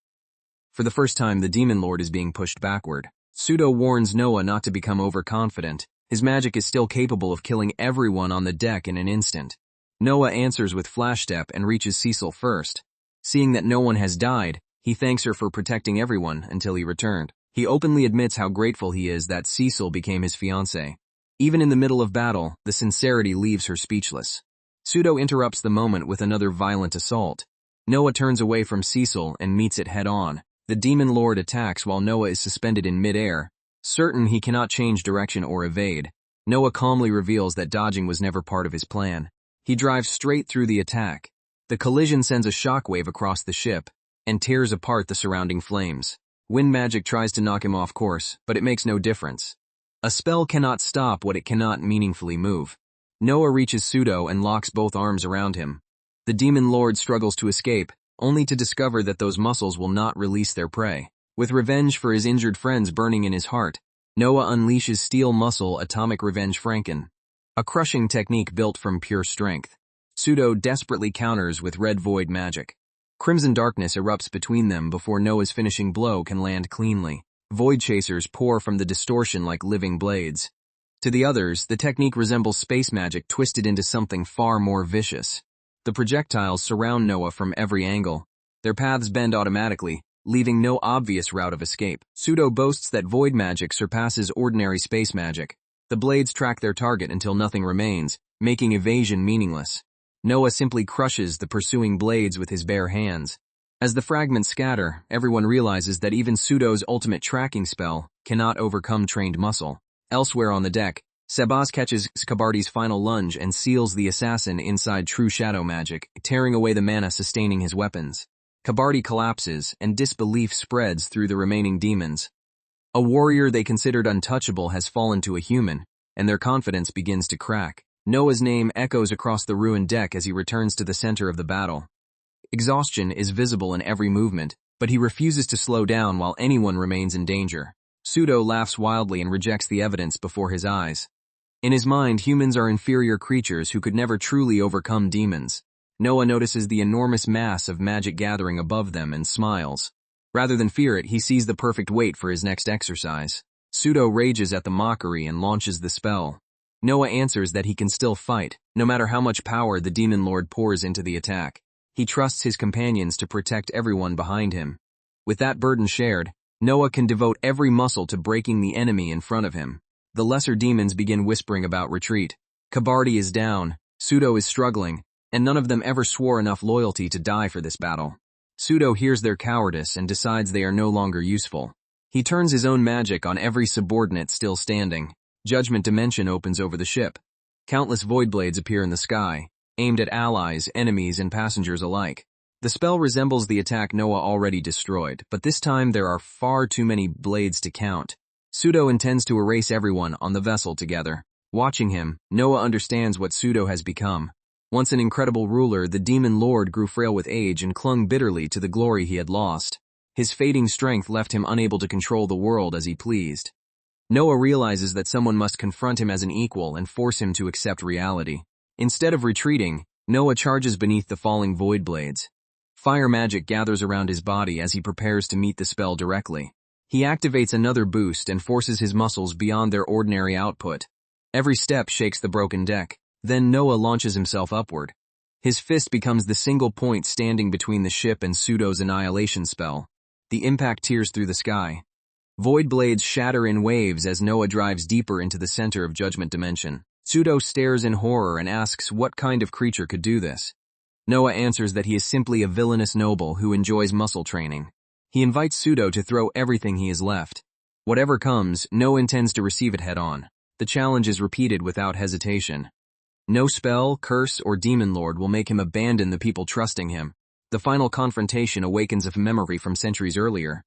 Speaker 1: For the first time, the Demon Lord is being pushed backward. Pseudo warns Noah not to become overconfident. His magic is still capable of killing everyone on the deck in an instant. Noah answers with Flash Step and reaches Cecil first. Seeing that no one has died, he thanks her for protecting everyone until he returned. He openly admits how grateful he is that Cecil became his fiancée. Even in the middle of battle, the sincerity leaves her speechless. Pseudo interrupts the moment with another violent assault. Noah turns away from Cecil and meets it head-on. The Demon Lord attacks while Noah is suspended in mid-air. Certain he cannot change direction or evade, Noah calmly reveals that dodging was never part of his plan. He drives straight through the attack. The collision sends a shockwave across the ship and tears apart the surrounding flames. Wind magic tries to knock him off course, but it makes no difference. A spell cannot stop what it cannot meaningfully move. Noah reaches Pseudo and locks both arms around him. The Demon Lord struggles to escape, only to discover that those muscles will not release their prey. With revenge for his injured friends burning in his heart, Noah unleashes Steel Muscle Atomic Revenge Franken, a crushing technique built from pure strength. Pseudo desperately counters with Red Void magic. Crimson darkness erupts between them before Noah's finishing blow can land cleanly. Void chasers pour from the distortion like living blades. To the others, the technique resembles space magic twisted into something far more vicious. The projectiles surround Noah from every angle. Their paths bend automatically, leaving no obvious route of escape. Pseudo boasts that void magic surpasses ordinary space magic. The blades track their target until nothing remains, making evasion meaningless. Noah simply crushes the pursuing blades with his bare hands. As the fragments scatter, everyone realizes that even Pseudo's ultimate tracking spell cannot overcome trained muscle. Elsewhere on the deck, Sebas catches Kabardi's final lunge and seals the assassin inside true shadow magic, tearing away the mana sustaining his weapons. Kabardi collapses, and disbelief spreads through the remaining demons. A warrior they considered untouchable has fallen to a human, and their confidence begins to crack. Noah's name echoes across the ruined deck as he returns to the center of the battle. Exhaustion is visible in every movement, but he refuses to slow down while anyone remains in danger. Pseudo laughs wildly and rejects the evidence before his eyes. In his mind, humans are inferior creatures who could never truly overcome demons. Noah notices the enormous mass of magic gathering above them and smiles. Rather than fear it, he sees the perfect weight for his next exercise. Pseudo rages at the mockery and launches the spell. Noah answers that he can still fight, no matter how much power the demon lord pours into the attack. He trusts his companions to protect everyone behind him. With that burden shared, Noah can devote every muscle to breaking the enemy in front of him. The lesser demons begin whispering about retreat. Kabardi is down, Pseudo is struggling, and none of them ever swore enough loyalty to die for this battle. Pseudo hears their cowardice and decides they are no longer useful. He turns his own magic on every subordinate still standing. Judgment Dimension opens over the ship. Countless void blades appear in the sky, aimed at allies, enemies, and passengers alike. The spell resembles the attack Noah already destroyed, but this time there are far too many blades to count. Pseudo intends to erase everyone on the vessel together. Watching him, Noah understands what Pseudo has become. Once an incredible ruler, the demon lord grew frail with age and clung bitterly to the glory he had lost. His fading strength left him unable to control the world as he pleased. Noah realizes that someone must confront him as an equal and force him to accept reality. Instead of retreating, Noah charges beneath the falling void blades. Fire magic gathers around his body as he prepares to meet the spell directly. He activates another boost and forces his muscles beyond their ordinary output. Every step shakes the broken deck. Then Noah launches himself upward. His fist becomes the single point standing between the ship and Pseudo's annihilation spell. The impact tears through the sky. Void blades shatter in waves as Noah drives deeper into the center of Judgment Dimension. Pseudo stares in horror and asks what kind of creature could do this. Noah answers that he is simply a villainous noble who enjoys muscle training. He invites Pseudo to throw everything he has left. Whatever comes, Noah intends to receive it head-on. The challenge is repeated without hesitation. No spell, curse, or demon lord will make him abandon the people trusting him. The final confrontation awakens a memory from centuries earlier.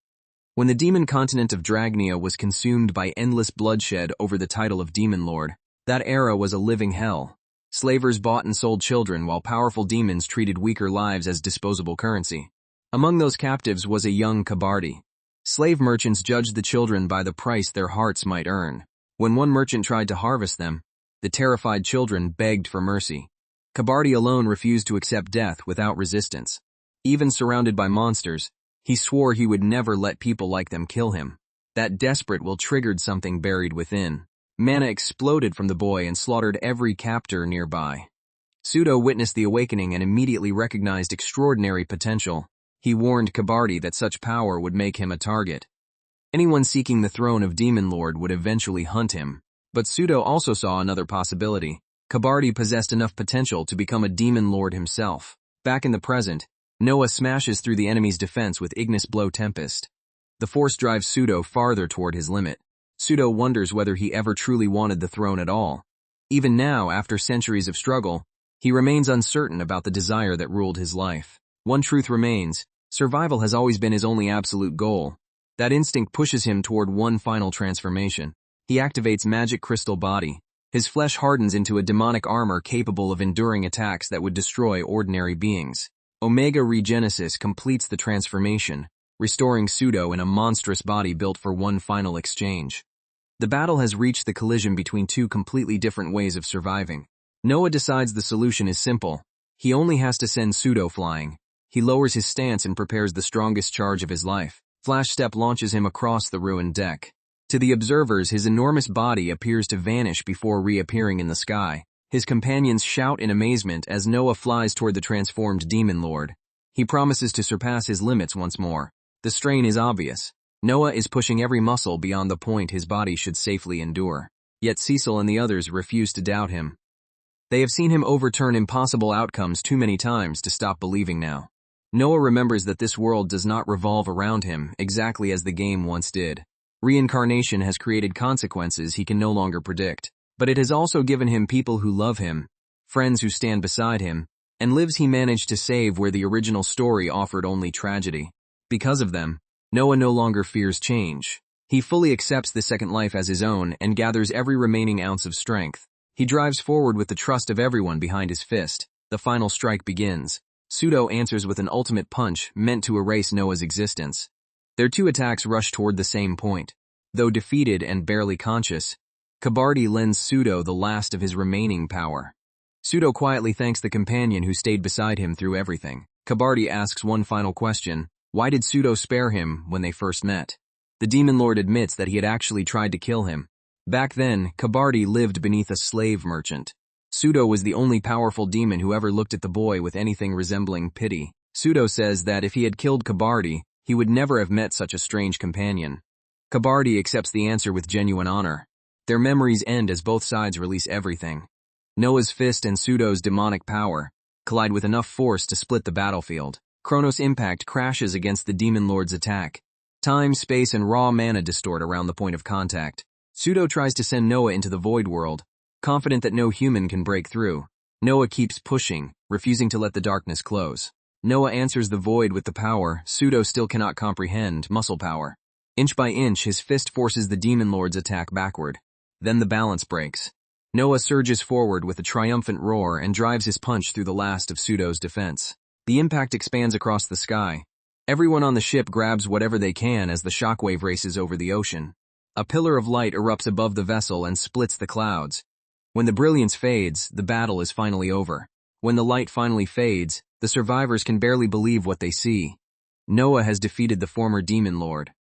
Speaker 1: When the demon continent of Dragnia was consumed by endless bloodshed over the title of demon lord, that era was a living hell. Slavers bought and sold children while powerful demons treated weaker lives as disposable currency. Among those captives was a young Kabardi. Slave merchants judged the children by the price their hearts might earn. When one merchant tried to harvest them, the terrified children begged for mercy. Kabardi alone refused to accept death without resistance. Even surrounded by monsters, he swore he would never let people like them kill him. That desperate will triggered something buried within. Mana exploded from the boy and slaughtered every captor nearby. Pseudo witnessed the awakening and immediately recognized extraordinary potential. He warned Kabardi that such power would make him a target. Anyone seeking the throne of Demon Lord would eventually hunt him. But Pseudo also saw another possibility. Kabardi possessed enough potential to become a Demon Lord himself. Back in the present, Noah smashes through the enemy's defense with Ignis Blow Tempest. The force drives Pseudo farther toward his limit. Pseudo wonders whether he ever truly wanted the throne at all. Even now, after centuries of struggle, he remains uncertain about the desire that ruled his life. One truth remains: survival has always been his only absolute goal. That instinct pushes him toward one final transformation. He activates Magic Crystal Body. His flesh hardens into a demonic armor capable of enduring attacks that would destroy ordinary beings. Omega Regenesis completes the transformation, restoring Pseudo in a monstrous body built for one final exchange. The battle has reached the collision between two completely different ways of surviving. Noah decides the solution is simple. He only has to send Pseudo flying. He lowers his stance and prepares the strongest charge of his life. Flash Step launches him across the ruined deck. To the observers, his enormous body appears to vanish before reappearing in the sky. His companions shout in amazement as Noah flies toward the transformed Demon Lord. He promises to surpass his limits once more. The strain is obvious. Noah is pushing every muscle beyond the point his body should safely endure. Yet Cecil and the others refuse to doubt him. They have seen him overturn impossible outcomes too many times to stop believing now. Noah remembers that this world does not revolve around him exactly as the game once did. Reincarnation has created consequences he can no longer predict. But it has also given him people who love him, friends who stand beside him, and lives he managed to save where the original story offered only tragedy. Because of them, Noah no longer fears change. He fully accepts the second life as his own and gathers every remaining ounce of strength. He drives forward with the trust of everyone behind his fist. The final strike begins. Pseudo answers with an ultimate punch meant to erase Noah's existence. Their two attacks rush toward the same point. Though defeated and barely conscious, Kabardi lends Pseudo the last of his remaining power. Pseudo quietly thanks the companion who stayed beside him through everything. Kabardi asks one final question: why did Pseudo spare him when they first met? The Demon Lord admits that he had actually tried to kill him. Back then, Kabardi lived beneath a slave merchant. Pseudo was the only powerful demon who ever looked at the boy with anything resembling pity. Pseudo says that if he had killed Kabardi, he would never have met such a strange companion. Kabardi accepts the answer with genuine honor. Their memories end as both sides release everything. Noah's fist and Pseudo's demonic power collide with enough force to split the battlefield. Chronos' impact crashes against the Demon Lord's attack. Time, space, and raw mana distort around the point of contact. Pseudo tries to send Noah into the void world, confident that no human can break through. Noah keeps pushing, refusing to let the darkness close. Noah answers the void with the power Pseudo still cannot comprehend, muscle power. Inch by inch, his fist forces the Demon Lord's attack backward. Then the balance breaks. Noah surges forward with a triumphant roar and drives his punch through the last of Pseudo's defense. The impact expands across the sky. Everyone on the ship grabs whatever they can as the shockwave races over the ocean. A pillar of light erupts above the vessel and splits the clouds. When the brilliance fades, the battle is finally over. When the light finally fades, the survivors can barely believe what they see. Noah has defeated the former Demon Lord.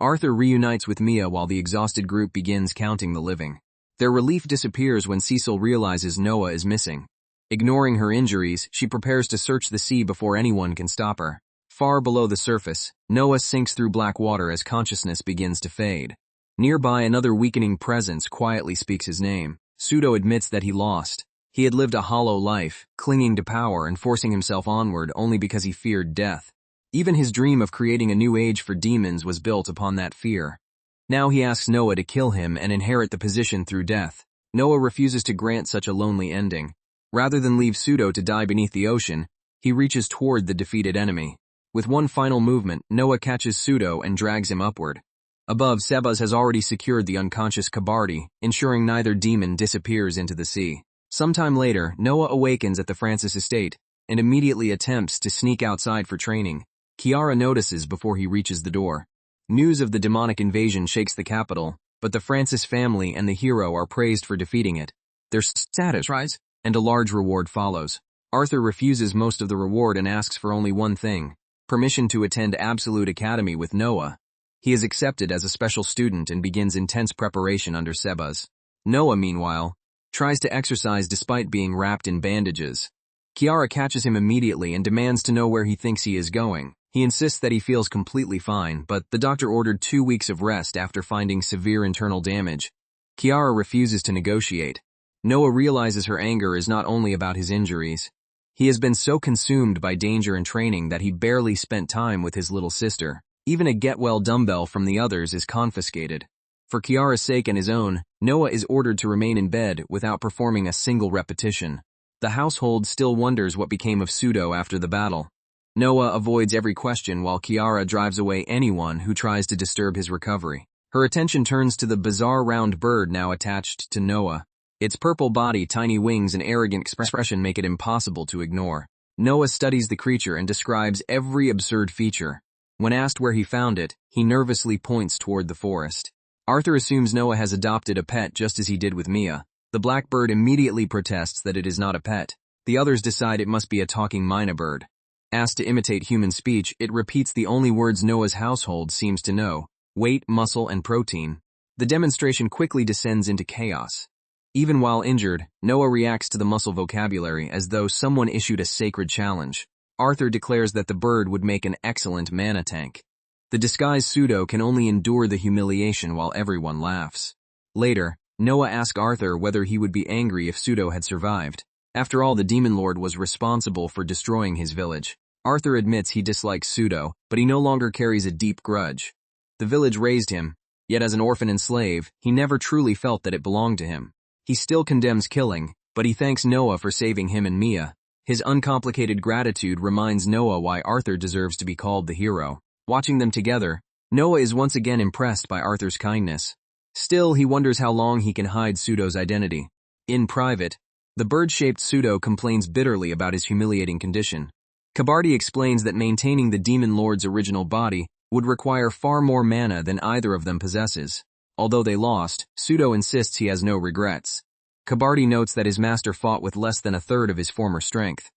Speaker 1: Arthur reunites with Mia while the exhausted group begins counting the living. Their relief disappears when Cecil realizes Noah is missing. Ignoring her injuries, she prepares to search the sea before anyone can stop her. Far below the surface, Noah sinks through black water as consciousness begins to fade. Nearby, another weakening presence quietly speaks his name. Pseudo admits that he lost. He had lived a hollow life, clinging to power and forcing himself onward only because he feared death. Even his dream of creating a new age for demons was built upon that fear. Now he asks Noah to kill him and inherit the position through death. Noah refuses to grant such a lonely ending. Rather than leave Pseudo to die beneath the ocean, he reaches toward the defeated enemy. With one final movement, Noah catches Pseudo and drags him upward. Above, Sebas has already secured the unconscious Kabardi, ensuring neither demon disappears into the sea. Sometime later, Noah awakens at the Francis estate and immediately attempts to sneak outside for training. Kiara notices before he reaches the door. News of the demonic invasion shakes the capital, but the Francis family and the hero are praised for defeating it. Their status rise, and a large reward follows. Arthur refuses most of the reward and asks for only one thing: permission to attend Absolute Academy with Noah. He is accepted as a special student and begins intense preparation under Sebas. Noah, meanwhile, tries to exercise despite being wrapped in bandages. Kiara catches him immediately and demands to know where he thinks he is going. He insists that he feels completely fine, but the doctor ordered 2 weeks of rest after finding severe internal damage. Kiara refuses to negotiate. Noah realizes her anger is not only about his injuries. He has been so consumed by danger and training that he barely spent time with his little sister. Even a get-well dumbbell from the others is confiscated. For Kiara's sake and his own, Noah is ordered to remain in bed without performing a single repetition. The household still wonders what became of Pseudo after the battle. Noah avoids every question while Kiara drives away anyone who tries to disturb his recovery. Her attention turns to the bizarre round bird now attached to Noah. Its purple body, tiny wings, and arrogant expression make it impossible to ignore. Noah studies the creature and describes every absurd feature. When asked where he found it, he nervously points toward the forest. Arthur assumes Noah has adopted a pet just as he did with Mia. The black bird immediately protests that it is not a pet. The others decide it must be a talking mynah bird. Asked to imitate human speech, it repeats the only words Noah's household seems to know: weight, muscle, and protein. The demonstration quickly descends into chaos. Even while injured, Noah reacts to the muscle vocabulary as though someone issued a sacred challenge. Arthur declares that the bird would make an excellent mana tank. The disguised Pseudo can only endure the humiliation while everyone laughs. Later, Noah asks Arthur whether he would be angry if Pseudo had survived. After all, the Demon Lord was responsible for destroying his village. Arthur admits he dislikes Pseudo, but he no longer carries a deep grudge. The village raised him, yet as an orphan and slave, he never truly felt that it belonged to him. He still condemns killing, but he thanks Noah for saving him and Mia. His uncomplicated gratitude reminds Noah why Arthur deserves to be called the hero. Watching them together, Noah is once again impressed by Arthur's kindness. Still, he wonders how long he can hide Pseudo's identity. In private, the bird-shaped Pseudo complains bitterly about his humiliating condition. Kabardi explains that maintaining the Demon Lord's original body would require far more mana than either of them possesses. Although they lost, Pseudo insists he has no regrets. Kabardi notes that his master fought with less than a third of his former strength.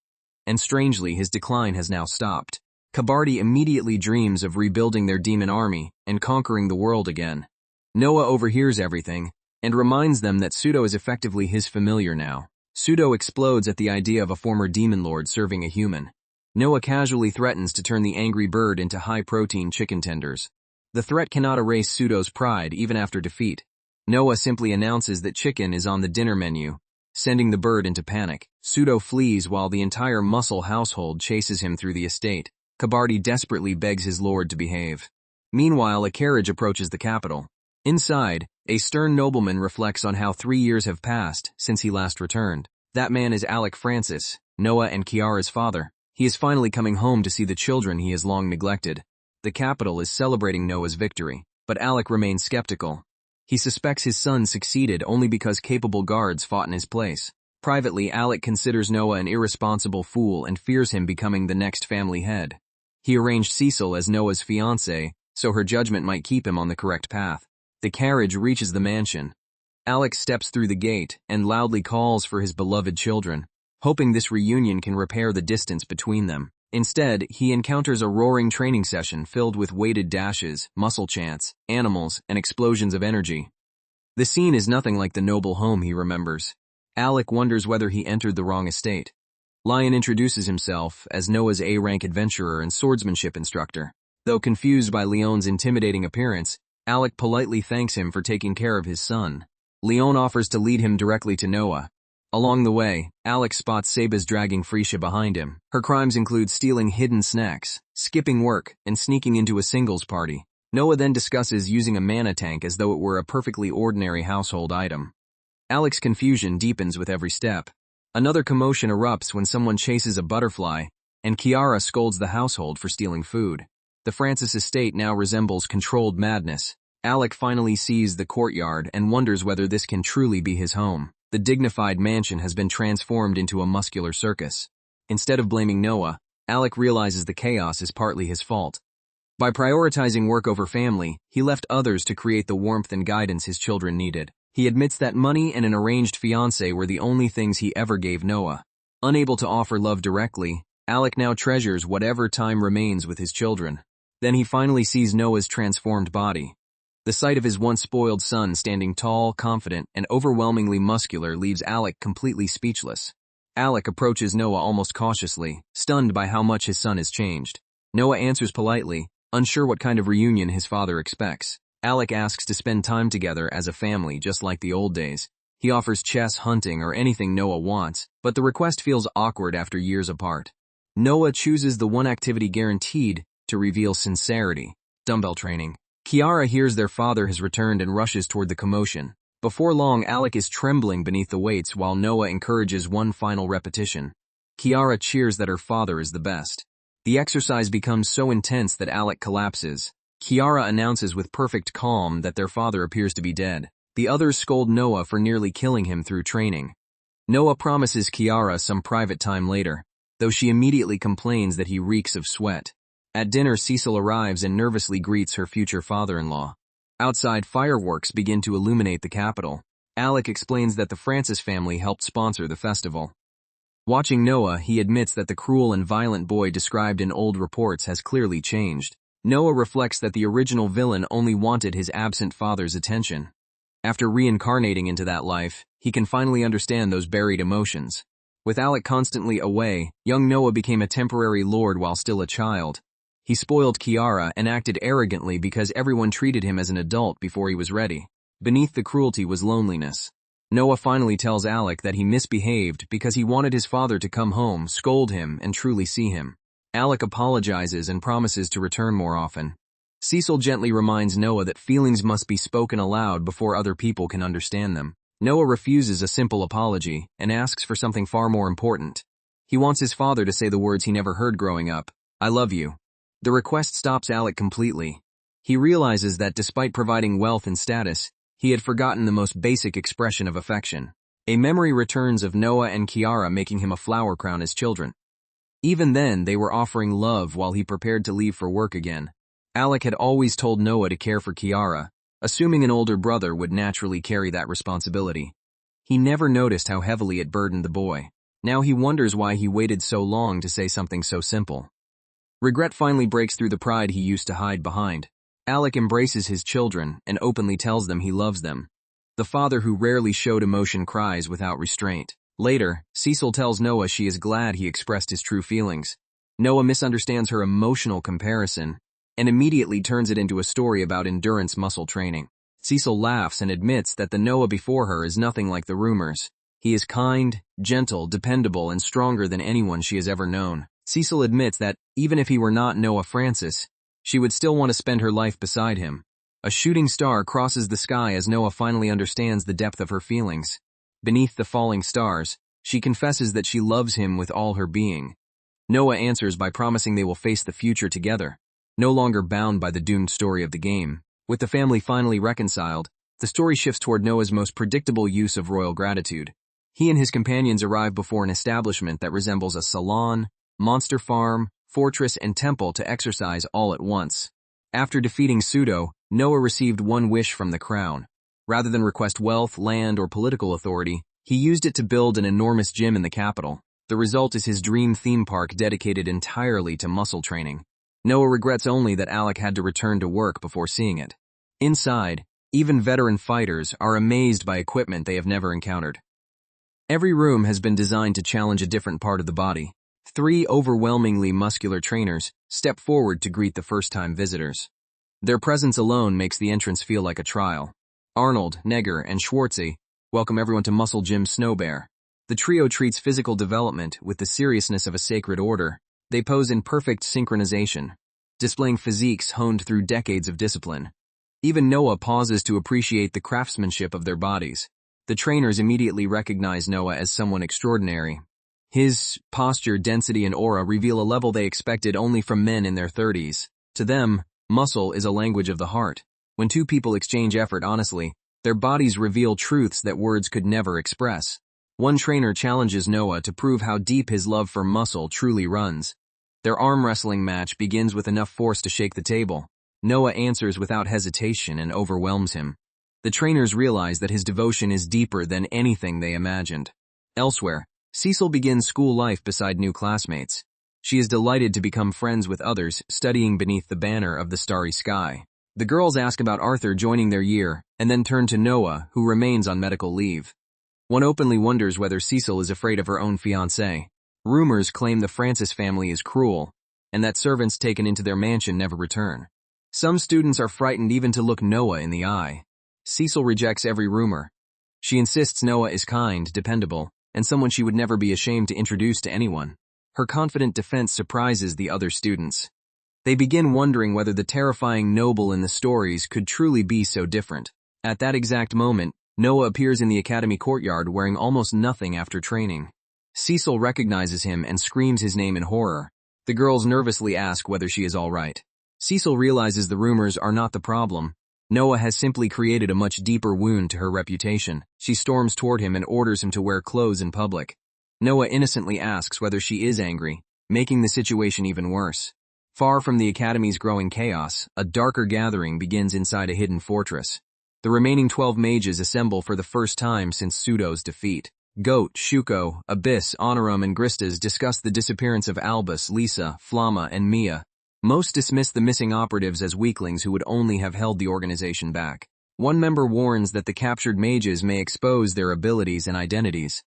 Speaker 1: And strangely, his decline has now stopped. Kabardi immediately dreams of rebuilding their demon army and conquering the world again. Noah overhears everything and reminds them that Pseudo is effectively his familiar now. Pseudo explodes at the idea of a former demon lord serving a human. Noah casually threatens to turn the angry bird into high-protein chicken tenders. The threat cannot erase Pseudo's pride even after defeat. Noah simply announces that chicken is on the dinner menu, sending the bird into panic. Pseudo flees while the entire muscle household chases him through the estate. Kabardi desperately begs his lord to behave. Meanwhile, a carriage approaches the capital. Inside, a stern nobleman reflects on how 3 years have passed since he last returned. That man is Alec Francis, Noah and Kiara's father. He is finally coming home to see the children he has long neglected. The capital is celebrating Noah's victory, but Alec remains skeptical. He suspects his son succeeded only because capable guards fought in his place. Privately, Alec considers Noah an irresponsible fool and fears him becoming the next family head. He arranged Cecil as Noah's fiancée, so her judgment might keep him on the correct path. The carriage reaches the mansion. Alec steps through the gate and loudly calls for his beloved children, hoping this reunion can repair the distance between them. Instead, he encounters a roaring training session filled with weighted dashes, muscle chants, animals, and explosions of energy. The scene is nothing like the noble home he remembers. Alec wonders whether he entered the wrong estate. Lion introduces himself as Noah's A-rank adventurer and swordsmanship instructor. Though confused by Leon's intimidating appearance, Alec politely thanks him for taking care of his son. Leon offers to lead him directly to Noah. Along the way, Alec spots Seba's dragging Freesia behind him. Her crimes include stealing hidden snacks, skipping work, and sneaking into a singles party. Noah then discusses using a mana tank as though it were a perfectly ordinary household item. Alec's confusion deepens with every step. Another commotion erupts when someone chases a butterfly, and Kiara scolds the household for stealing food. The Francis estate now resembles controlled madness. Alec finally sees the courtyard and wonders whether this can truly be his home. The dignified mansion has been transformed into a muscular circus. Instead of blaming Noah, Alec realizes the chaos is partly his fault. By prioritizing work over family, he left others to create the warmth and guidance his children needed. He admits that money and an arranged fiancé were the only things he ever gave Noah. Unable to offer love directly, Alec now treasures whatever time remains with his children. Then he finally sees Noah's transformed body. The sight of his once spoiled son standing tall, confident, and overwhelmingly muscular leaves Alec completely speechless. Alec approaches Noah almost cautiously, stunned by how much his son has changed. Noah answers politely, unsure what kind of reunion his father expects. Alec asks to spend time together as a family just like the old days. He offers chess, hunting, or anything Noah wants, but the request feels awkward after years apart. Noah chooses the one activity guaranteed to reveal sincerity: dumbbell training. Kiara hears their father has returned and rushes toward the commotion. Before long, Alec is trembling beneath the weights while Noah encourages one final repetition. Kiara cheers that her father is the best. The exercise becomes so intense that Alec collapses. Kiara announces with perfect calm that their father appears to be dead. The others scold Noah for nearly killing him through training. Noah promises Kiara some private time later, though she immediately complains that he reeks of sweat. At dinner, Cecil arrives and nervously greets her future father-in-law. Outside, fireworks begin to illuminate the capital. Alec explains that the Francis family helped sponsor the festival. Watching Noah, he admits that the cruel and violent boy described in old reports has clearly changed. Noah reflects that the original villain only wanted his absent father's attention. After reincarnating into that life, he can finally understand those buried emotions. With Alec constantly away, young Noah became a temporary lord while still a child. He spoiled Kiara and acted arrogantly because everyone treated him as an adult before he was ready. Beneath the cruelty was loneliness. Noah finally tells Alec that he misbehaved because he wanted his father to come home, scold him, and truly see him. Alec apologizes and promises to return more often. Cecil gently reminds Noah that feelings must be spoken aloud before other people can understand them. Noah refuses a simple apology and asks for something far more important. He wants his father to say the words he never heard growing up: "I love you." The request stops Alec completely. He realizes that despite providing wealth and status, he had forgotten the most basic expression of affection. A memory returns of Noah and Kiara making him a flower crown as children. Even then, they were offering love while he prepared to leave for work again. Alec had always told Noah to care for Kiara, assuming an older brother would naturally carry that responsibility. He never noticed how heavily it burdened the boy. Now he wonders why he waited so long to say something so simple. Regret finally breaks through the pride he used to hide behind. Alec embraces his children and openly tells them he loves them. The father who rarely showed emotion cries without restraint. Later, Cecil tells Noah she is glad he expressed his true feelings. Noah misunderstands her emotional comparison and immediately turns it into a story about endurance muscle training. Cecil laughs and admits that the Noah before her is nothing like the rumors. He is kind, gentle, dependable, and stronger than anyone she has ever known. Cecil admits that, even if he were not Noah Francis, she would still want to spend her life beside him. A shooting star crosses the sky as Noah finally understands the depth of her feelings. Beneath the falling stars, she confesses that she loves him with all her being. Noah answers by promising they will face the future together, no longer bound by the doomed story of the game. With the family finally reconciled, the story shifts toward Noah's most predictable use of royal gratitude. He and his companions arrive before an establishment that resembles a salon, monster farm, fortress, and temple to exercise all at once. After defeating Pseudo, Noah received one wish from the crown. Rather than request wealth, land, or political authority, he used it to build an enormous gym in the capital. The result is his dream theme park dedicated entirely to muscle training. Noah regrets only that Alec had to return to work before seeing it. Inside, even veteran fighters are amazed by equipment they have never encountered. Every room has been designed to challenge a different part of the body. 3 overwhelmingly muscular trainers step forward to greet the first-time visitors. Their presence alone makes the entrance feel like a trial. Arnold, Neger, and Schwartzy welcome everyone to Muscle Gym Snow Bear. The trio treats physical development with the seriousness of a sacred order. They pose in perfect synchronization, displaying physiques honed through decades of discipline. Even Noah pauses to appreciate the craftsmanship of their bodies. The trainers immediately recognize Noah as someone extraordinary. His posture, density, and aura reveal a level they expected only from men in their 30s. To them, muscle is a language of the heart. When two people exchange effort honestly, their bodies reveal truths that words could never express. One trainer challenges Noah to prove how deep his love for muscle truly runs. Their arm wrestling match begins with enough force to shake the table. Noah answers without hesitation and overwhelms him. The trainers realize that his devotion is deeper than anything they imagined. Elsewhere, Cecil begins school life beside new classmates. She is delighted to become friends with others studying beneath the banner of the starry sky. The girls ask about Arthur joining their year and then turn to Noah, who remains on medical leave. One openly wonders whether Cecil is afraid of her own fiancé. Rumors claim the Francis family is cruel and that servants taken into their mansion never return. Some students are frightened even to look Noah in the eye. Cecil rejects every rumor. She insists Noah is kind, dependable, and someone she would never be ashamed to introduce to anyone. Her confident defense surprises the other students. They begin wondering whether the terrifying noble in the stories could truly be so different. At that exact moment, Noah appears in the academy courtyard wearing almost nothing after training. Cecil recognizes him and screams his name in horror. The girls nervously ask whether she is all right. Cecil realizes the rumors are not the problem. Noah has simply created a much deeper wound to her reputation. She storms toward him and orders him to wear clothes in public. Noah innocently asks whether she is angry, making the situation even worse. Far from the academy's growing chaos, a darker gathering begins inside a hidden fortress. The remaining 12 mages assemble for the first time since Pseudo's defeat. Goat, Shuko, Abyss, Honorum, and Gristas discuss the disappearance of Albus, Lisa, Flamma, and Mia. Most dismiss the missing operatives as weaklings who would only have held the organization back. One member warns that the captured mages may expose their abilities and identities.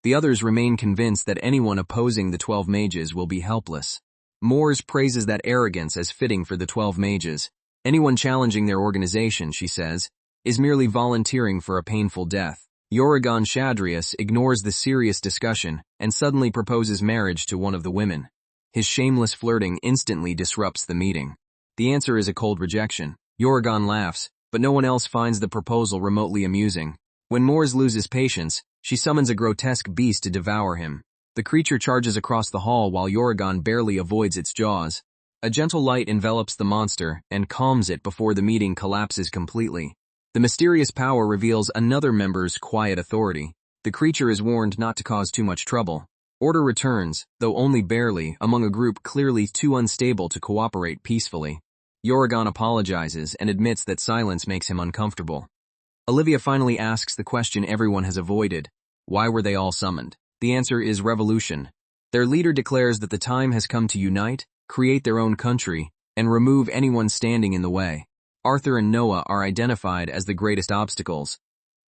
Speaker 1: The others remain convinced that anyone opposing the 12 mages will be helpless. Moores praises that arrogance as fitting for the 12 mages. Anyone challenging their organization, she says, is merely volunteering for a painful death. Yorrigon Shadrius ignores the serious discussion and suddenly proposes marriage to one of the women. His shameless flirting instantly disrupts the meeting. The answer is a cold rejection. Yorrigon laughs, but no one else finds the proposal remotely amusing. When Moores loses patience, she summons a grotesque beast to devour him. The creature charges across the hall while Yorrigon barely avoids its jaws. A gentle light envelops the monster and calms it before the meeting collapses completely. The mysterious power reveals another member's quiet authority. The creature is warned not to cause too much trouble. Order returns, though only barely, among a group clearly too unstable to cooperate peacefully. Yorrigan apologizes and admits that silence makes him uncomfortable. Olivia finally asks the question everyone has avoided. Why were they all summoned? The answer is revolution. Their leader declares that the time has come to unite, create their own country, and remove anyone standing in the way. Arthur and Noah are identified as the greatest obstacles.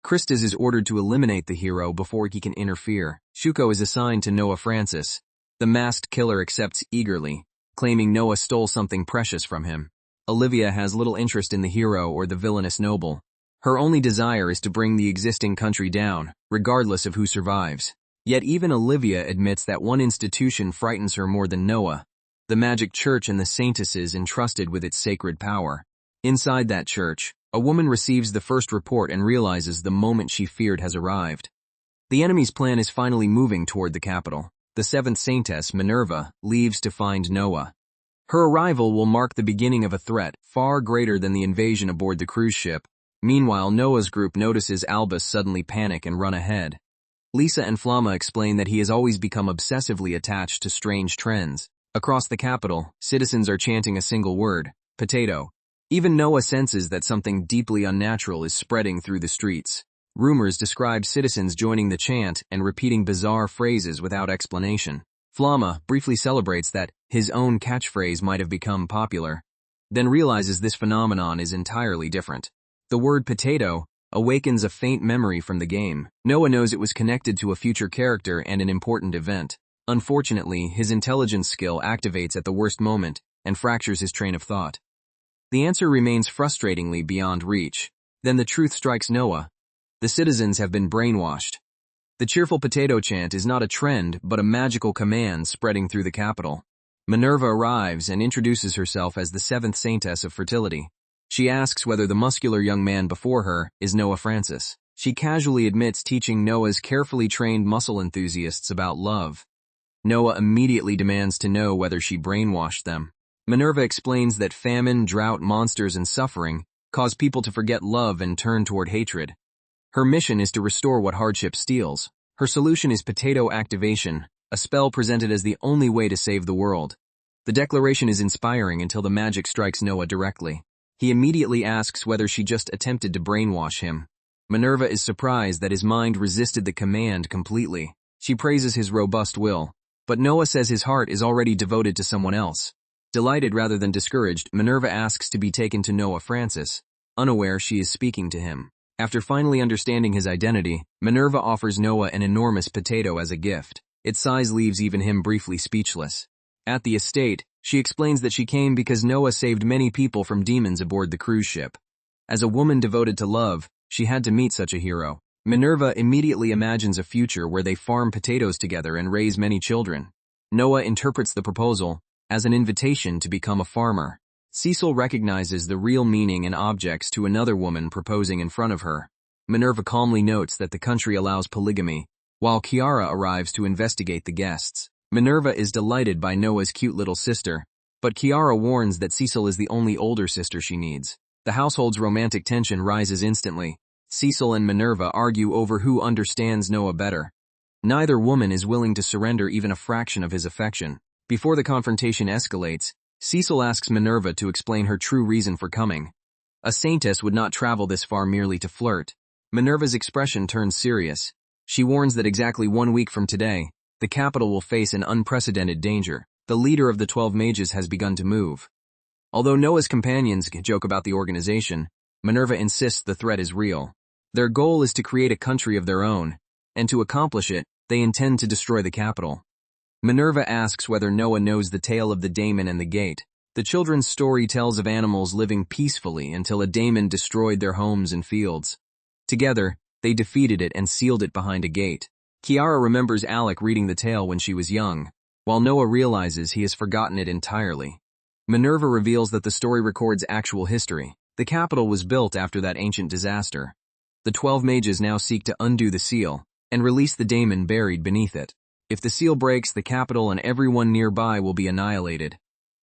Speaker 1: Christus is ordered to eliminate the hero before he can interfere. Shuko is assigned to Noah Francis. The masked killer accepts eagerly, claiming Noah stole something precious from him. Olivia has little interest in the hero or the villainous noble. Her only desire is to bring the existing country down, regardless of who survives. Yet even Olivia admits that one institution frightens her more than Noah, the magic church and the saintesses entrusted with its sacred power. Inside that church, a woman receives the first report and realizes the moment she feared has arrived. The enemy's plan is finally moving toward the capital. The seventh saintess, Minerva, leaves to find Noah. Her arrival will mark the beginning of a threat far greater than the invasion aboard the cruise ship. Meanwhile, Noah's group notices Albus suddenly panic and run ahead. Lisa and Flamma explain that he has always become obsessively attached to strange trends. Across the capital, citizens are chanting a single word, potato. Even Noah senses that something deeply unnatural is spreading through the streets. Rumors describe citizens joining the chant and repeating bizarre phrases without explanation. Flamma briefly celebrates that his own catchphrase might have become popular, then realizes this phenomenon is entirely different. The word potato awakens a faint memory from the game. Noah knows it was connected to a future character and an important event. Unfortunately, his intelligence skill activates at the worst moment and fractures his train of thought. The answer remains frustratingly beyond reach. Then the truth strikes Noah. The citizens have been brainwashed. The cheerful potato chant is not a trend, but a magical command spreading through the capital. Minerva arrives and introduces herself as the seventh saintess of fertility. She asks whether the muscular young man before her is Noah Francis. She casually admits teaching Noah's carefully trained muscle enthusiasts about love. Noah immediately demands to know whether she brainwashed them. Minerva explains that famine, drought, monsters, and suffering cause people to forget love and turn toward hatred. Her mission is to restore what hardship steals. Her solution is potato activation, a spell presented as the only way to save the world. The declaration is inspiring until the magic strikes Noah directly. He immediately asks whether she just attempted to brainwash him. Minerva is surprised that his mind resisted the command completely. She praises his robust will, but Noah says his heart is already devoted to someone else. Delighted rather than discouraged, Minerva asks to be taken to Noah Francis, unaware she is speaking to him. After finally understanding his identity, Minerva offers Noah an enormous potato as a gift. Its size leaves even him briefly speechless. At the estate, she explains that she came because Noah saved many people from demons aboard the cruise ship. As a woman devoted to love, she had to meet such a hero. Minerva immediately imagines a future where they farm potatoes together and raise many children. Noah interprets the proposal as an invitation to become a farmer. Cecil recognizes the real meaning and objects to another woman proposing in front of her. Minerva calmly notes that the country allows polygamy, while Kiara arrives to investigate the guests. Minerva is delighted by Noah's cute little sister, but Kiara warns that Cecil is the only older sister she needs. The household's romantic tension rises instantly. Cecil and Minerva argue over who understands Noah better. Neither woman is willing to surrender even a fraction of his affection. Before the confrontation escalates, Cecil asks Minerva to explain her true reason for coming. A saintess would not travel this far merely to flirt. Minerva's expression turns serious. She warns that exactly 1 week from today, the capital will face an unprecedented danger. The leader of the 12 mages has begun to move. Although Noah's companions joke about the organization, Minerva insists the threat is real. Their goal is to create a country of their own, and to accomplish it, they intend to destroy the capital. Minerva asks whether Noah knows the tale of the daemon and the gate. The children's story tells of animals living peacefully until a daemon destroyed their homes and fields. Together, they defeated it and sealed it behind a gate. Kiara remembers Alec reading the tale when she was young, while Noah realizes he has forgotten it entirely. Minerva reveals that the story records actual history. The capital was built after that ancient disaster. The 12 mages now seek to undo the seal and release the daemon buried beneath it. If the seal breaks, the capital and everyone nearby will be annihilated.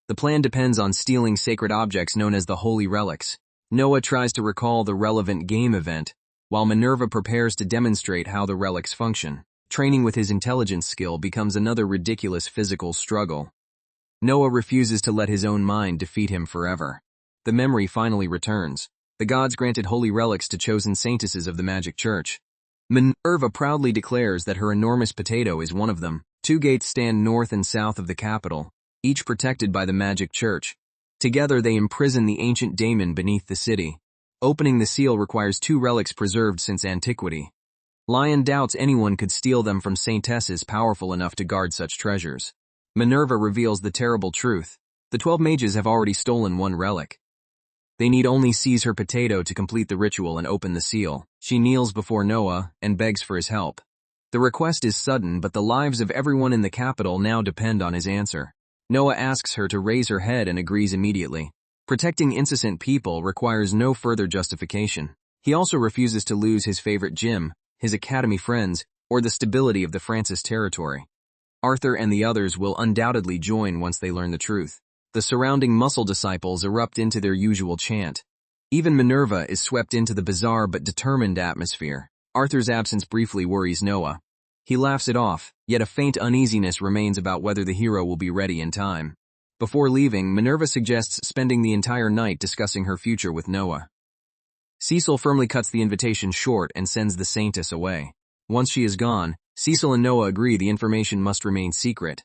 Speaker 1: The plan depends on stealing sacred objects known as the Holy Relics. Noah tries to recall the relevant game event, while Minerva prepares to demonstrate how the relics function. Training with his intelligence skill becomes another ridiculous physical struggle. Noah refuses to let his own mind defeat him forever. the memory finally returns. The gods granted holy relics to chosen saintesses of the magic church. Minerva proudly declares that her enormous potato is one of them. 2 gates stand north and south of the capital, each protected by the magic church. Together they imprison the ancient daemon beneath the city. Opening the seal requires 2 relics preserved since antiquity. Lion doubts anyone could steal them from saintesses powerful enough to guard such treasures. Minerva reveals the terrible truth. The 12 mages have already stolen 1 relic. They need only seize her potato to complete the ritual and open the seal. She kneels before Noah and begs for his help. The request is sudden, but the lives of everyone in the capital now depend on his answer. Noah asks her to raise her head and agrees immediately. Protecting innocent people requires no further justification. He also refuses to lose his favorite gym, his academy friends, or the stability of the Francis territory. Arthur and the others will undoubtedly join once they learn the truth. The surrounding muscle disciples erupt into their usual chant. Even Minerva is swept into the bizarre but determined atmosphere. Arthur's absence briefly worries Noah. He laughs it off, yet a faint uneasiness remains about whether the hero will be ready in time. Before leaving, Minerva suggests spending the entire night discussing her future with Noah. Cecil firmly cuts the invitation short and sends the saintess away. Once she is gone, Cecil and Noah agree the information must remain secret.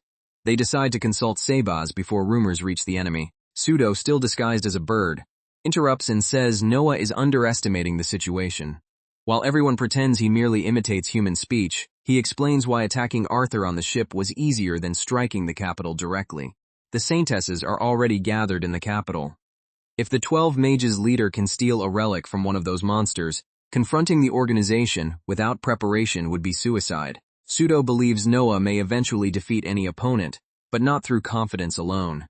Speaker 1: They decide to consult Sebas before rumors reach the enemy. Pseudo, still disguised as a bird, interrupts and says Noah is underestimating the situation. While everyone pretends he merely imitates human speech, he explains why attacking Arthur on the ship was easier than striking the capital directly. The saintesses are already gathered in the capital. If the 12 mages leader can steal a relic from one of those monsters, confronting the organization without preparation would be suicide. Pseudo believes Noah may eventually defeat any opponent, but not through confidence alone.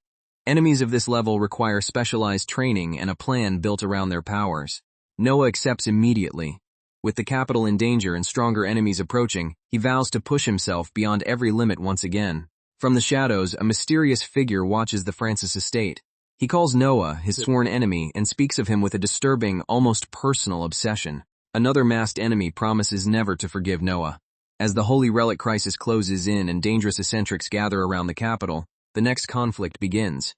Speaker 1: Enemies of this level require specialized training and a plan built around their powers. Noah accepts immediately. With the capital in danger and stronger enemies approaching, he vows to push himself beyond every limit once again. From the shadows, a mysterious figure watches the Francis estate. He calls Noah his sworn enemy and speaks of him with a disturbing, almost personal obsession. Another masked enemy promises never to forgive Noah. As the Holy Relic crisis closes in and dangerous eccentrics gather around the capital, the next conflict begins.